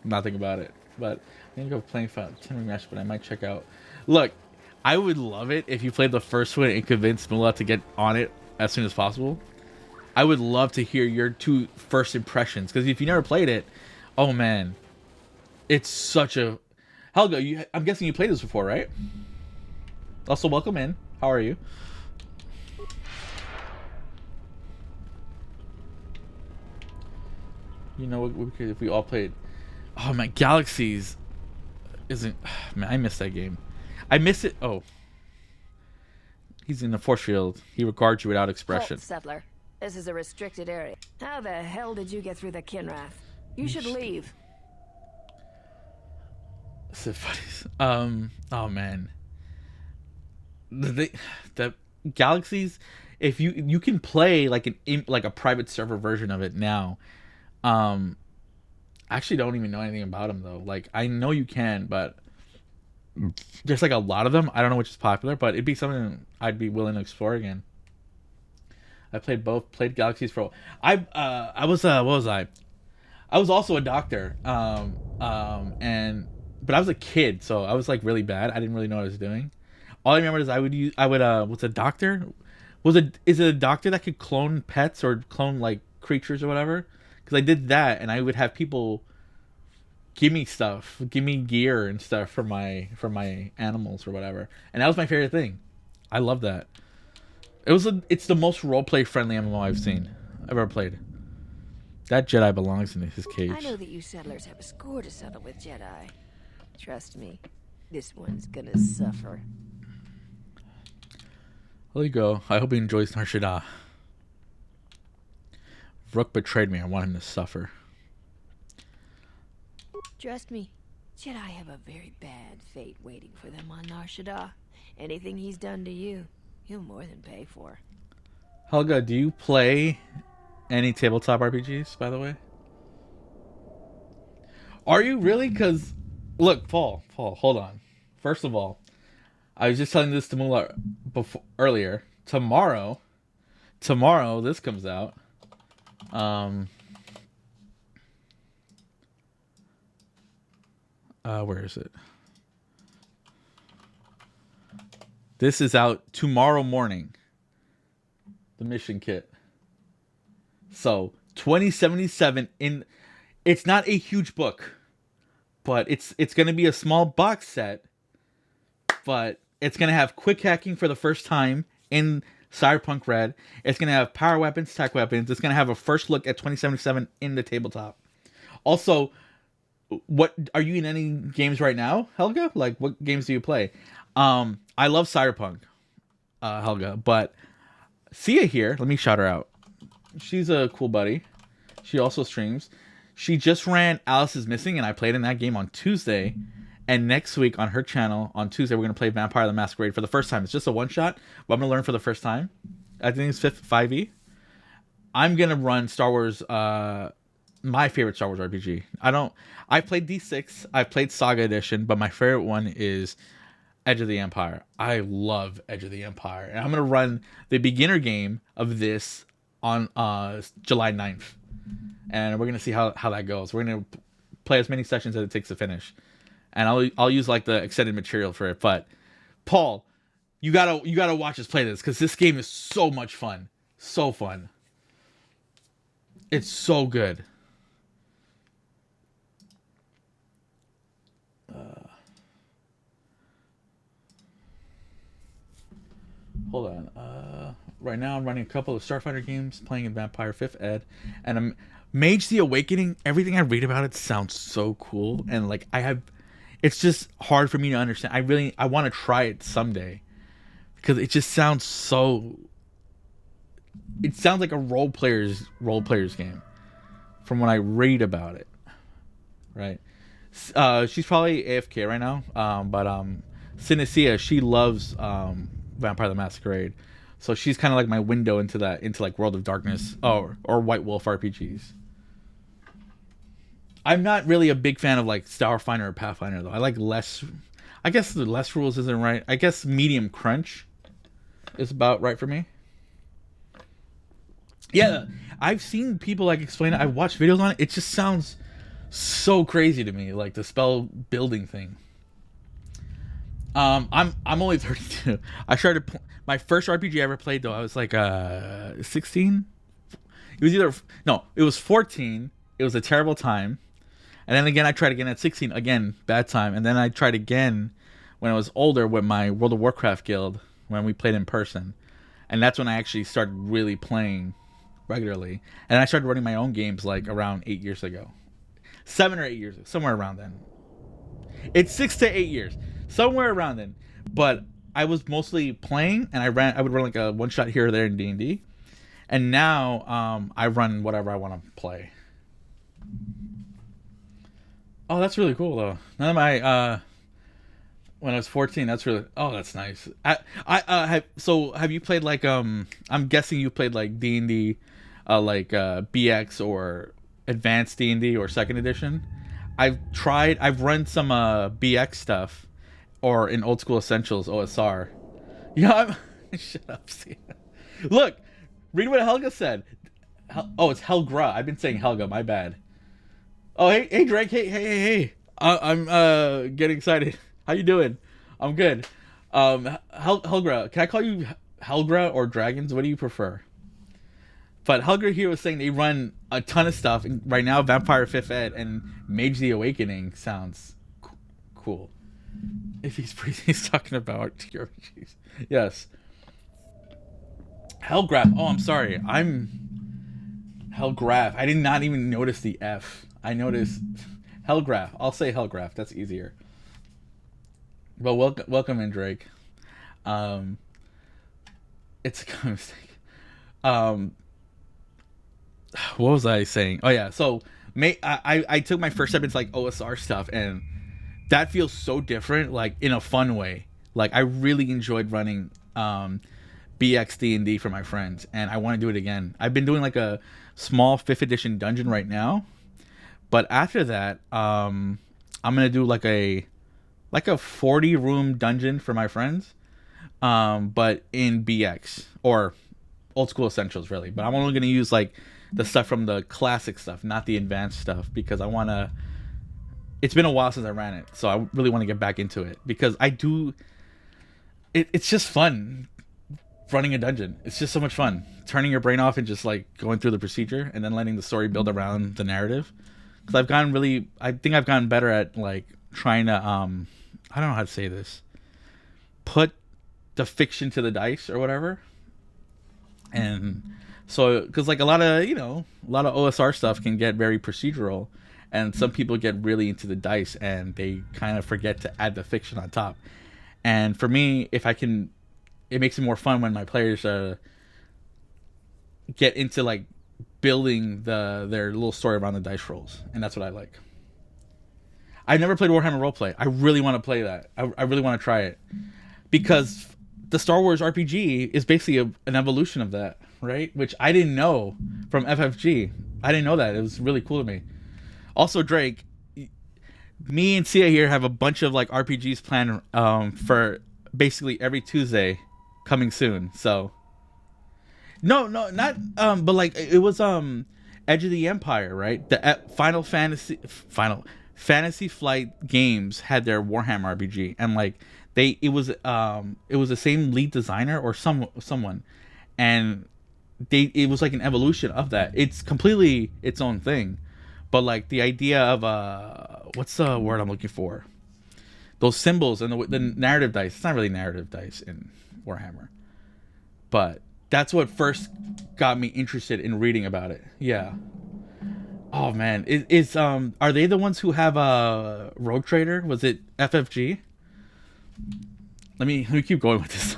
Speaker 1: not think about it. But I think of playing 10 rematch, but I might check out. Look, I would love it if you played the first one and convinced Mullah to get on it as soon as possible. I would love to hear your 2 first impressions, because if you never played it, oh man, it's such a... Helga, I'm guessing you played this before, right? Also, welcome in. How are you? You know what we could if we all played. Oh man, Galaxies isn't... Man, I miss that game. I miss it. Oh. He's in the force field. He regards you without expression.
Speaker 19: Halt, settler. This is a restricted area. How the hell did you get through the Kinrath? You should leave.
Speaker 1: Oh man. The Galaxies if you can play like like a private server version of it now. I actually don't even know anything about them though. Like I know you can, but there's like a lot of them. I don't know which is popular, but it'd be something I'd be willing to explore again. I played both. Played Galaxies for. I was what was I? I was also a doctor. And but I was a kid, so I was like really bad. I didn't really know what I was doing. All I remember is what's a doctor? Is it a doctor that could clone pets or clone like creatures or whatever? Because I did that, and I would have people give me stuff, give me gear and stuff for my animals or whatever, and that was my favorite thing. I love that. It's the most roleplay friendly MMO I've seen, I've ever played. That Jedi belongs in his cage.
Speaker 19: I know that you settlers have a score to settle with Jedi. Trust me, this one's gonna suffer.
Speaker 1: There you go. I hope he enjoys Nar Shaddaa. Rook betrayed me. I want him to suffer.
Speaker 19: Trust me, Jedi have a very bad fate waiting for them on Nar Shaddaa. Anything he's done to you, he'll more than pay for.
Speaker 1: Helga, do you play any tabletop RPGs, by the way? Are you really? Because, look, Paul, hold on. First of all, I was just telling this to Mula earlier. Tomorrow, this comes out. Where is it? This is out tomorrow morning. The mission kit. So 2077 it's not a huge book, but it's gonna be a small box set, but it's gonna have quick hacking for the first time in Cyberpunk Red. It's gonna have power weapons, tech weapons. It's gonna have a first look at 2077 in the tabletop. Also, what are you in any games right now, Helga? Like what games do you play? I love Cyberpunk, Helga, but Sia here, let me shout her out. She's a cool buddy. She also streams. She just ran Alice is Missing, and I played in that game on Tuesday. And next week on her channel, on Tuesday, we're going to play Vampire the Masquerade for the first time. It's just a one-shot, but I'm going to learn for the first time. I think it's 5e. I'm going to run Star Wars, my favorite Star Wars RPG. I played D6, I've played Saga Edition, but my favorite one is Edge of the Empire. I love Edge of the Empire. And I'm going to run the beginner game of this on July 9th. And we're going to see how that goes. We're going to play as many sessions as it takes to finish. And I'll use like the extended material for it. But Paul, you gotta watch us play this, because this game is so much fun. So fun. It's so good. Hold on. Right now I'm running a couple of Starfighter games, playing in Vampire 5th Ed, and I'm Mage the Awakening. Everything I read about it sounds so cool, and like it's just hard for me to understand. I want to try it someday, because it just sounds so. It sounds like a role player's game, from when I read about it. Right. She's probably AFK right now. But Synestia, she loves Vampire the Masquerade, so she's kind of like my window into like World of Darkness or White Wolf RPGs. I'm not really a big fan of like Starfinder or Pathfinder though. I like less. I guess the less rules isn't right. I guess medium crunch is about right for me. Yeah, I've seen people like explain it. I've watched videos on it. It just sounds so crazy to me, like the spell building thing. I'm only 32. I started my first RPG I ever played though. I was like 16. It was 14. It was a terrible time. And then again I tried again at 16. Again, bad time. And then I tried again when I was older with my World of Warcraft guild when we played in person. And that's when I actually started really playing regularly. And I started running my own games like around 8 years ago. 7 or 8 years, somewhere around then. It's 6 to 8 years, somewhere around then. But I was mostly playing, and I would run like a one shot here or there in D&D. And now I run whatever I want to play. Oh, that's really cool though. None of my When I was 14, that's really. Oh, that's nice. Have you played like I'm guessing you played like D&D, BX or Advanced D&D or Second Edition. I've run some BX stuff, or in Old School Essentials OSR. Yeah, shut up. Sia. Look, read what Helga said. It's Helgra. I've been saying Helga. My bad. Oh, hey, Drake. Hey. I'm getting excited. How you doing? I'm good. Helgra. Can I call you Helgra or Dragons? What do you prefer? But Helga here was saying they run a ton of stuff. And right now, Vampire 5th Ed and Mage the Awakening sounds cool. If he's talking about TRPGs. Yes. Hellgraph. Oh, I'm sorry. I'm Hellgraph. I did not even notice the F. I noticed Hellgraph. I'll say Hellgraph. That's easier. Well, welcome in, Drake. It's a mistake. What was I saying? Oh yeah. So I took my first step into like OSR stuff, and that feels so different, like in a fun way. Like I really enjoyed running BX D&D for my friends, and I want to do it again. I've been doing like a small 5th edition dungeon right now, but after that, I'm gonna do like a 40 room dungeon for my friends, but in BX or Old School Essentials really. But I'm only gonna use like the stuff from the classic stuff, not the advanced stuff, because I wanna. It's been a while since I ran it, so I really want to get back into it because I do. It's just fun running a dungeon. It's just so much fun turning your brain off and just like going through the procedure and then letting the story build around the narrative. Because I think I've gotten better at like trying to I don't know how to say this, put the fiction to the dice or whatever. And so because like a lot of OSR stuff can get very procedural, and some people get really into the dice and they kind of forget to add the fiction on top. And for me, if I can, it makes it more fun when my players get into like building their little story around the dice rolls, and that's what I like. I've never played Warhammer Roleplay. I really want to play that. I really want to try it because the Star Wars RPG is basically an evolution of that, right? Which I didn't know from FFG. I didn't know that. It was really cool to me. Also, Drake, me and Sia here have a bunch of like RPGs planned for basically every Tuesday coming soon. So no, not but like it was Edge of the Empire, right? The Final Fantasy Flight games had their Warhammer RPG, and like it was the same lead designer or someone, and it was like an evolution of that. It's completely its own thing. But like the idea of what's the word I'm looking for? Those symbols and the narrative dice. It's not really narrative dice in Warhammer, but that's what first got me interested in reading about it. Yeah. Oh man, are they the ones who have Rogue Trader? Was it FFG? Let me keep going with this.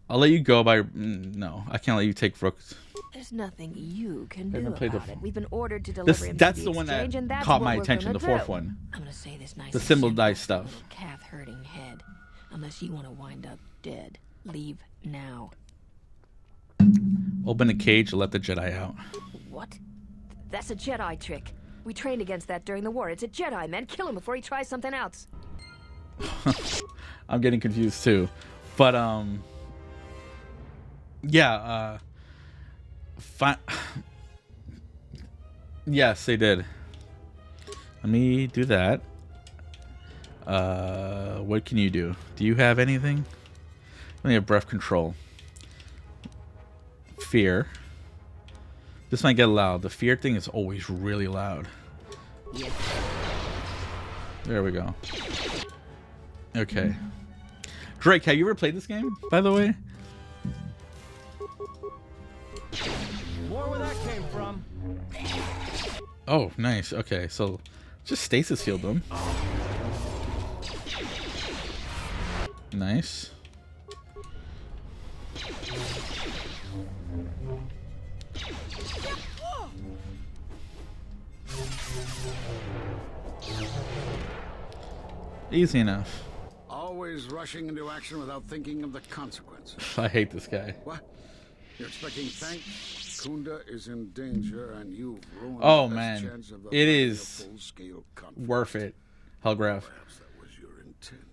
Speaker 1: I'll let you go by. No, I can't let you take Rook's.
Speaker 19: There's nothing you can do
Speaker 1: haven't played
Speaker 19: about
Speaker 1: the-
Speaker 19: it. We've been ordered to deliver him
Speaker 1: That's
Speaker 19: to
Speaker 1: the one that
Speaker 19: exchange, and that's
Speaker 1: caught
Speaker 19: what
Speaker 1: my
Speaker 19: we're
Speaker 1: attention.
Speaker 19: gonna
Speaker 1: The fourth
Speaker 19: do.
Speaker 1: one.
Speaker 19: I'm gonna say this nice
Speaker 1: The
Speaker 19: and
Speaker 1: symbol
Speaker 19: simple,
Speaker 1: dice stuff.
Speaker 19: little calf-hurting head. Unless you want to wind up dead, leave now.
Speaker 1: Open a cage and let the Jedi out.
Speaker 19: What? That's a Jedi trick. We trained against that during the war. It's a Jedi, man. Kill him before he tries something else.
Speaker 1: I'm getting confused too, but yeah, yes, they did. Let me do that. What can you do? Do you have anything? Let me have breath control. Fear. This might get loud. The fear thing is always really loud.
Speaker 19: Yeah.
Speaker 1: There we go. Okay. Drake, have you ever played this game, by the way?
Speaker 5: More where that came from.
Speaker 1: Oh, nice. Okay, so just stasis healed them. Nice. Easy enough.
Speaker 20: Always rushing into action without thinking of the consequences.
Speaker 1: I hate this guy.
Speaker 20: What? You're expecting thanks? Kunda is in danger, and you've ruined
Speaker 1: Oh
Speaker 20: the best
Speaker 1: man,
Speaker 20: chance of
Speaker 1: it
Speaker 20: averting a
Speaker 1: is
Speaker 20: full-scale conflict.
Speaker 1: worth it. Hellgraph.
Speaker 20: Perhaps that was your intent.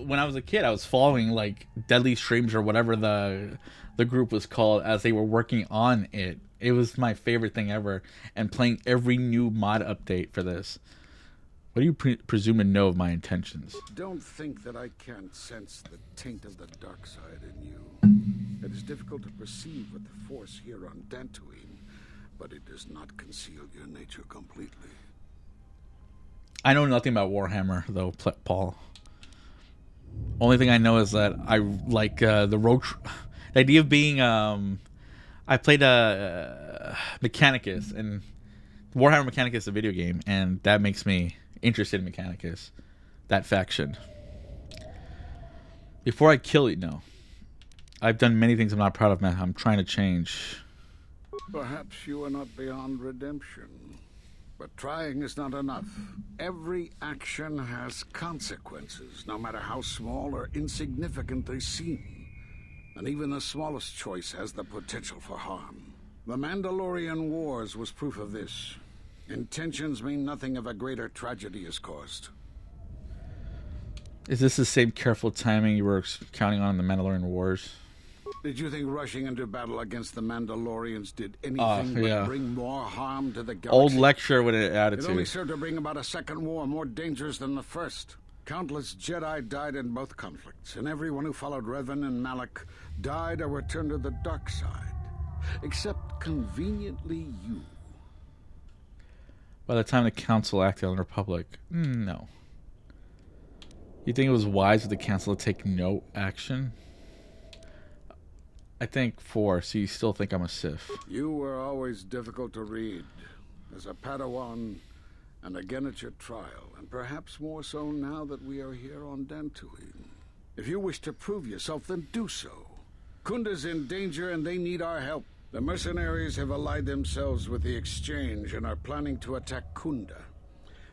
Speaker 1: When I was a kid, I was following like Deadly Streams or whatever the group was called as they were working on it. It was my favorite thing ever, and playing every new mod update for this. What do you presume to know of my intentions?
Speaker 20: Don't think that I can't sense the taint of the dark side in you. It is difficult to perceive with the force here on Dantooine, but it does not conceal your nature completely.
Speaker 1: I know nothing about Warhammer, though, Paul. Only thing I know is that I like the road. The idea of being. I played Mechanicus, and Warhammer Mechanicus is a video game, and that makes me interested in Mechanicus, that faction. Before I kill you, no. I've done many things I'm not proud of, man. I'm trying to change.
Speaker 20: Perhaps you are not beyond redemption. But trying is not enough. Every action has consequences, no matter how small or insignificant they seem. And even the smallest choice has the potential for harm. The Mandalorian Wars was proof of this. Intentions mean nothing if a greater tragedy is caused.
Speaker 1: Is this the same careful timing you were counting on in the Mandalorian Wars?
Speaker 20: Did you think rushing into battle against the Mandalorians did anything but bring more harm to the galaxy?
Speaker 1: Old lecture with an attitude.
Speaker 20: It only served to bring about a second war more dangerous than the first. Countless Jedi died in both conflicts, and everyone who followed Revan and Malak died or returned to the dark side. Except, conveniently, you.
Speaker 1: By the time the Council acted on the Republic, no. You think it was wise for the Council to take no action? I think 4, so you still think I'm a Sith.
Speaker 20: You were always difficult to read. As a Padawan, and again at your trial, and perhaps more so now that we are here on Dantooine. If you wish to prove yourself, then do so. Kunda's in danger and they need our help. The mercenaries have allied themselves with the Exchange and are planning to attack Kunda.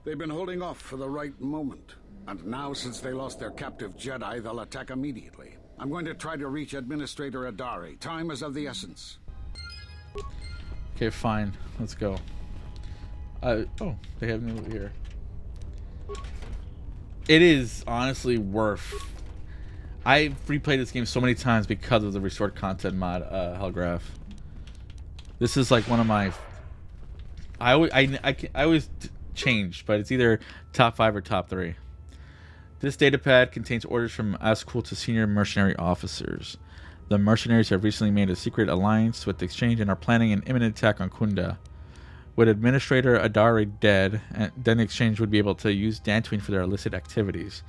Speaker 20: They've been holding off for the right moment. And now, since they lost their captive Jedi, they'll attack immediately. I'm going to try to reach Administrator Adari. Time is of the essence.
Speaker 1: Okay, fine. Let's go. Oh, they have me over here. It is honestly worth. I've replayed this game so many times because of the restored content mod, Hellgraph. This is like one of my. I always change, but it's either top 5 or top 3. This datapad contains orders from Ascool to senior mercenary officers. The mercenaries have recently made a secret alliance with the Exchange and are planning an imminent attack on Kunda. With Administrator Adari dead, then the Exchange would be able to use Dantooine for their illicit activities.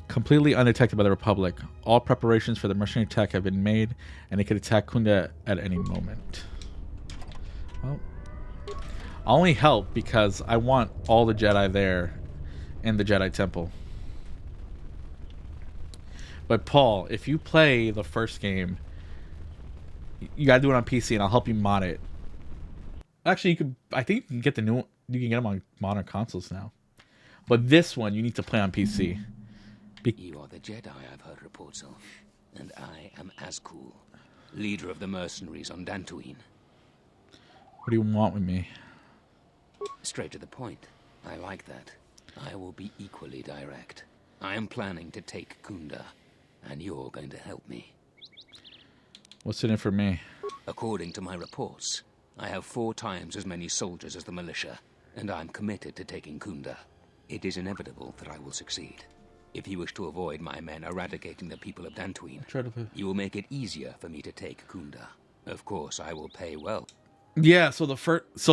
Speaker 1: Completely undetected by the Republic, all preparations for the mercenary attack have been made, and they could attack Kunda at any moment. Well, I'll only help because I want all the Jedi there in the Jedi Temple. But Paul, if you play the first game, you gotta do it on PC, and I'll help you mod it. Actually, you could. I think you can get the new. You can get them on modern consoles now. But this one, you need to play on PC.
Speaker 21: You are the Jedi I've heard reports of, and I am Ascool, leader of the mercenaries on Dantooine.
Speaker 1: What do you want with me?
Speaker 21: Straight to the point. I like that. I will be equally direct. I am planning to take Kunda, and you're going to help me.
Speaker 1: What's in it for me?
Speaker 21: According to my reports, I have 4 times as many soldiers as the militia, and I'm committed to taking Kunda. It is inevitable that I will succeed. If you wish to avoid my men eradicating the people of Dantooine, you will make it easier for me to take Kunda. Of course, I will pay well.
Speaker 1: Yeah, so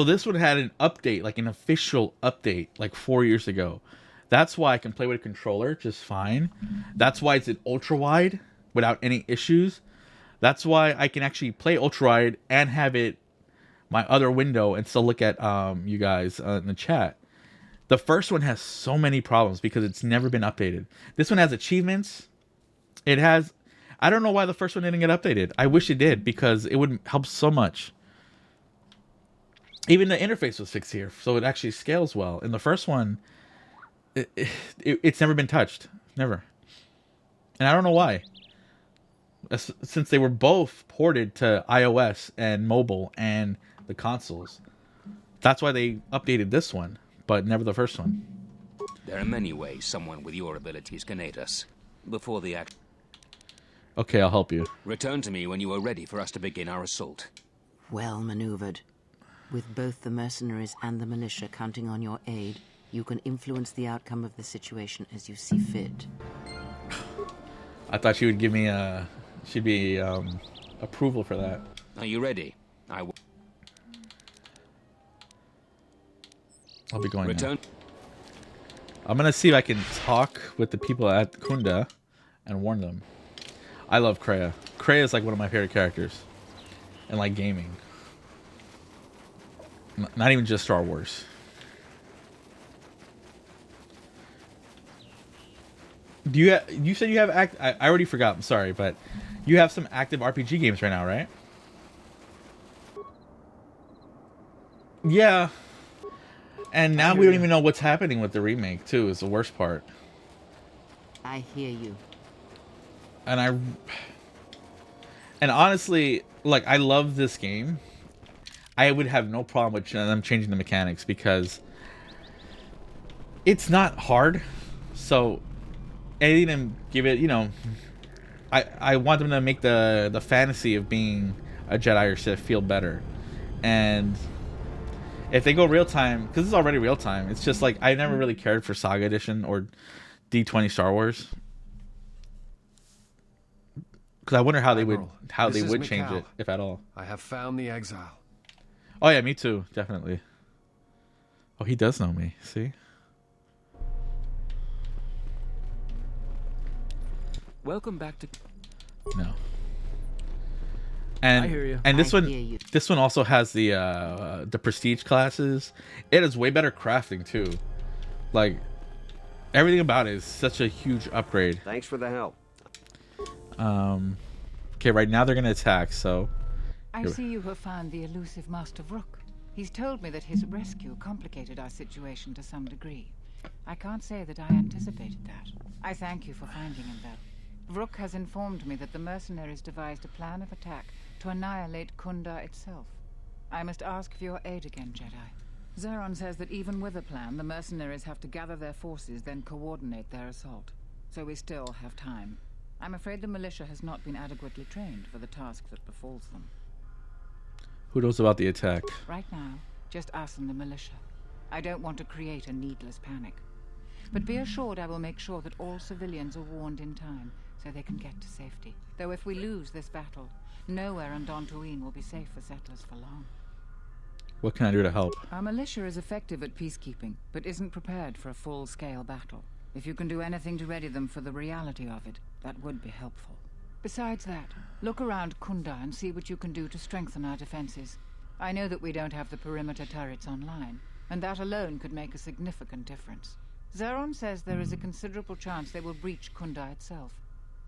Speaker 1: this one had an update, like an official update, like 4 years ago. That's why I can play with a controller just fine. That's why it's an ultra wide without any issues. That's why I can actually play ultra wide and have it my other window and still look at you guys in the chat. The first one has so many problems because it's never been updated. This one has achievements. It has. I don't know why the first one didn't get updated. I wish it did because it would help so much. Even the interface was fixed here, so it actually scales well. In the first one, it's never been touched, never, and I don't know why. Since they were both ported to iOS and mobile and the consoles, that's why they updated this one, but never the first one.
Speaker 21: There are many ways someone with your abilities can aid us. Before the act...
Speaker 1: Okay, I'll help you.
Speaker 21: Return to me when you are ready for us to begin our assault.
Speaker 2: Well maneuvered. With both the mercenaries and the militia counting on your aid, you can influence the outcome of the situation as you see fit.
Speaker 1: I thought she would give me she'd be approval for that.
Speaker 21: Are you ready?
Speaker 1: I'll be going
Speaker 21: Return.
Speaker 1: now. I'm gonna see if I can talk with the people at Kunda and warn them. I love Kreia. Kreia is like one of my favorite characters in like gaming. Not even just Star Wars. Do you you said you have I already forgot, I'm sorry, but you have some active RPG games right now, right? Yeah. And now we don't even know what's happening with the remake too, is the worst part.
Speaker 2: I hear you.
Speaker 1: And honestly, like, I love this game. I would have no problem with them changing the mechanics because it's not hard. So anything to give it, you know, I want them to make the fantasy of being a Jedi or Sith feel better. And if they go real time, because it's already real time, it's just like I never really cared for Saga Edition or D20 Star Wars. Because I wonder how they would change it, if at all.
Speaker 11: I have found the exile.
Speaker 1: Oh yeah, me too, definitely. Oh, he does know me. See.
Speaker 21: Welcome back to...
Speaker 1: No. And
Speaker 21: I hear you.
Speaker 1: And this one also has the prestige classes. It has way better crafting too. Like everything about it is such a huge upgrade.
Speaker 17: Thanks for the help.
Speaker 1: Okay, right now they're gonna attack, so
Speaker 10: I see you have found the elusive Master Vrook. He's told me that his rescue complicated our situation to some degree. I can't say that I anticipated that. I thank you for finding him, though. Vrook has informed me that the mercenaries devised a plan of attack to annihilate Kunda itself. I must ask for your aid again, Jedi. Zeron says that even with a plan, the mercenaries have to gather their forces, then coordinate their assault. So we still have time. I'm afraid the militia has not been adequately trained for the task that befalls them.
Speaker 1: who knows about the attack?
Speaker 10: Right now, just us and the militia. I don't want to create a needless panic. But be assured I will make sure that all civilians are warned in time, so they can get to safety. Though if we lose this battle, nowhere on Dantooine will be safe for settlers for long.
Speaker 1: What can I do to help?
Speaker 10: Our militia is effective at peacekeeping, but isn't prepared for a full-scale battle. If you can do anything to ready them for the reality of it, that would be helpful. Besides that, look around Kunda and see what you can do to strengthen our defenses. I know that we don't have the perimeter turrets online, and that alone could make a significant difference. Zeron says there is a considerable chance they will breach Kunda itself.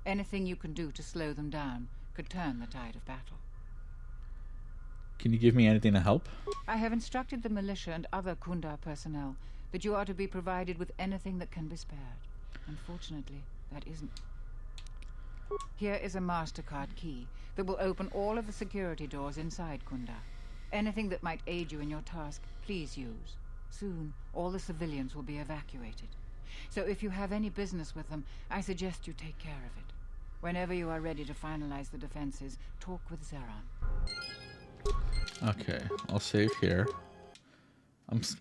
Speaker 10: Anything you can do to slow them down could turn the tide of battle.
Speaker 1: Can you give me anything to help?
Speaker 10: I have instructed the militia and other Kunda personnel that you are to be provided with anything that can be spared. Unfortunately, that isn't. Here is a MasterCard key that will open all of the security doors inside Kunda. Anything that might aid you in your task, please use. Soon, all the civilians will be evacuated. So if you have any business with them, I suggest you take care of it. Whenever you are ready to finalize the defenses, talk with Zeron.
Speaker 1: Okay, I'll save here.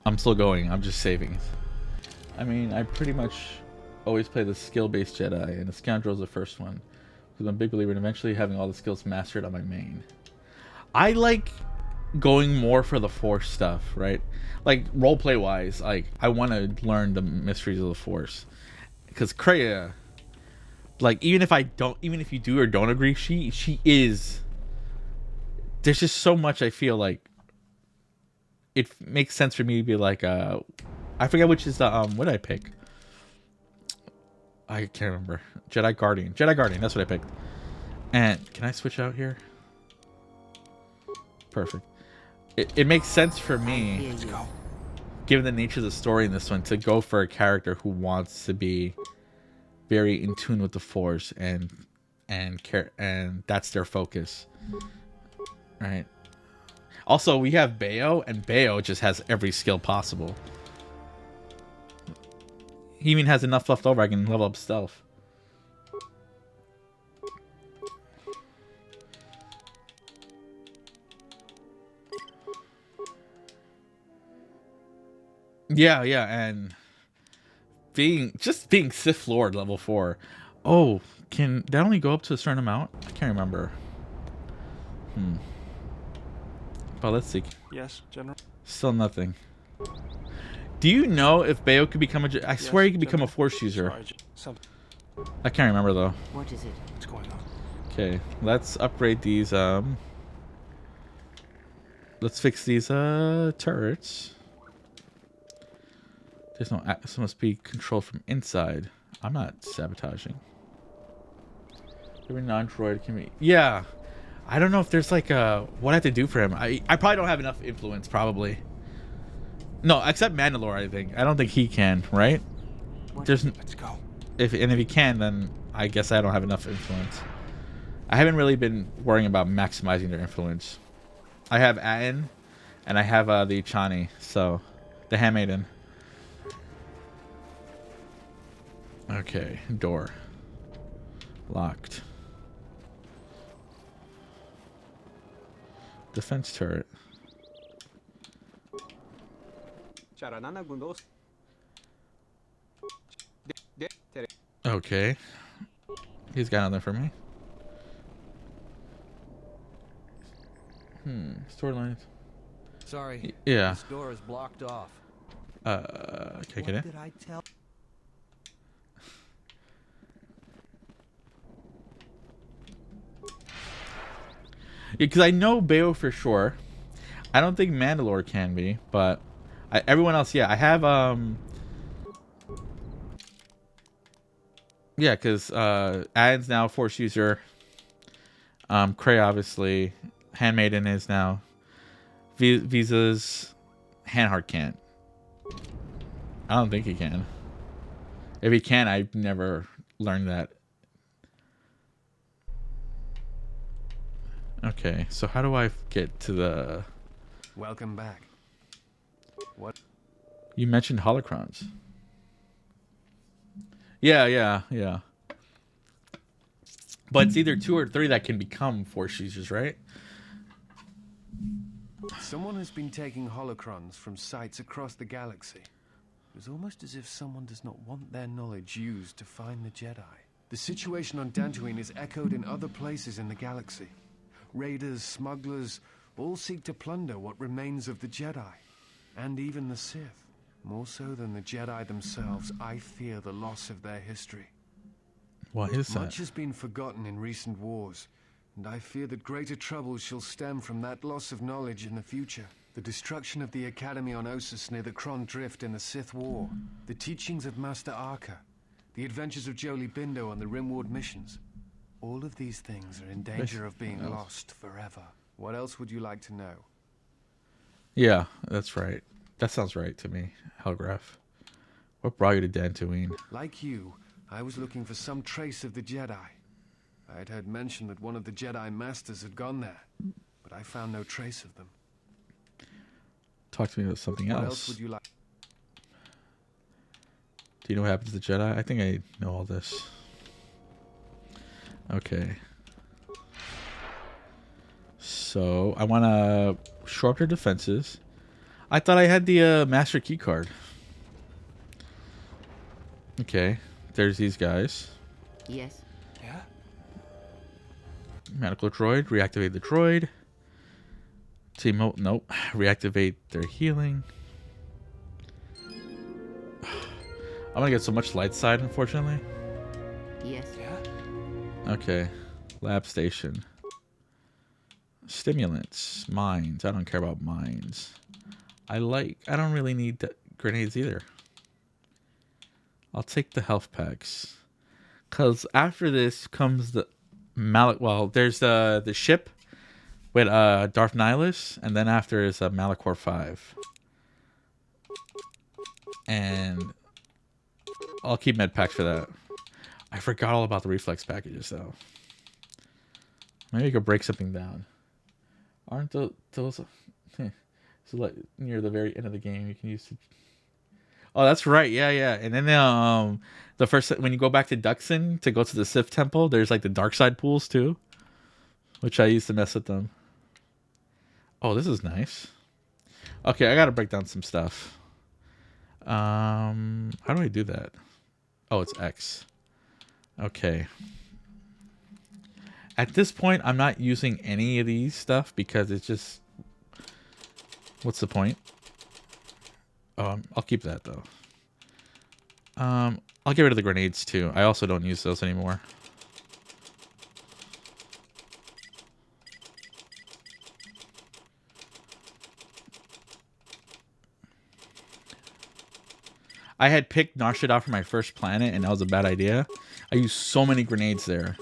Speaker 1: I'm still going. I'm just saving. I mean, I pretty much always play the skill-based Jedi, and the Scoundrel is the first one. Because I'm a big believer in eventually having all the skills mastered on my main. I like going more for the Force stuff, right? Like, roleplay-wise, like, I want to learn the mysteries of the Force. Because Kreia, like, even if you do or don't agree, she is... There's just so much I feel like it makes sense for me to be like, I forget which is the, what did I pick? I can't remember. Jedi Guardian, that's what I picked. And can I switch out here? Perfect. it makes sense for me, given the nature of the story in this one, to go for a character who wants to be very in tune with the Force and that's their focus, right? Also, we have Bayo, and Bayo just has every skill possible. He even has enough left over. I can level up stealth. Yeah, and being Sith Lord level 4. Oh, can that only go up to a certain amount? I can't remember. But let's see.
Speaker 5: Yes, General.
Speaker 1: Still nothing. Do you know if Bayo could become a? I swear he could become a Force user. I can't remember though.
Speaker 2: What is it?
Speaker 5: What's going on?
Speaker 1: Okay, let's upgrade these. Let's fix these turrets. There's no. This must be controlled from inside. I'm not sabotaging. Every non-droid can be. Yeah, I don't know if there's like what I have to do for him. I probably don't have enough influence. Probably. No, except Mandalore. I think. I don't think he can. Right? There's.
Speaker 5: Let's go.
Speaker 1: If he can, then I guess I don't have enough influence. I haven't really been worrying about maximizing their influence. I have Aten, and I have the Chani, so the Handmaiden. Okay, door locked. Defense turret. Okay, he's got nothing for me. Storylines.
Speaker 5: Sorry.
Speaker 1: Yeah.
Speaker 5: This door is blocked off.
Speaker 1: Can I get in?
Speaker 5: Did I tell?
Speaker 1: Because I know Bayo for sure. I don't think Mandalore can be, but everyone else, yeah. I have yeah, because Aden's now a Force user. Cray obviously. Handmaiden is now. Visa's Handheart can't. I don't think he can. If he can, I've never learned that. Okay, so how do I get to the...
Speaker 11: Welcome back. What?
Speaker 1: You mentioned holocrons. Yeah. But it's either 2 or 3 that can become Force users, right?
Speaker 11: Someone has been taking holocrons from sites across the galaxy. It's almost as if someone does not want their knowledge used to find the Jedi. The situation on Dantooine is echoed in other places in the galaxy. Raiders, smugglers, all seek to plunder what remains of the Jedi. And even the Sith. More so than the Jedi themselves, I fear the loss of their history.
Speaker 1: What is that?
Speaker 11: Much has been forgotten in recent wars, and I fear that greater troubles shall stem from that loss of knowledge in the future. The destruction of the Academy on Ossus near the Kron Drift in the Sith War, the teachings of Master Arca, the adventures of Jolie Bindo on the Rimward missions. All of these things are in danger of being lost forever. What else would you like to know?
Speaker 1: Yeah, that's right. That sounds right to me, Helgraf. What brought you to Dantooine?
Speaker 11: Like you, I was looking for some trace of the Jedi. I had heard mention that one of the Jedi Masters had gone there, but I found no trace of them.
Speaker 1: Talk to me about something else.
Speaker 11: What else would you like?
Speaker 1: Do you know what happened to the Jedi? I think I know all this. Okay. So, I want to shore up their defenses. I thought I had the Master Key card. Okay. There's these guys.
Speaker 2: Yes.
Speaker 5: Yeah?
Speaker 1: Medical droid. Reactivate the droid. Team... Nope. Reactivate their healing. I'm gonna get so much light side, unfortunately.
Speaker 2: Yes.
Speaker 5: Yeah?
Speaker 1: Okay. Lab station. Stimulants. Mines. I don't care about mines. I don't really need grenades either. I'll take the health packs. Because after this comes the... Well, there's the ship Wait, Darth Nihilus, and then after is Malachor 5. And I'll keep med packs for that. I forgot all about the reflex packages though. Maybe you could break something down. Aren't those so like near the very end of the game you can use to... Oh, that's right. Yeah, yeah. And then the first when you go back to Duxon to go to the Sith temple, there's like the dark side pools too, which I used to mess with them. Oh, this is nice. Okay, I got to break down some stuff. How do I do that? Oh, it's X. Okay. At this point, I'm not using any of these stuff because it's just... What's the point? I'll keep that though. I'll get rid of the grenades too. I also don't use those anymore. I had picked Nar Shaddaa for my first planet, and that was a bad idea. I used so many grenades there.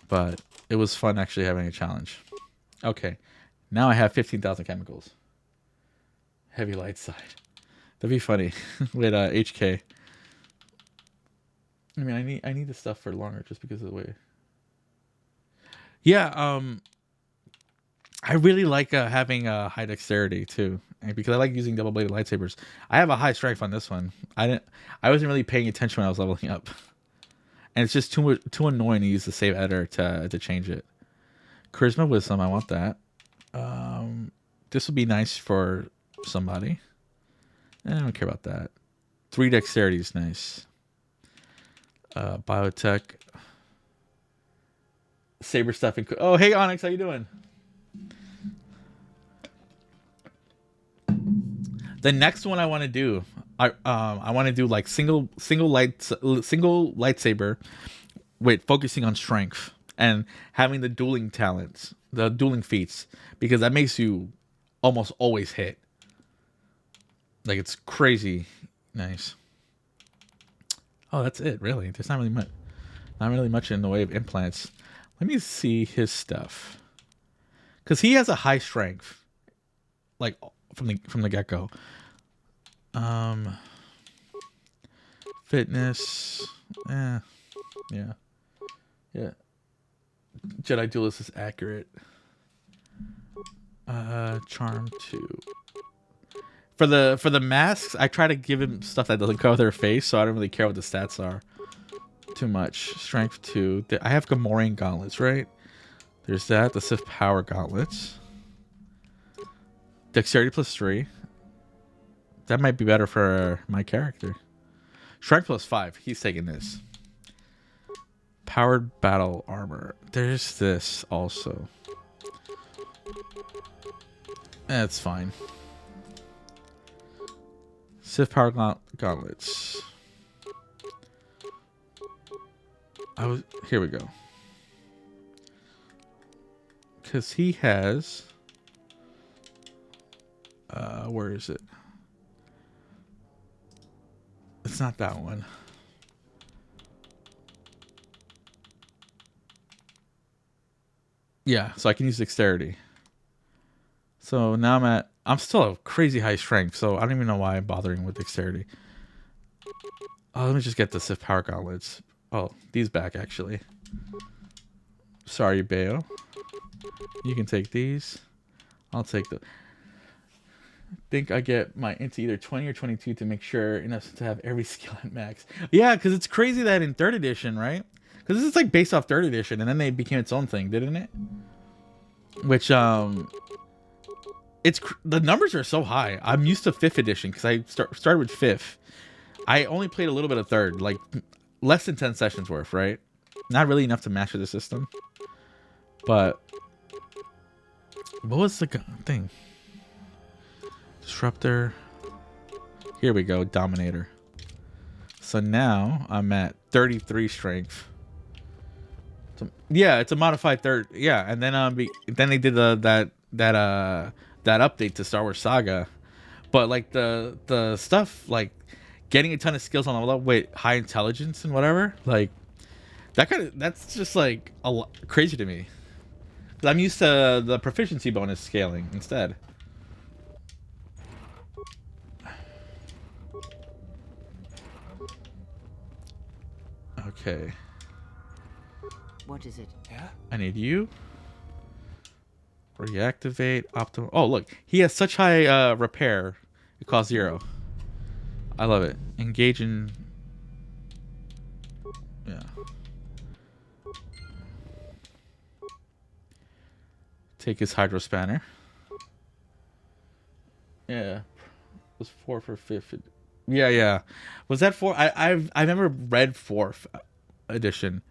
Speaker 1: But it was fun actually having a challenge. Okay. Now I have 15,000 chemicals. Heavy light side. That'd be funny. With HK. I mean, I need the stuff for longer just because of the way. Yeah, I really like having high dexterity too, and because I like using double bladed lightsabers. I have a high strength on this one. I wasn't really paying attention when I was leveling up, and it's just too annoying to use the save editor to change it. Charisma wisdom, I want that. This would be nice for somebody. I don't care about that. 3 dexterity is nice. Biotech. Saber stuff. Oh, hey Onyx, how you doing? The next one I want to do, I want to do like single lightsaber, focusing on strength and having the dueling talents, the dueling feats, because that makes you almost always hit. Like it's crazy nice. Oh, that's it, really. There's not really much in the way of implants. Let me see his stuff, because he has a high strength, like from the get go. Fitness, yeah. Jedi Duelist is accurate. Charm 2. For the masks, I try to give him stuff that doesn't cover their face, so I don't really care what the stats are too much. Strength 2. I have Gamorrean gauntlets, right? There's that. The Sith Power gauntlets. Dexterity +3. That might be better for my character. Strength +5. He's taking this. Powered battle armor. There's this also. That's fine. Sith Power gauntlets. Here we go. Because he has... where is it? It's not that one. Yeah, so I can use dexterity. So now I'm still a crazy high strength, so I don't even know why I'm bothering with dexterity. Oh, let me just get the Sith Power gauntlets. Oh, these back actually. Sorry, Bayo. You can take these. I'll take the... I think I get my into either 20 or 22 to make sure enough to have every skill at max. Yeah, because it's crazy that in 3rd edition, right? Because this is like based off 3rd edition, and then they became its own thing, didn't it? Which it's the numbers are so high. I'm used to 5th edition because I started with 5th. I only played a little bit of 3rd, like less than 10 sessions worth, right? Not really enough to master the system. But what was the thing? Disruptor. Here we go, Dominator. So now I'm at 33 strength. So, yeah, it's a modified 3rd. Yeah, and then then they did that update to Star Wars Saga. But like the stuff like getting a ton of skills on the level with high intelligence and whatever, like that's just like a lot crazy to me. 'Cause I'm used to the proficiency bonus scaling instead. Okay.
Speaker 2: What is it?
Speaker 5: Yeah?
Speaker 1: I need you. Reactivate optimal. Oh, look. He has such high repair. It costs 0. I love it. Engage in... Yeah. Take his hydro spanner. Yeah. It was 4 for 5th. Yeah, yeah. Was that 4? I've never read 4th edition.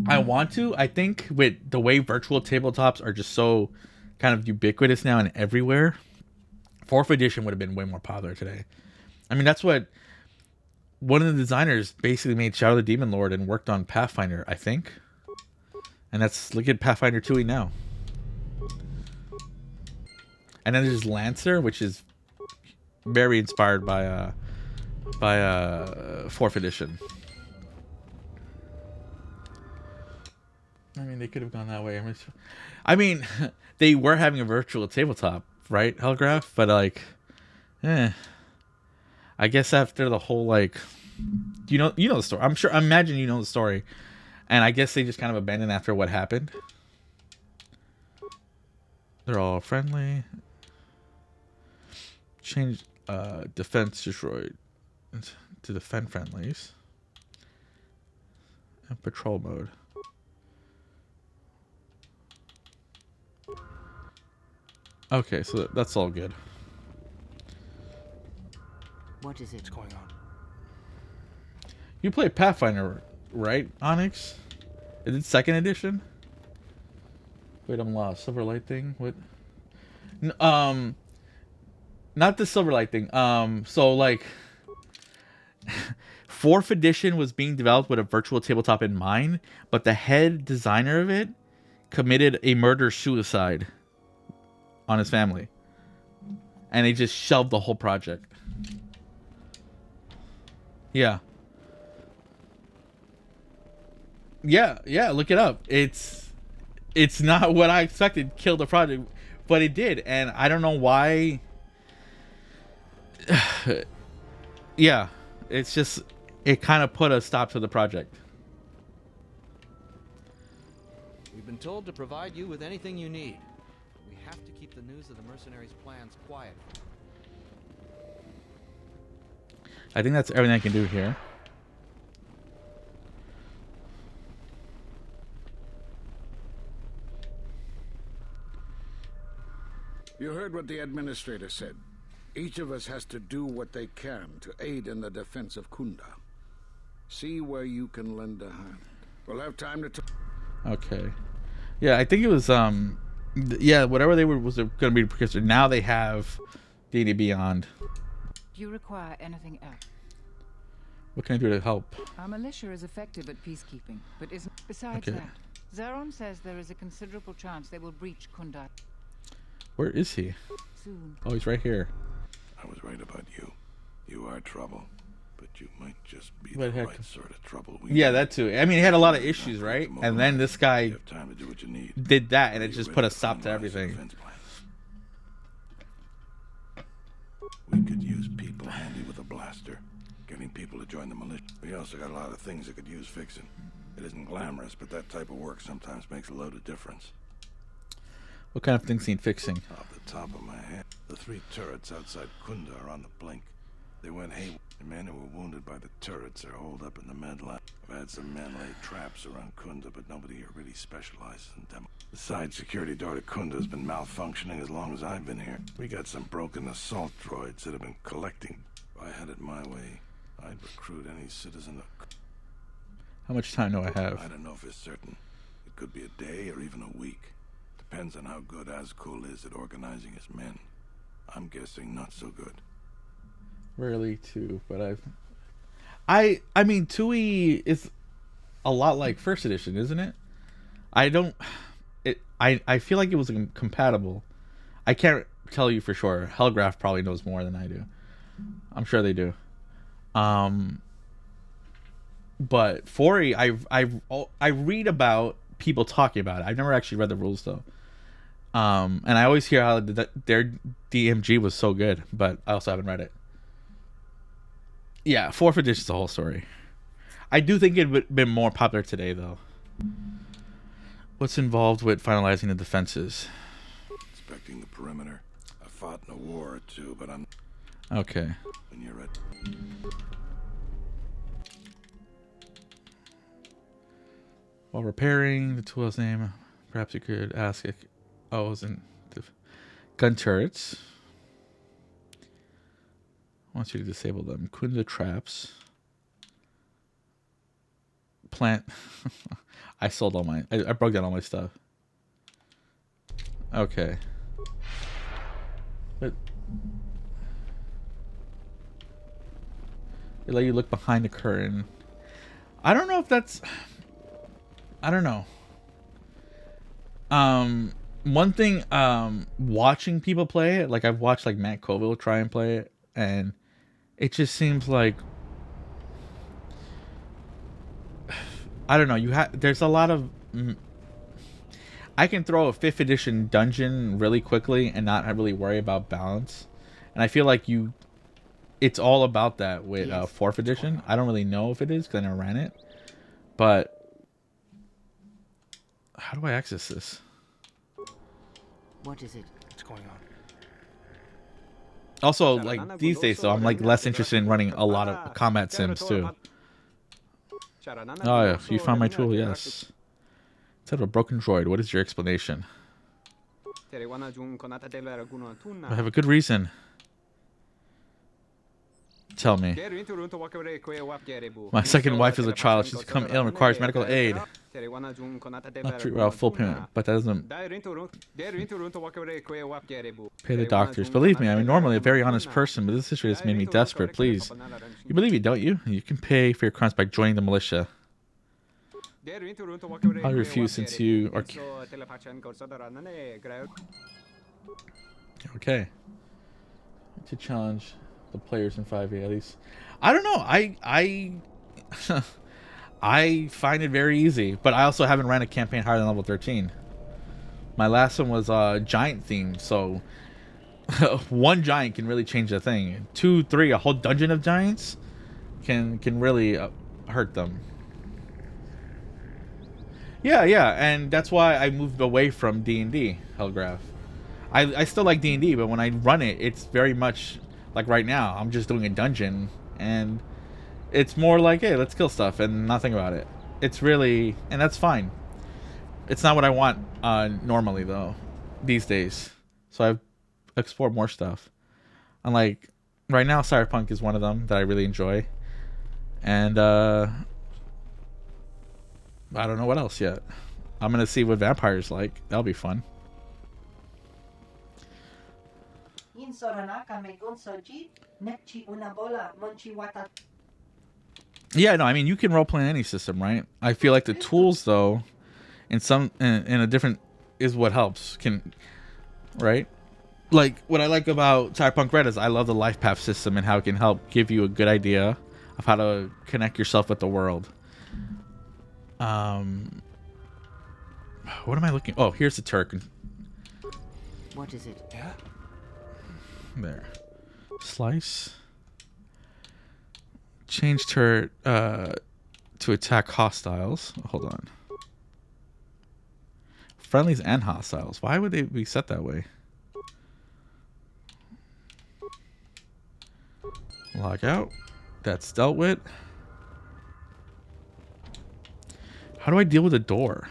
Speaker 1: I want to. I think with the way virtual tabletops are just so kind of ubiquitous now and everywhere, 4th edition would have been way more popular today. I mean, that's what one of the designers basically made Shadow of the Demon Lord and worked on Pathfinder, I think. And that's, look at Pathfinder 2e now. And then there's Lancer, which is very inspired by 4th edition. I mean, they could have gone that way. I mean, they were having a virtual tabletop, right, Hellgraph? But like, I guess after the whole like, you know the story. I imagine you know the story, and I guess they just kind of abandoned after what happened. They're all friendly. Change defense destroyed to defend friendlies. And patrol mode. Okay, so that's all good.
Speaker 2: What is it?
Speaker 5: What's going on?
Speaker 1: You play Pathfinder, right, Onyx? Is it 2nd edition? Wait, I'm lost. Silverlight thing? What? Not the Silverlight thing. So like 4th edition was being developed with a virtual tabletop in mind, but the head designer of it committed a murder-suicide on his family. And they just shelved the whole project. Yeah. Yeah, look it up. It's not what I expected killed the project, but it did, and I don't know why. Yeah, it's just it kind of put a stop to the project.
Speaker 5: We've been told to provide you with anything you need. But we have to keep the news of the mercenaries' plans quiet.
Speaker 1: I think that's everything I can do here.
Speaker 20: You heard what the administrator said. Each of us has to do what they can to aid in the defense of Kunda. See where you can lend a hand. We'll have time to
Speaker 1: Okay. Yeah, I think it was yeah, whatever they were was going to be the precursor. Now they have D&D Beyond.
Speaker 10: Do you require anything else?
Speaker 1: What can I do to help?
Speaker 10: Our militia is effective at peacekeeping, but isn't. Besides
Speaker 1: Okay.
Speaker 10: that, Zaron says there is a considerable chance they will breach Kunda
Speaker 1: Where is he?
Speaker 10: soon.
Speaker 1: Oh, he's right here.
Speaker 18: I was right about you. You are trouble, but you might just be
Speaker 1: What
Speaker 18: the
Speaker 1: heck?
Speaker 18: right sort of trouble.
Speaker 1: Yeah, that too. I mean, he had a lot of issues, right? And then this guy
Speaker 18: Time to do what you need.
Speaker 1: did that, and
Speaker 18: Are
Speaker 1: it
Speaker 18: you
Speaker 1: just
Speaker 18: ready
Speaker 1: put a
Speaker 18: to
Speaker 1: stop to
Speaker 18: finalize your
Speaker 1: everything.
Speaker 18: defense plan? We could use people handy with a blaster. Getting people to join the militia. We also got a lot of things that could use fixing. It isn't glamorous, but that type of work sometimes makes a load of difference.
Speaker 1: What kind of things need fixing?
Speaker 18: Off the top of my head, the 3 turrets outside Kunda are on the blink. They went haywire. The men who were wounded by the turrets are holed up in the med lab. I've had some men lay traps around Kunda, but nobody here really specializes in demo. The side security door to Kunda has been malfunctioning as long as I've been here. We got some broken assault droids that have been collecting. If I had it my way, I'd recruit any citizen of...
Speaker 1: How much time do I have?
Speaker 18: I don't know for certain. It could be a day or even a week. Depends on how good Azkul is at organizing his men. I'm guessing not so good.
Speaker 1: Rarely 2, but I mean 2e is a lot like 1st edition, isn't it? I feel like it was compatible. I can't tell you for sure. Hellgraph probably knows more than I do. I'm sure they do. But 4e, I read about people talking about it. I've never actually read the rules though. And I always hear how their DMG was so good, but I also haven't read it. Yeah, 4th edition's the whole story. I do think it would have been more popular today though. What's involved with finalizing the defenses?
Speaker 18: Inspecting the perimeter. I fought in a war or two, but I'm...
Speaker 1: Okay.
Speaker 18: When you're ready.
Speaker 1: While repairing the tool's name, perhaps you could ask it. Oh, it was in the gun turrets. I want you to disable them. Kunda traps. Plant. I sold all my... I broke down all my stuff. Okay. But... They let you look behind the curtain. I don't know if that's... I don't know. One thing, watching people play it, like I've watched like Matt Colville try and play it, and it just seems like, I don't know, there's a lot of, I can throw a 5th edition dungeon really quickly and not really worry about balance, and I feel like it's all about that with 4th edition. I don't really know if it is because I never ran it, but how do I access this?
Speaker 2: What is it?
Speaker 7: What's going on?
Speaker 1: Also, like these days, though, I'm like less interested in running a lot of combat sims too. Oh yeah, you found my tool. Yes. Instead of a broken droid, what is your explanation? I have a good reason. Tell me. My second wife is a child. She's become ill and requires medical aid. Not treat without full payment, but that doesn't pay the doctors. Believe me, I'm normally a very honest person, but this situation has made me desperate. Please. You believe me, don't you? You can pay for your crimes by joining the militia. I refuse since you are... Okay. To challenge the players in 5e at least. I don't know. I find it very easy, but I also haven't ran a campaign higher than level 13. My last one was giant themed, so one giant can really change the thing. 2, 3, a whole dungeon of giants can really hurt them. Yeah, and that's why I moved away from D&D, Hellgraph. I still like D&D, but when I run it, it's very much like right now. I'm just doing a dungeon, and it's more like, hey, let's kill stuff and not think about it. It's really, and that's fine. It's not what I want normally, though, these days. So I've explored more stuff. And like, right now, Cyberpunk is one of them that I really enjoy. And I don't know what else yet. I'm going to see what vampires like. That'll be fun. Yeah, no, I mean, you can roleplay in any system, right? I feel like the tools, though, in a different is what helps. Right? Like, what I like about Cyberpunk Red is I love the life path system and how it can help give you a good idea of how to connect yourself with the world. What am I looking? Oh, here's the Turk.
Speaker 2: What is it?
Speaker 7: Yeah.
Speaker 1: There. Slice. Change turret to attack hostiles. Hold on. Friendlies and hostiles. Why would they be set that way? Log out. That's dealt with. How do I deal with a door?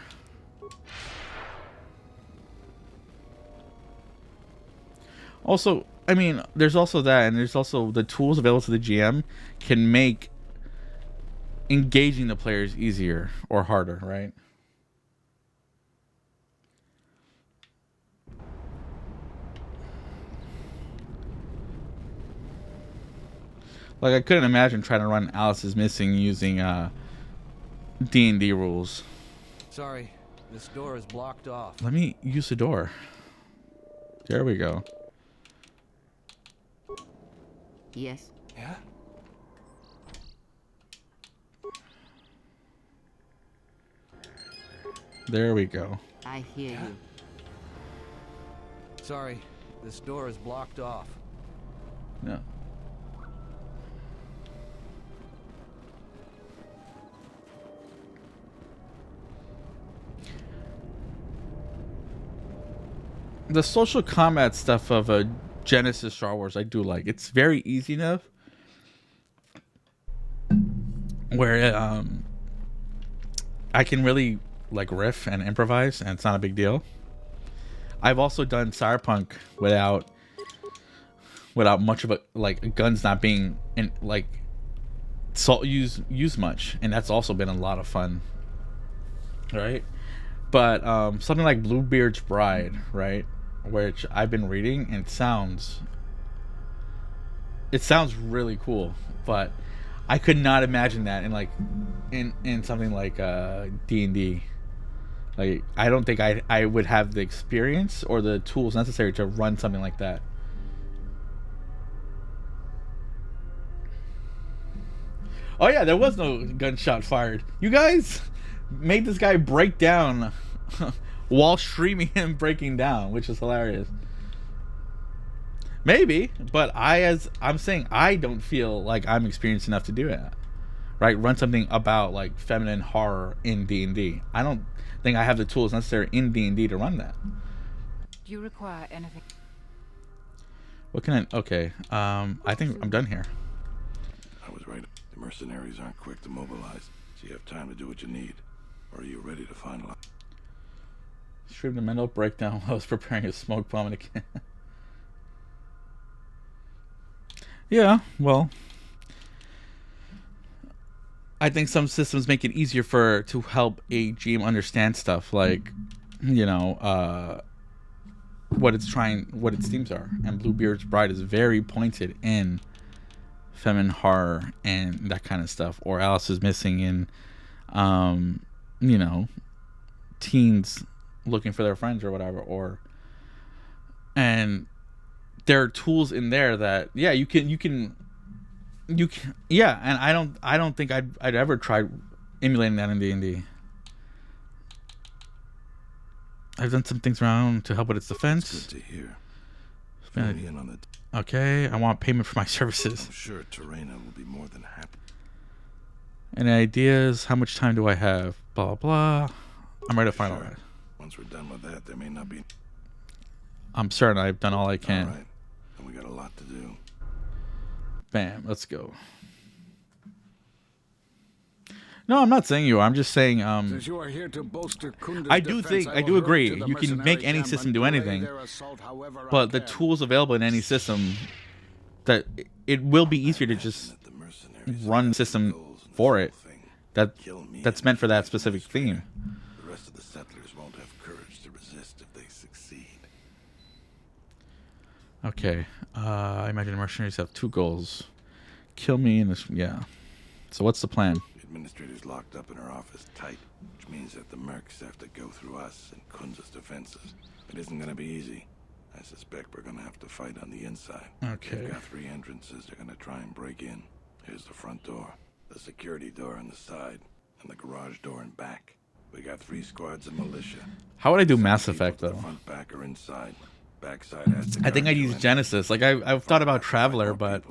Speaker 1: Also, I mean, there's also that, and there's also the tools available to the GM can make engaging the players easier or harder, right? Like, I couldn't imagine trying to run Alice is Missing using D&D rules.
Speaker 5: Sorry, this door is blocked off.
Speaker 1: Let me use the door. There we go.
Speaker 2: Yes.
Speaker 7: Yeah?
Speaker 1: There we go.
Speaker 2: I hear you.
Speaker 5: Sorry, this door is blocked off.
Speaker 1: No. The social combat stuff of a Genesis Star Wars I do like. It's very easy enough where I can really like riff and improvise, and it's not a big deal. I've also done Cyberpunk without much of a like guns not being in like used much, and that's also been a lot of fun, right? But something like Bluebeard's Bride, right, which I've been reading, and it sounds really cool, but I could not imagine that in something like D&D. Like, I don't think I would have the experience or the tools necessary to run something like that. Oh yeah, there was no gunshot fired. You guys made this guy break down while streaming him breaking down, which is hilarious. Maybe, but I'm saying I don't feel like I'm experienced enough to do it. Right? Run something about like feminine horror in D&D. I don't think I have the tools necessary in D&D to run that.
Speaker 10: Do you require anything?
Speaker 1: What can I... Okay. I think I'm done here.
Speaker 18: I was right. The mercenaries aren't quick to mobilize, so you have time to do what you need. Or are you ready to finalize?
Speaker 1: Streamed a mental breakdown while I was preparing a smoke bomb in a can. Yeah, well... I think some systems make it easier to help a GM understand stuff, like, you know, what its themes are. And Bluebeard's Bride is very pointed in feminine horror and that kind of stuff. Or Alice is Missing in, you know, teens looking for their friends or whatever. And there are tools in there that, yeah, you can. Yeah, and I don't think I'd ever try emulating that in D&D. I've done some things around to help with its defense.
Speaker 18: That's good to hear. Fill me in on the...
Speaker 1: Okay, I want payment for my services.
Speaker 18: I'm sure Terena will be more than happy.
Speaker 1: Any ideas? How much time do I have? Blah blah. I'm ready to finalize.
Speaker 18: Once we're done with that, there may not be...
Speaker 1: I'm certain I've done all I can.
Speaker 18: All right, and we got a lot to do.
Speaker 1: Bam, let's go. No, I'm not saying you are. I'm just saying
Speaker 20: Since you are here to bolster Kunda's
Speaker 1: I do
Speaker 20: defense,
Speaker 1: I do
Speaker 20: will
Speaker 1: agree.
Speaker 20: hurry to the
Speaker 1: You can make
Speaker 20: mercenary
Speaker 1: any
Speaker 20: camp
Speaker 1: system
Speaker 20: and
Speaker 1: do
Speaker 20: delay
Speaker 1: anything.
Speaker 20: their assault however I
Speaker 1: But the
Speaker 20: can.
Speaker 1: tools available in any system, that it will be easier to just run the system for it that's meant for that specific theme.
Speaker 18: The rest of the settlers won't have courage to resist if they succeed.
Speaker 1: Okay. I imagine mercenaries have two goals. Kill me in this... Yeah. So what's the plan?
Speaker 18: The administrator's locked up in her office tight, which means that the mercs have to go through us and Kunza's defenses. It isn't going to be easy. I suspect we're going to have to fight on the inside.
Speaker 1: Okay.
Speaker 18: They've got 3 entrances they're going to try and break in. Here's the front door, the security door on the side, and the garage door in back. We got 3 squads of militia.
Speaker 1: How would I do Mass Effect, though?
Speaker 18: Front, back, or inside. Backside has to
Speaker 1: I think I'd use Genesis. Like, I've thought about Traveler, but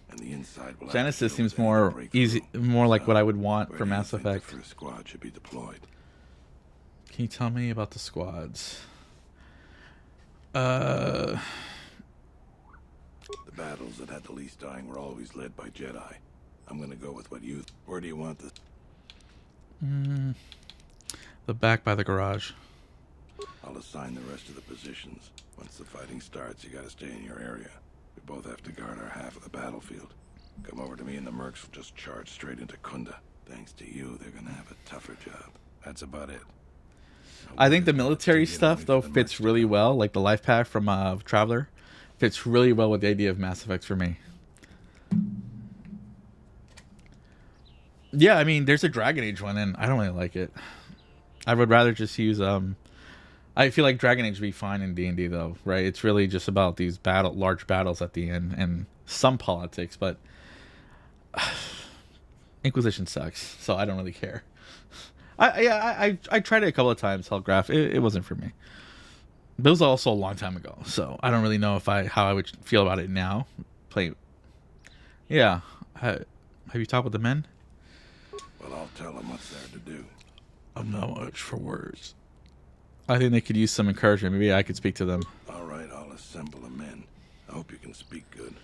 Speaker 18: and the inside will
Speaker 1: Genesis seems more easy, more like what I would want for Mass Effect.
Speaker 18: The first squad should be deployed.
Speaker 1: Can you tell me about the squads? The
Speaker 18: battles that had the least dying were always led by Jedi. I'm gonna go with what you... Where do you want this?
Speaker 1: The back by the garage.
Speaker 18: I'll assign the rest of the positions. Once the fighting starts, you gotta stay in your area. We both have to guard our half of the battlefield. Come over to me and the mercs will just charge straight into Kunda. Thanks to you, they're gonna have a tougher job. That's about it.
Speaker 1: I think the military stuff, though, fits really well. Like the life pack from Traveler fits really well with the idea of Mass Effect for me. Yeah, I mean, there's a Dragon Age one, and I don't really like it. I would rather just use... I feel like Dragon Age would be fine in D&D, though, right? It's really just about these large battles at the end, and some politics, but... Inquisition sucks, so I don't really care. I tried it a couple of times. Hellgraph. It wasn't for me. But it was also a long time ago, so I don't really know how I would feel about it now. Play. Yeah. Have you talked with the men?
Speaker 18: Well, I'll tell them what's there to do.
Speaker 1: I'm not much for words. I think they could use some encouragement. Maybe I could speak to them.
Speaker 18: All right, I'll assemble the men. I hope you can speak good.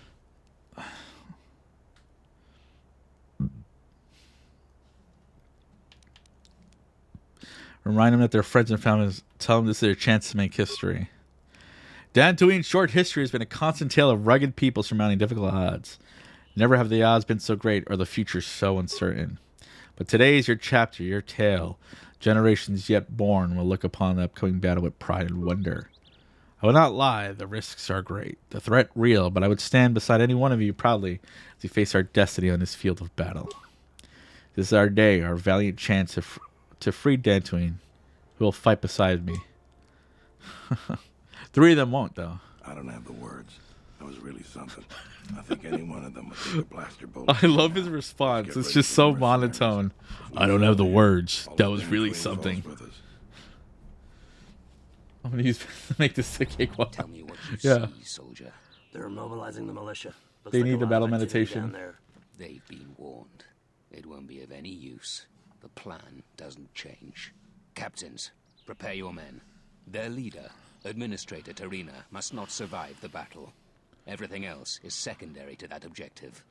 Speaker 1: Remind them that their friends and families. Tell them this is their chance to make history. Dantooine's short history has been a constant tale of rugged people surmounting difficult odds. Never have the odds been so great or the future so uncertain. But today is your chapter, your tale. Generations yet born will look upon the upcoming battle with pride and wonder. I will not lie, the risks are great, the threat real, but I would stand beside any one of you proudly as we face our destiny on this field of battle. This is our day, our valiant chance to free Dantooine, who will fight beside me. 3 of them won't, though.
Speaker 18: I don't have the words. That was really something. I think any one of them would take a blaster bolt.
Speaker 1: I love his response. It's just so monotone. I don't have the words. That was really something. I'm gonna make this a cakewalk.
Speaker 3: Tell me what you see, soldier.
Speaker 7: They're mobilizing the militia. Looks
Speaker 1: They
Speaker 7: like
Speaker 1: need
Speaker 7: a
Speaker 1: the
Speaker 7: lot
Speaker 1: battle
Speaker 7: of activity
Speaker 1: meditation.
Speaker 7: down there.
Speaker 3: They've been warned. It won't be of any use. The plan doesn't change. Captains, prepare your men. Their leader, Administrator Tarina, must not survive the battle. Everything else is secondary to that objective.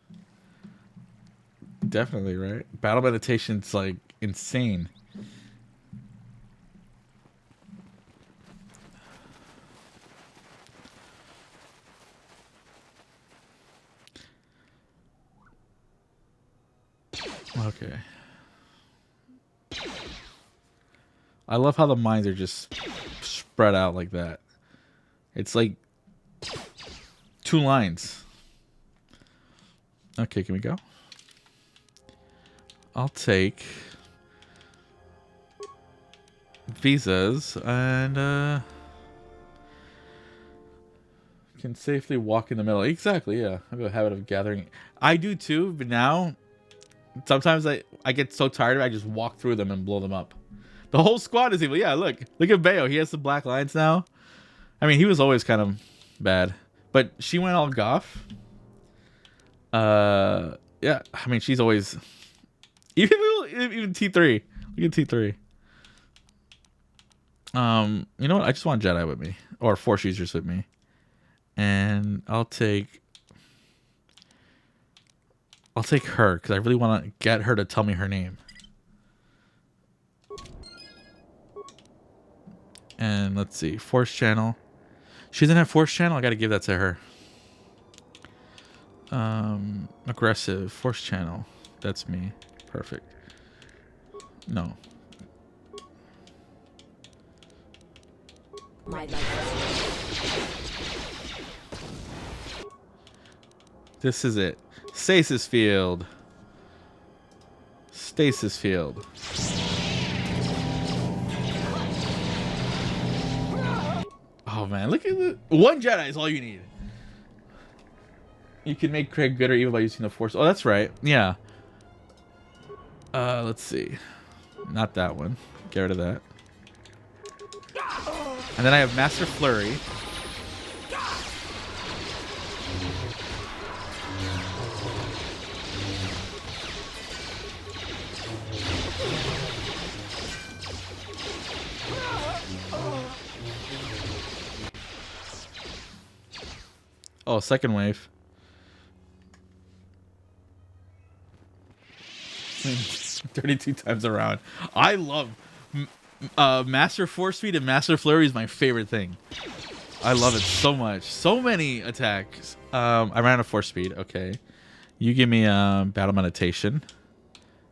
Speaker 1: Definitely, right? Battle meditation's like insane. Okay. I love how the mines are just spread out like that. It's like 2 lines. Okay, can we go? I'll take visas and can safely walk in the middle. Exactly, yeah. I have a habit of gathering. I do too, but now sometimes I get so tired of it, I just walk through them and blow them up. The whole squad is evil. Yeah, look at Bayo. He has the black lines now. I mean, he was always kind of bad, but she went all goth. Yeah, I mean, she's always even T3. Look at T3. You know what? I just want Jedi with me or Force users with me, and I'll take her because I really want to get her to tell me her name. And let's see, Force channel. She doesn't have Force channel. I got to give that to her. Aggressive Force channel. That's me. Perfect. No. This is it. Stasis field. Stasis field. Oh man, look at the 1 Jedi is all you need. You can make Craig good or evil by using the Force. Oh, that's right. Yeah. Let's see. Not that one. Get rid of that. And then I have Master Flurry. Oh, second wave. 32 times around. I love Master Force Speed and Master Flurry is my favorite thing. I love it so much. So many attacks. I ran out of Force Speed. Okay. You give me Battle Meditation.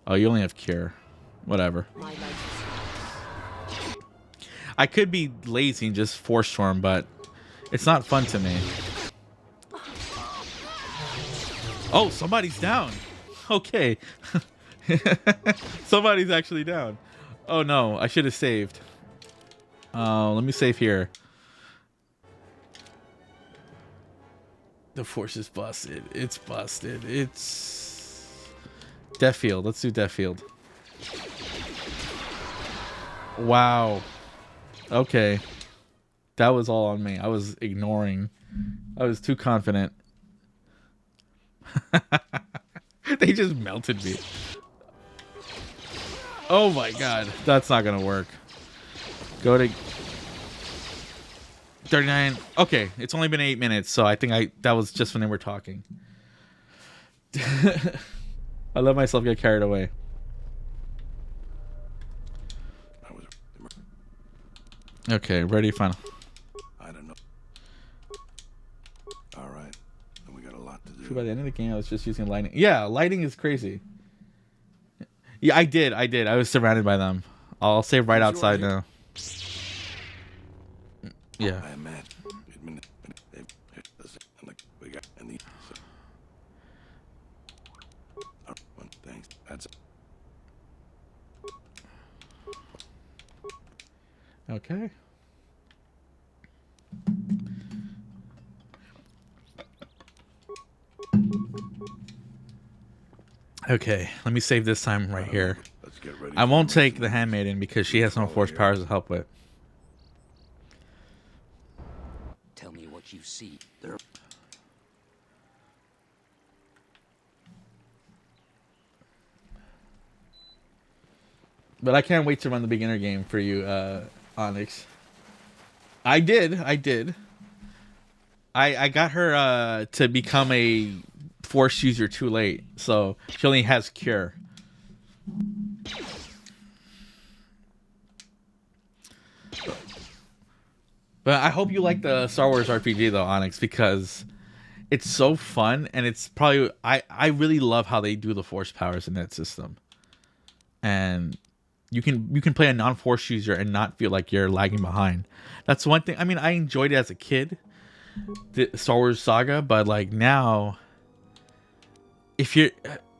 Speaker 1: Oh, you only have Cure. Whatever. I could be lazy and just Force Storm, but it's not fun to me. Oh, somebody's down. Okay. Somebody's actually down. Oh no, I should have saved. Let me save here. The Force is busted. It's busted. It's Death Field. Let's do Death Field. Wow. Okay. That was all on me. I was ignoring. I was too confident. They just melted me. Oh my god. That's not gonna work. Go to 39. Okay, it's only been 8 minutes, so I think that was just when they were talking. I let myself get carried away. Okay, ready, final.
Speaker 18: I don't know. All right. Then we got a lot to do.
Speaker 1: By the end of the game, I was just using lighting. Yeah, lighting is crazy. Yeah, I did. I was surrounded by them. I'll save right outside now. Yeah.
Speaker 18: I imagine. We got any. Thanks. That's.
Speaker 1: Okay. Okay, let me save this time right here.
Speaker 18: Let's get ready.
Speaker 1: I won't take the handmaiden because she has no force powers to help with.
Speaker 21: Tell me what you see.
Speaker 1: But I can't wait to run the beginner game for you, Onyx. I did. I got her to become a force user too late, so she only has cure. But I hope you like the Star Wars RPG though, Onyx, because it's so fun, and it's probably I really love how they do the force powers in that system. And you can play a non-force user and not feel like you're lagging behind. That's one thing. I mean, I enjoyed it as a kid, the Star Wars saga, but like now, if you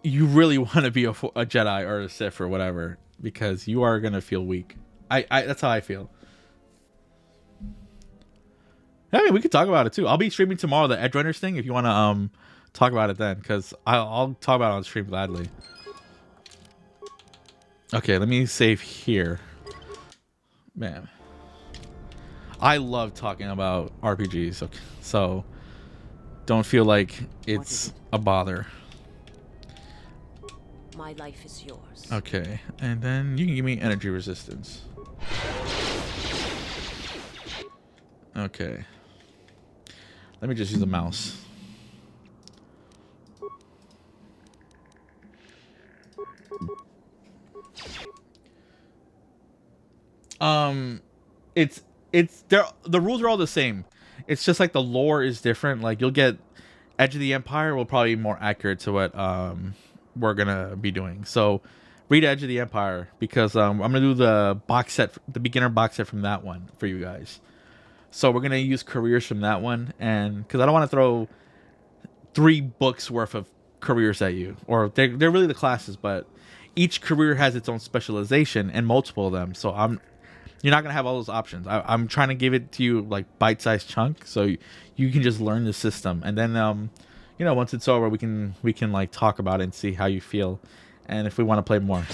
Speaker 1: really want to be a Jedi or a Sith or whatever, because you are gonna feel weak. I that's how I feel. I mean, we could talk about it too. I'll be streaming tomorrow the Edge Runners thing if you want to talk about it then, because I'll talk about it on stream gladly. Okay, let me save here. Man, I love talking about RPGs, okay, so don't feel like it's a bother.
Speaker 8: My life is yours.
Speaker 1: Okay, and then you can give me energy resistance. Okay. Let me just use the mouse. The rules are all the same. It's just like the lore is different. Like you'll get Edge of the Empire will probably be more accurate to what we're gonna be doing. So read Edge of the Empire because I'm gonna do the box set, the beginner box set from that one for you guys. So we're gonna use careers from that one, and because I don't want to throw 3 books worth of careers at you, or they're really the classes, but each career has its own specialization and multiple of them. So you're not gonna have all those options. I'm trying to give it to you like bite-sized chunk, so you can just learn the system, and then once it's over, we can like talk about it and see how you feel, and if we want to play more.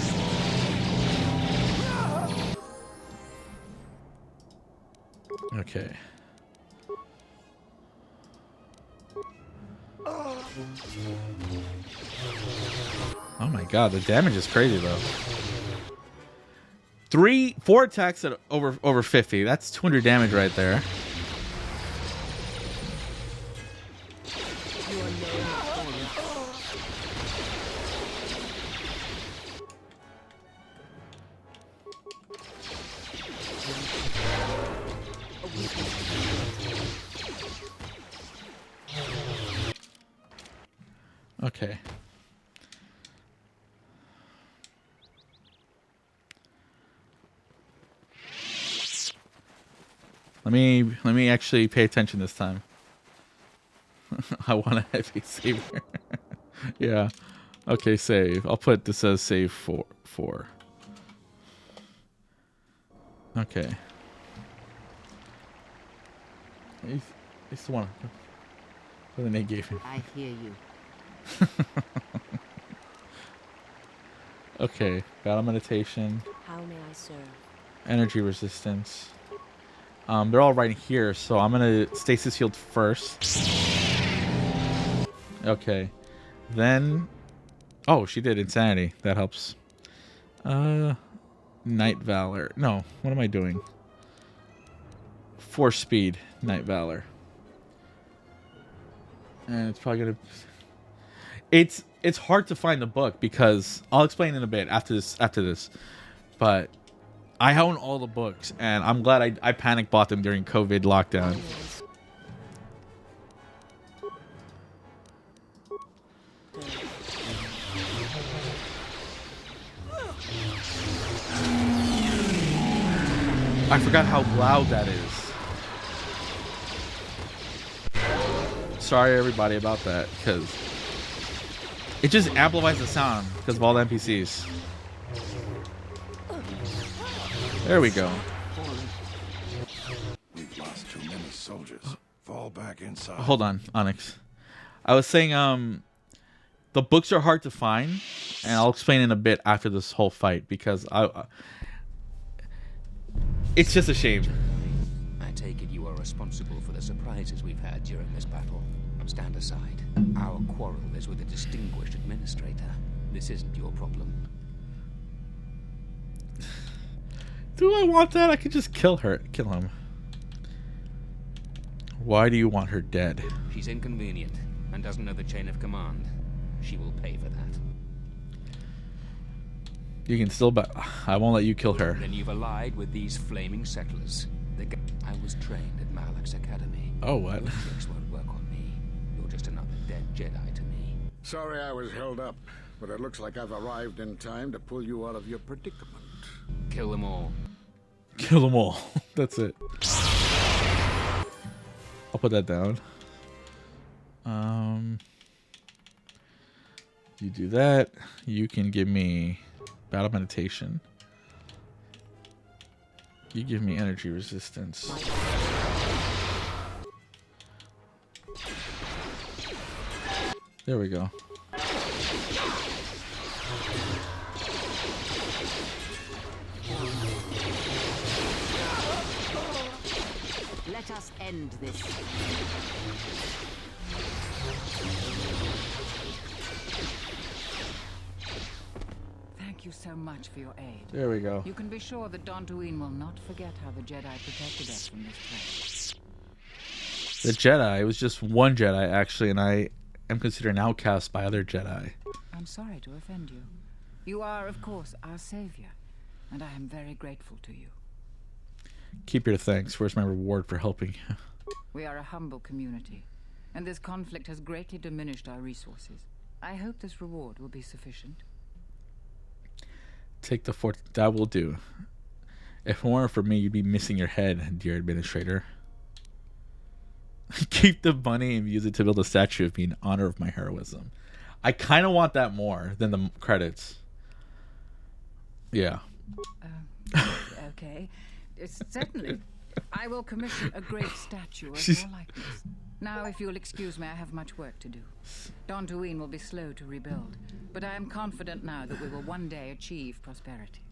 Speaker 1: Okay. Oh my god, the damage is crazy though. 4 attacks at over 50. That's 200 damage right there. Okay. Let me actually pay attention this time. I want a heavy saver. Yeah. Okay, save. I'll put this as save 4. Okay. It's the one. What the name gave me.
Speaker 2: I hear you.
Speaker 1: Okay, battle meditation.
Speaker 8: How may I serve?
Speaker 1: Energy resistance. They're all right here, so I'm gonna stasis field first. Okay. Then... Oh, she did insanity. That helps. Night Valor. No, what am I doing? Force speed, Night Valor. And it's probably gonna... It's hard to find the book because... I'll explain in a bit after this. But I own all the books, and I'm glad I panic bought them during COVID lockdown. I forgot how loud that is. Sorry everybody about that, because it just amplifies the sound because of all the NPCs. There we go.
Speaker 18: We've lost too many soldiers. Fall back inside.
Speaker 1: Hold on, Onyx. I was saying the books are hard to find, and I'll explain in a bit after this whole fight because it's just a shame.
Speaker 21: I take it you are responsible for the surprises we've had during this battle. Stand aside. Our quarrel is with a distinguished administrator. This isn't your problem.
Speaker 1: Do I want that? I could just kill him. Why do you want her dead?
Speaker 21: She's inconvenient and doesn't know the chain of command. She will pay for that.
Speaker 1: You can still I won't let you kill her.
Speaker 21: Then you've allied with these flaming settlers. I was trained at Malak's academy.
Speaker 1: Oh, what?
Speaker 21: Your tricks won't work on me. You're just another dead Jedi to me.
Speaker 20: Sorry I was held up, but it looks like I've arrived in time to pull you out of your predicament.
Speaker 21: Kill them all.
Speaker 1: Kill them all. That's it. I'll put that down. You do that. You can give me battle meditation. You give me energy resistance. There we go.
Speaker 8: Let us end this.
Speaker 10: Thank you so much for your aid.
Speaker 1: There we go.
Speaker 10: You can be sure that Dantooine will not forget how the Jedi protected us from this place.
Speaker 1: The Jedi, it was just one Jedi actually, and I am considered an outcast by other Jedi.
Speaker 10: I'm sorry to offend you. You are, of course, our savior, and I am very grateful to you.
Speaker 1: Keep your thanks. Where's my reward for helping you?
Speaker 10: We are a humble community, and this conflict has greatly diminished our resources. I hope this reward will be sufficient.
Speaker 1: Take the fort. That will do. If it weren't for me, you'd be missing your head, dear administrator. Keep the money and use it to build a statue of me in honor of my heroism. I kind of want that more than the credits. Yeah.
Speaker 10: Okay. Certainly. I will commission a great statue of your likeness. Now, if you'll excuse me, I have much work to do. Dantooine will be slow to rebuild, but I am confident now that we will one day achieve prosperity.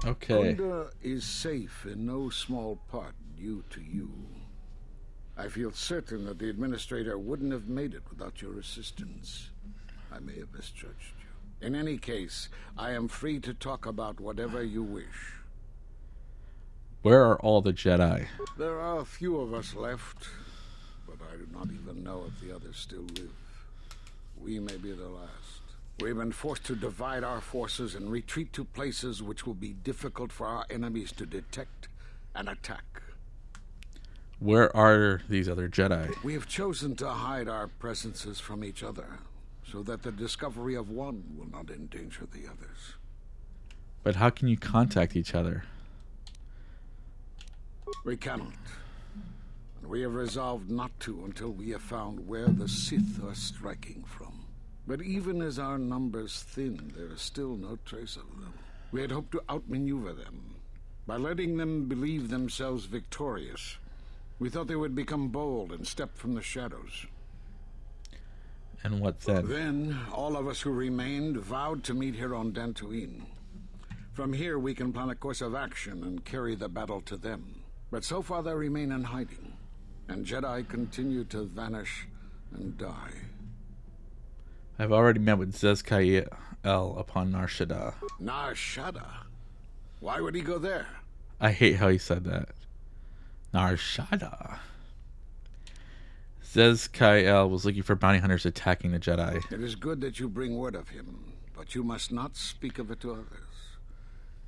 Speaker 1: Okay.
Speaker 20: Kunda is safe in no small part due to you. I feel certain that the administrator wouldn't have made it without your assistance. I may have misjudged you. In any case, I am free to talk about whatever you wish.
Speaker 1: Where are all the Jedi?
Speaker 20: There are a few of us left, but I do not even know if the others still live. We may be the last. We've been forced to divide our forces and retreat to places which will be difficult for our enemies to detect and attack.
Speaker 1: Where are these other Jedi?
Speaker 20: We have chosen to hide our presences from each other, so that the discovery of one will not endanger the others.
Speaker 1: But how can you contact each other?
Speaker 20: We cannot. And we have resolved not to until we have found where the Sith are striking from. But even as our numbers thin, there is still no trace of them. We had hoped to outmaneuver them. By letting them believe themselves victorious, we thought they would become bold and step from the shadows.
Speaker 1: And what then?
Speaker 20: Then, all of us who remained vowed to meet here on Dantooine. From here, we can plan a course of action and carry the battle to them. But so far, they remain in hiding, and Jedi continue to vanish and die.
Speaker 1: I've already met with Zez-Kai upon Nar Shaddaa.
Speaker 20: Nar Shaddaa? Why would he go there?
Speaker 1: I hate how he said that. Nar Shaddaa. Zez-Kai was looking for bounty hunters attacking the Jedi.
Speaker 20: It is good that you bring word of him, but you must not speak of it to others.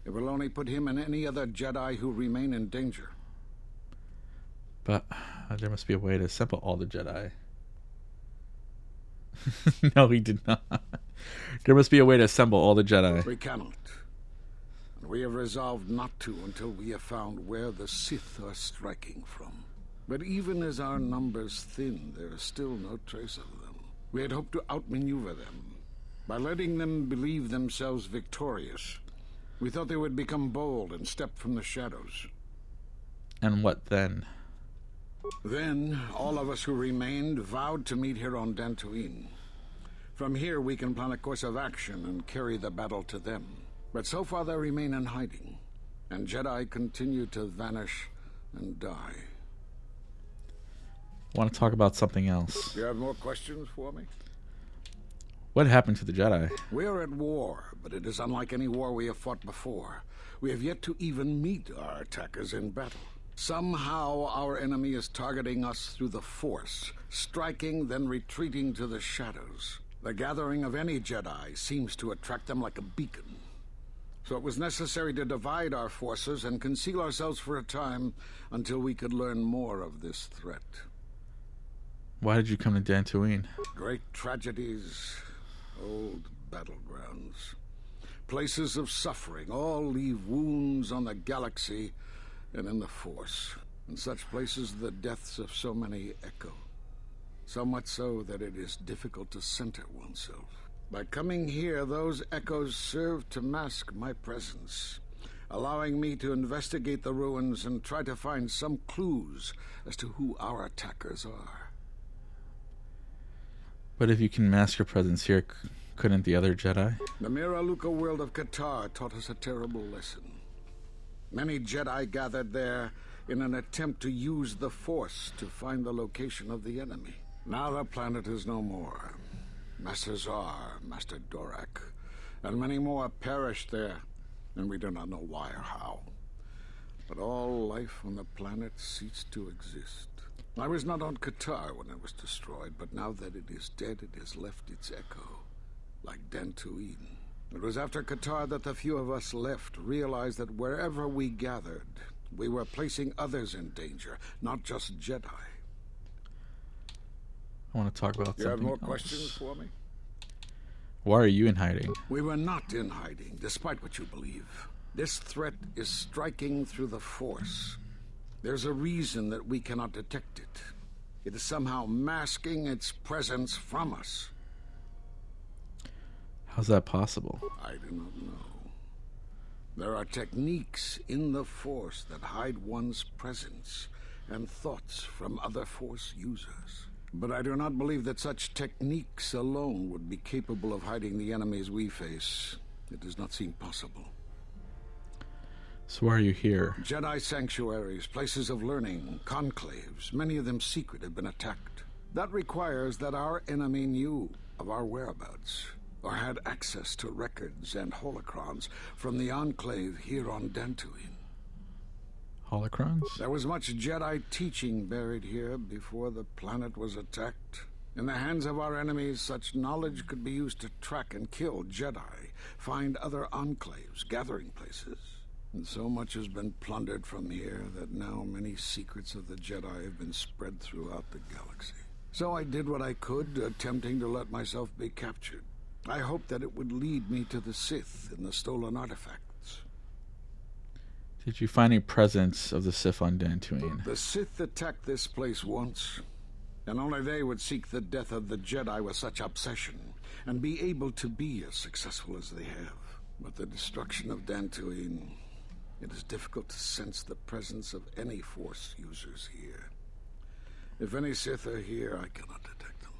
Speaker 20: It will only put him and any other Jedi who remain in danger.
Speaker 1: But there must be a way to assemble all the Jedi. No, he did not. There must be a way to assemble all the Jedi.
Speaker 20: We cannot. And we have resolved not to until we have found where the Sith are striking from. But even as our numbers thin, there is still no trace of them. We had hoped to outmaneuver them by letting them believe themselves victorious. We thought they would become bold and step from the shadows.
Speaker 1: And what then?
Speaker 20: Then, all of us who remained vowed to meet here on Dantooine. From here, we can plan a course of action and carry the battle to them. But so far, they remain in hiding, and Jedi continue to vanish and die.
Speaker 1: I want to talk about something else.
Speaker 20: Do you have more questions for me?
Speaker 1: What happened to the Jedi?
Speaker 20: We are at war, but it is unlike any war we have fought before. We have yet to even meet our attackers in battle. Somehow our enemy is targeting us through the Force, striking, then retreating to the shadows. The gathering of any Jedi seems to attract them like a beacon. So it was necessary to divide our forces and conceal ourselves for a time until we could learn more of this threat.
Speaker 1: Why did you come to Dantooine?
Speaker 20: Great tragedies, old battlegrounds, places of suffering, all leave wounds on the galaxy and in the Force. In such places, the deaths of so many echo. So much so that it is difficult to center oneself. By coming here, those echoes serve to mask my presence, allowing me to investigate the ruins and try to find some clues as to who our attackers are.
Speaker 1: But if you can mask your presence here, couldn't the other Jedi?
Speaker 20: The Mira Luca world of Qatar taught us a terrible lesson. Many Jedi gathered there in an attempt to use the Force to find the location of the enemy. Now the planet is no more. Master Zar, Master Dorak, and many more perished there, and we do not know why or how. But all life on the planet ceased to exist. I was not on Qatar when it was destroyed, but now that it is dead, it has left its echo, like Dantooine. It was after Qatar that the few of us left realized that wherever we gathered, we were placing others in danger, not just Jedi.
Speaker 1: I want to talk about something
Speaker 20: You have more
Speaker 1: else.
Speaker 20: questions for me?
Speaker 1: Why are you in hiding?
Speaker 20: We were not in hiding, despite what you believe. This threat is striking through the Force. There's a reason that we cannot detect it. It is somehow masking its presence from us.
Speaker 1: How's that possible?
Speaker 20: I do not know. There are techniques in the Force that hide one's presence and thoughts from other Force users. But I do not believe that such techniques alone would be capable of hiding the enemies we face. It does not seem possible.
Speaker 1: So why are you here?
Speaker 20: Jedi sanctuaries, places of learning, conclaves, many of them secret, have been attacked. That requires that our enemy knew of our whereabouts, or had access to records and holocrons from the Enclave here on Dantooine.
Speaker 1: Holocrons?
Speaker 20: There was much Jedi teaching buried here before the planet was attacked. In the hands of our enemies, such knowledge could be used to track and kill Jedi, find other enclaves, gathering places. And so much has been plundered from here that now many secrets of the Jedi have been spread throughout the galaxy. So I did what I could, attempting to let myself be captured. I hoped that it would lead me to the Sith and the stolen artifacts.
Speaker 1: Did you find any presence of the Sith on Dantooine?
Speaker 20: The Sith attacked this place once, and only they would seek the death of the Jedi with such obsession, and be able to be as successful as they have. But the destruction of Dantooine, it is difficult to sense the presence of any Force users here. If any Sith are here, I cannot detect them.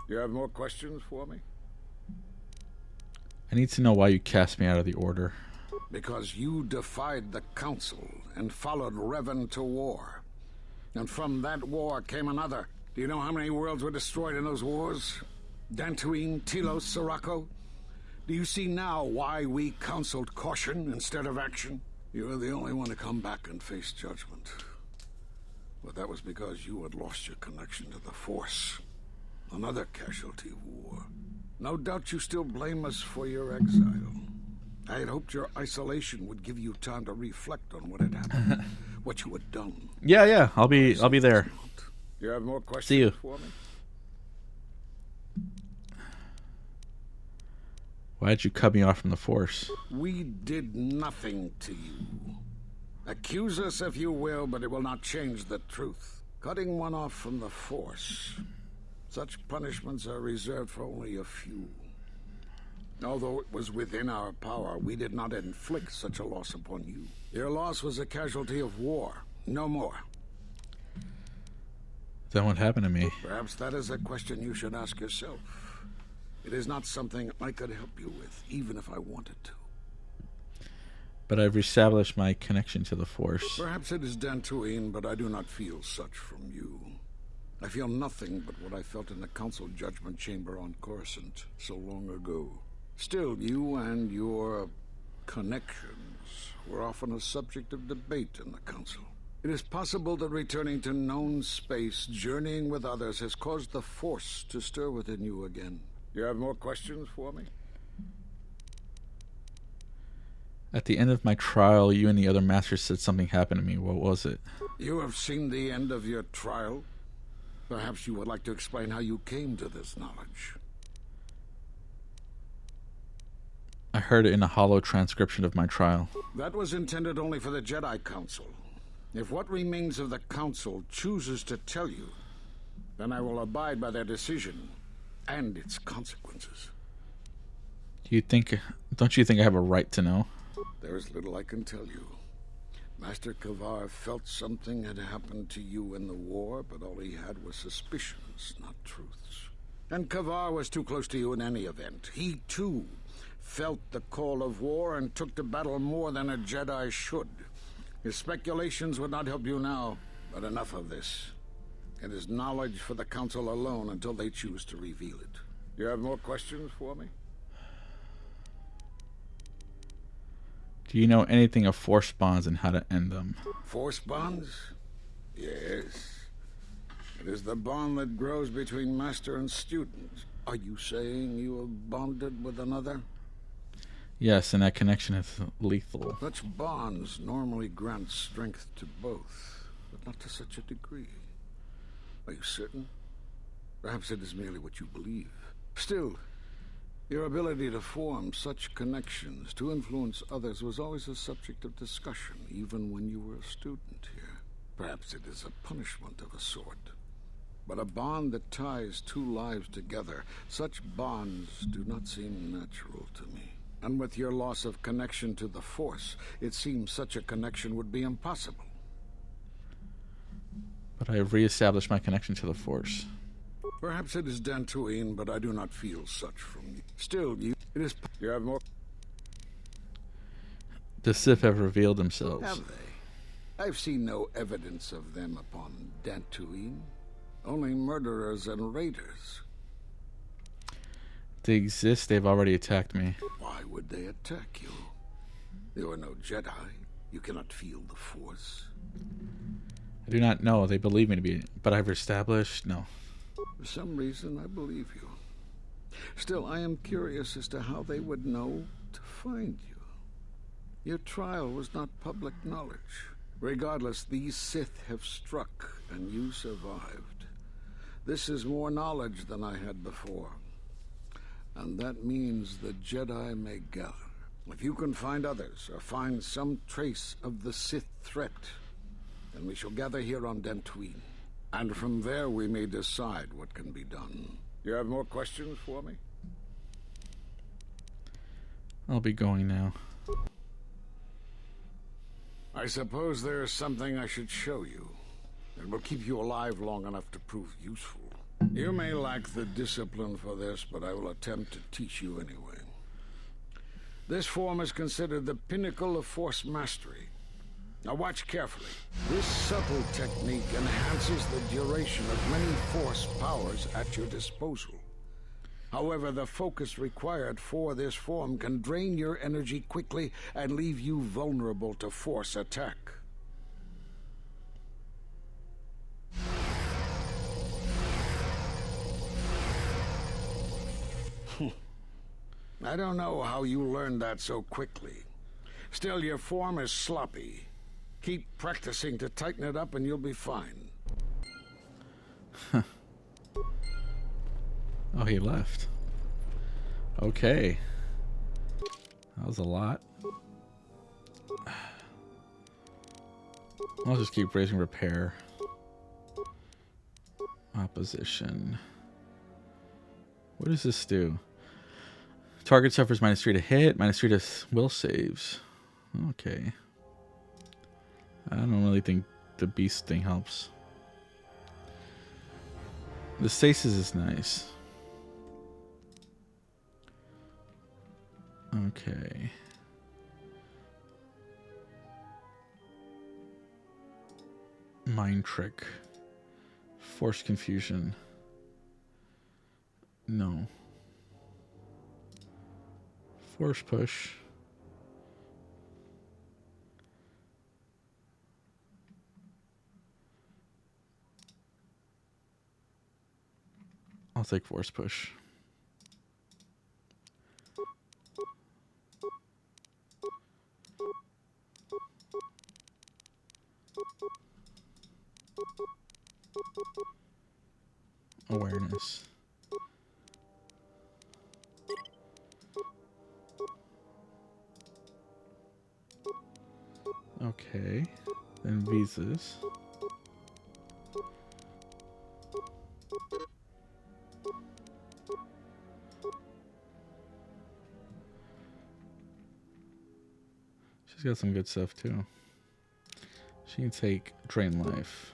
Speaker 20: You have more questions for me?
Speaker 1: I need to know why you cast me out of the Order.
Speaker 20: Because you defied the Council and followed Revan to war. And from that war came another. Do you know how many worlds were destroyed in those wars? Dantooine, Telos, Sirocco? Do you see now why we counseled caution instead of action? You were the only one to come back and face judgment. But that was because you had lost your connection to the Force. Another casualty of war. No doubt you still blame us for your exile. I had hoped your isolation would give you time to reflect on what had happened, what you had done.
Speaker 1: Yeah, I'll be there.
Speaker 20: You have more questions
Speaker 1: See you.
Speaker 20: for me?
Speaker 1: Why'd you cut me off from the Force?
Speaker 20: We did nothing to you. Accuse us if you will, but it will not change the truth. Cutting one off from the Force. Such punishments are reserved for only a few. Although it was within our power, we did not inflict such a loss upon you. Your loss was a casualty of war, no more.
Speaker 1: Then what happened to me?
Speaker 20: Perhaps that is a question you should ask yourself. It is not something I could help you with, even if I wanted to.
Speaker 1: But I've reestablished my connection to the Force.
Speaker 20: Perhaps it is Dantooine, but I do not feel such from you. I feel nothing but what I felt in the Council Judgment Chamber on Coruscant so long ago. Still, you and your connections were often a subject of debate in the Council. It is possible that returning to known space, journeying with others, has caused the Force to stir within you again. You have more questions for me?
Speaker 1: At the end of my trial, you and the other masters said something happened to me. What was it?
Speaker 20: You have seen the end of your trial? Perhaps you would like to explain how you came to this knowledge.
Speaker 1: I heard it in a hollow transcription of my trial.
Speaker 20: That was intended only for the Jedi Council. If what remains of the Council chooses to tell you, then I will abide by their decision and its consequences.
Speaker 1: Don't you think I have a right to know?
Speaker 20: There is little I can tell you. Master Kavar felt something had happened to you in the war, but all he had was suspicions, not truths. And Kavar was too close to you in any event. He, too, felt the call of war and took to battle more than a Jedi should. His speculations would not help you now, but enough of this. It is knowledge for the Council alone until they choose to reveal it. You have more questions for me?
Speaker 1: Do you know anything of Force bonds and how to end them?
Speaker 20: Force bonds? Yes. It is the bond that grows between master and student. Are you saying you have bonded with another?
Speaker 1: Yes, and that connection is lethal.
Speaker 20: Such bonds normally grant strength to both, but not to such a degree. Are you certain? Perhaps it is merely what you believe. Still, your ability to form such connections, to influence others, was always a subject of discussion, even when you were a student here. Perhaps it is a punishment of a sort. But a bond that ties two lives together, such bonds do not seem natural to me. And with your loss of connection to the Force, it seems such a connection would be impossible.
Speaker 1: But I have reestablished my connection to the Force.
Speaker 20: Perhaps it is Dantooine, but I do not feel such from you. Still, you have more.
Speaker 1: The Sith have revealed themselves.
Speaker 20: Have they? I've seen no evidence of them upon Dantooine. Only murderers and raiders.
Speaker 1: They exist. They've already attacked me.
Speaker 20: Why would they attack you? You are no Jedi. You cannot feel the Force.
Speaker 1: I do not know. They believe me to be, but I've established no.
Speaker 20: For some reason, I believe you. Still, I am curious as to how they would know to find you. Your trial was not public knowledge. Regardless, these Sith have struck, and you survived. This is more knowledge than I had before. And that means the Jedi may gather. If you can find others, or find some trace of the Sith threat, then we shall gather here on Dantooine. And from there we may decide what can be done. You have more questions for me?
Speaker 1: I'll be going now.
Speaker 20: I suppose there is something I should show you. It will keep you alive long enough to prove useful. You may lack the discipline for this, but I will attempt to teach you anyway. This form is considered the pinnacle of force mastery. Now watch carefully. This subtle technique enhances the duration of many force powers at your disposal. However, the focus required for this form can drain your energy quickly and leave you vulnerable to force attack. I don't know how you learned that so quickly. Still, your form is sloppy. Keep practicing to tighten it up and you'll be fine.
Speaker 1: Oh, he left. Okay. That was a lot. I'll just keep raising repair. Opposition. What does this do? Target suffers -3 to hit, -3 to will saves. Okay. I don't really think the beast thing helps. The stasis is nice. Okay. Mind trick. Force confusion. No. Force push. I'll take force push. Awareness. Okay. Then visas. She's got some good stuff too. She can take drain life.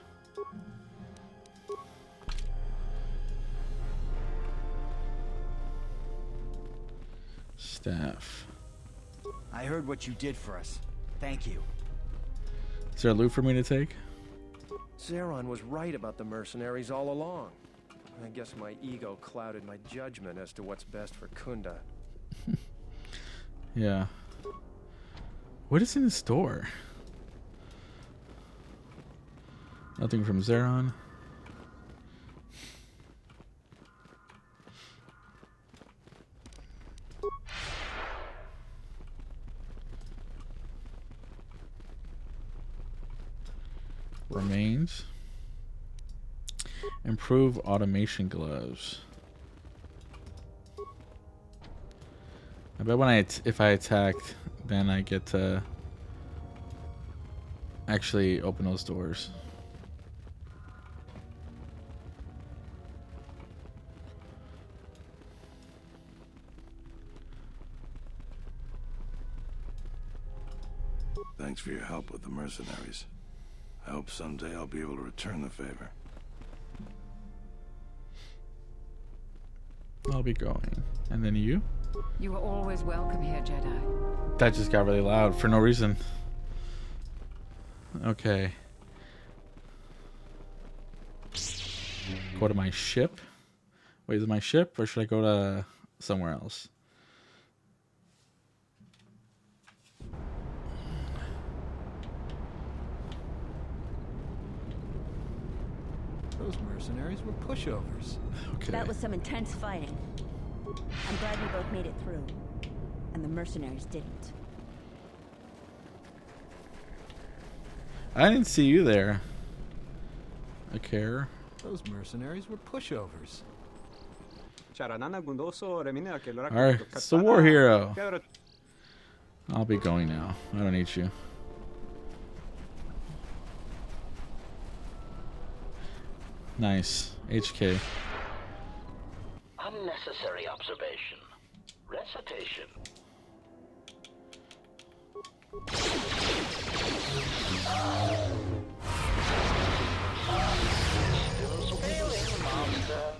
Speaker 1: Staff.
Speaker 12: I heard what you did for us. Thank you.
Speaker 1: Is there loot for me to take?
Speaker 22: Zeron was right about the mercenaries all along. I guess my ego clouded my judgment as to what's best for Kunda.
Speaker 1: Yeah. What is in the store? Nothing from Zeron. Remains. Improve automation gloves. I bet when if I attacked, then I get to actually open those doors.
Speaker 18: Thanks for your help with the mercenaries. I hope someday I'll be able to return the favor.
Speaker 1: I'll be going. And then you?
Speaker 10: You are always welcome here, Jedi.
Speaker 1: That just got really loud for no reason. Okay. Go to my ship. Wait, is it my ship or should I go to somewhere else?
Speaker 5: Those mercenaries were pushovers.
Speaker 1: Okay.
Speaker 23: That was some intense fighting. I'm glad we both made it through. And the mercenaries didn't.
Speaker 1: I didn't see you there. A care.
Speaker 5: Those mercenaries were pushovers.
Speaker 1: Alright, it's the war hero. I'll be going now. I don't need you. Nice. HK.
Speaker 3: Unnecessary observation. Recitation. Systems failing, Master.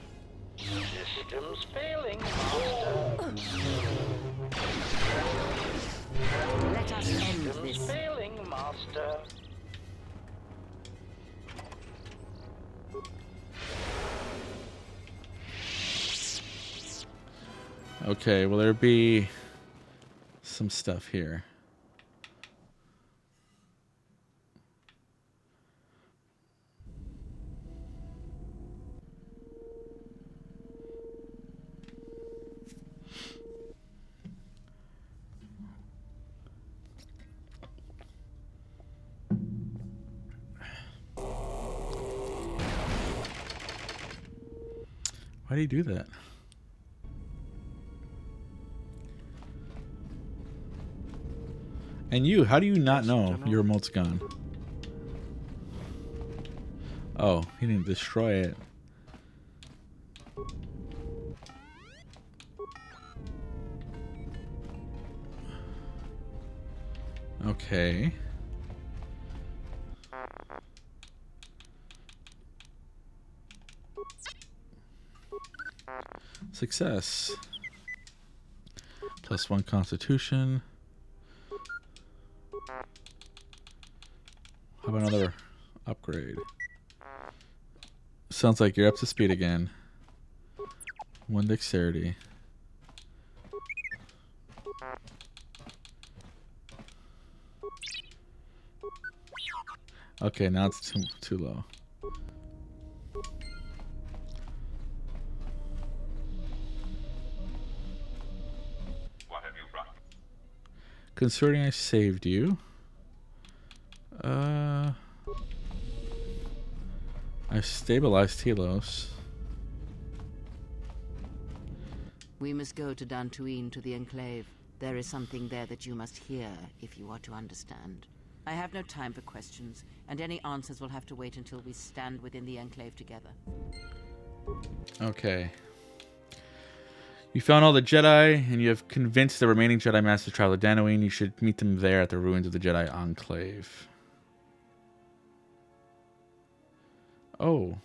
Speaker 3: Systems failing, Master.
Speaker 2: Let us end
Speaker 3: Systems
Speaker 2: this.
Speaker 3: failing, Master.
Speaker 1: Okay, will there be some stuff here? Why do you do that? And you, how do you not know your remote's gone? Oh, he didn't destroy it. Okay. Success. +1 constitution. How about another upgrade? Sounds like you're up to speed again. 1 dexterity. Okay, now it's too low.
Speaker 9: What have you brought?
Speaker 1: Considering I saved you, I stabilized Telos.
Speaker 2: We must go to Dantooine, to the Enclave. There is something there that you must hear if you are to understand. I have no time for questions, and any answers will have to wait until we stand within the Enclave together.
Speaker 1: Okay. You found all the Jedi, and you have convinced the remaining Jedi Masters to travel to Dantooine. You should meet them there at the ruins of the Jedi Enclave. Oh.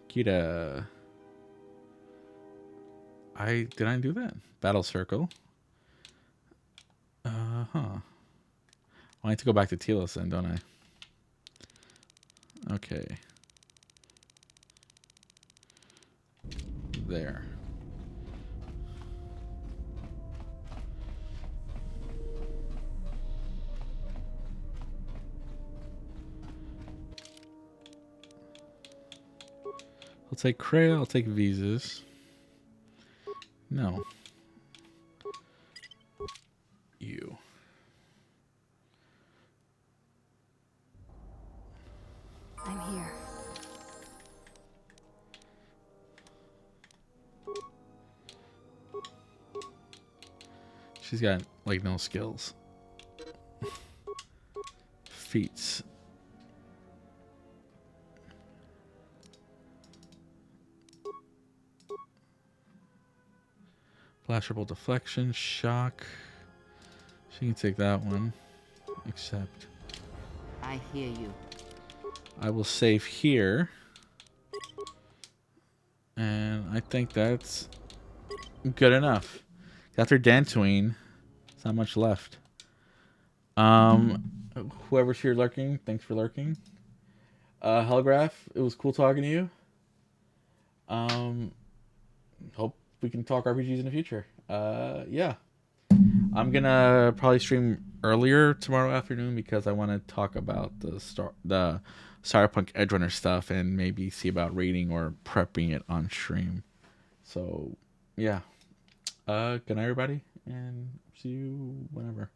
Speaker 1: Kita. Did I do that? Battle circle. Huh. Well, I need to go back to Telos then, don't I? Okay. There. I'll take Kreia, I'll take visas. No. You.
Speaker 14: I'm here.
Speaker 1: She's got, like, no skills. Feats. Flashable deflection, shock. She can take that one. Except.
Speaker 2: I hear you.
Speaker 1: I will save here. And I think that's good enough. After Dantooine, there's not much left. Whoever's here lurking, thanks for lurking. Hellgraph, it was cool talking to you. Hope we can talk RPGs in the future. Yeah. I'm gonna probably stream earlier tomorrow afternoon because I want to talk about the Cyberpunk Edgerunner stuff and maybe see about raiding or prepping it on stream. So, yeah. Good night, everybody, and see you whenever.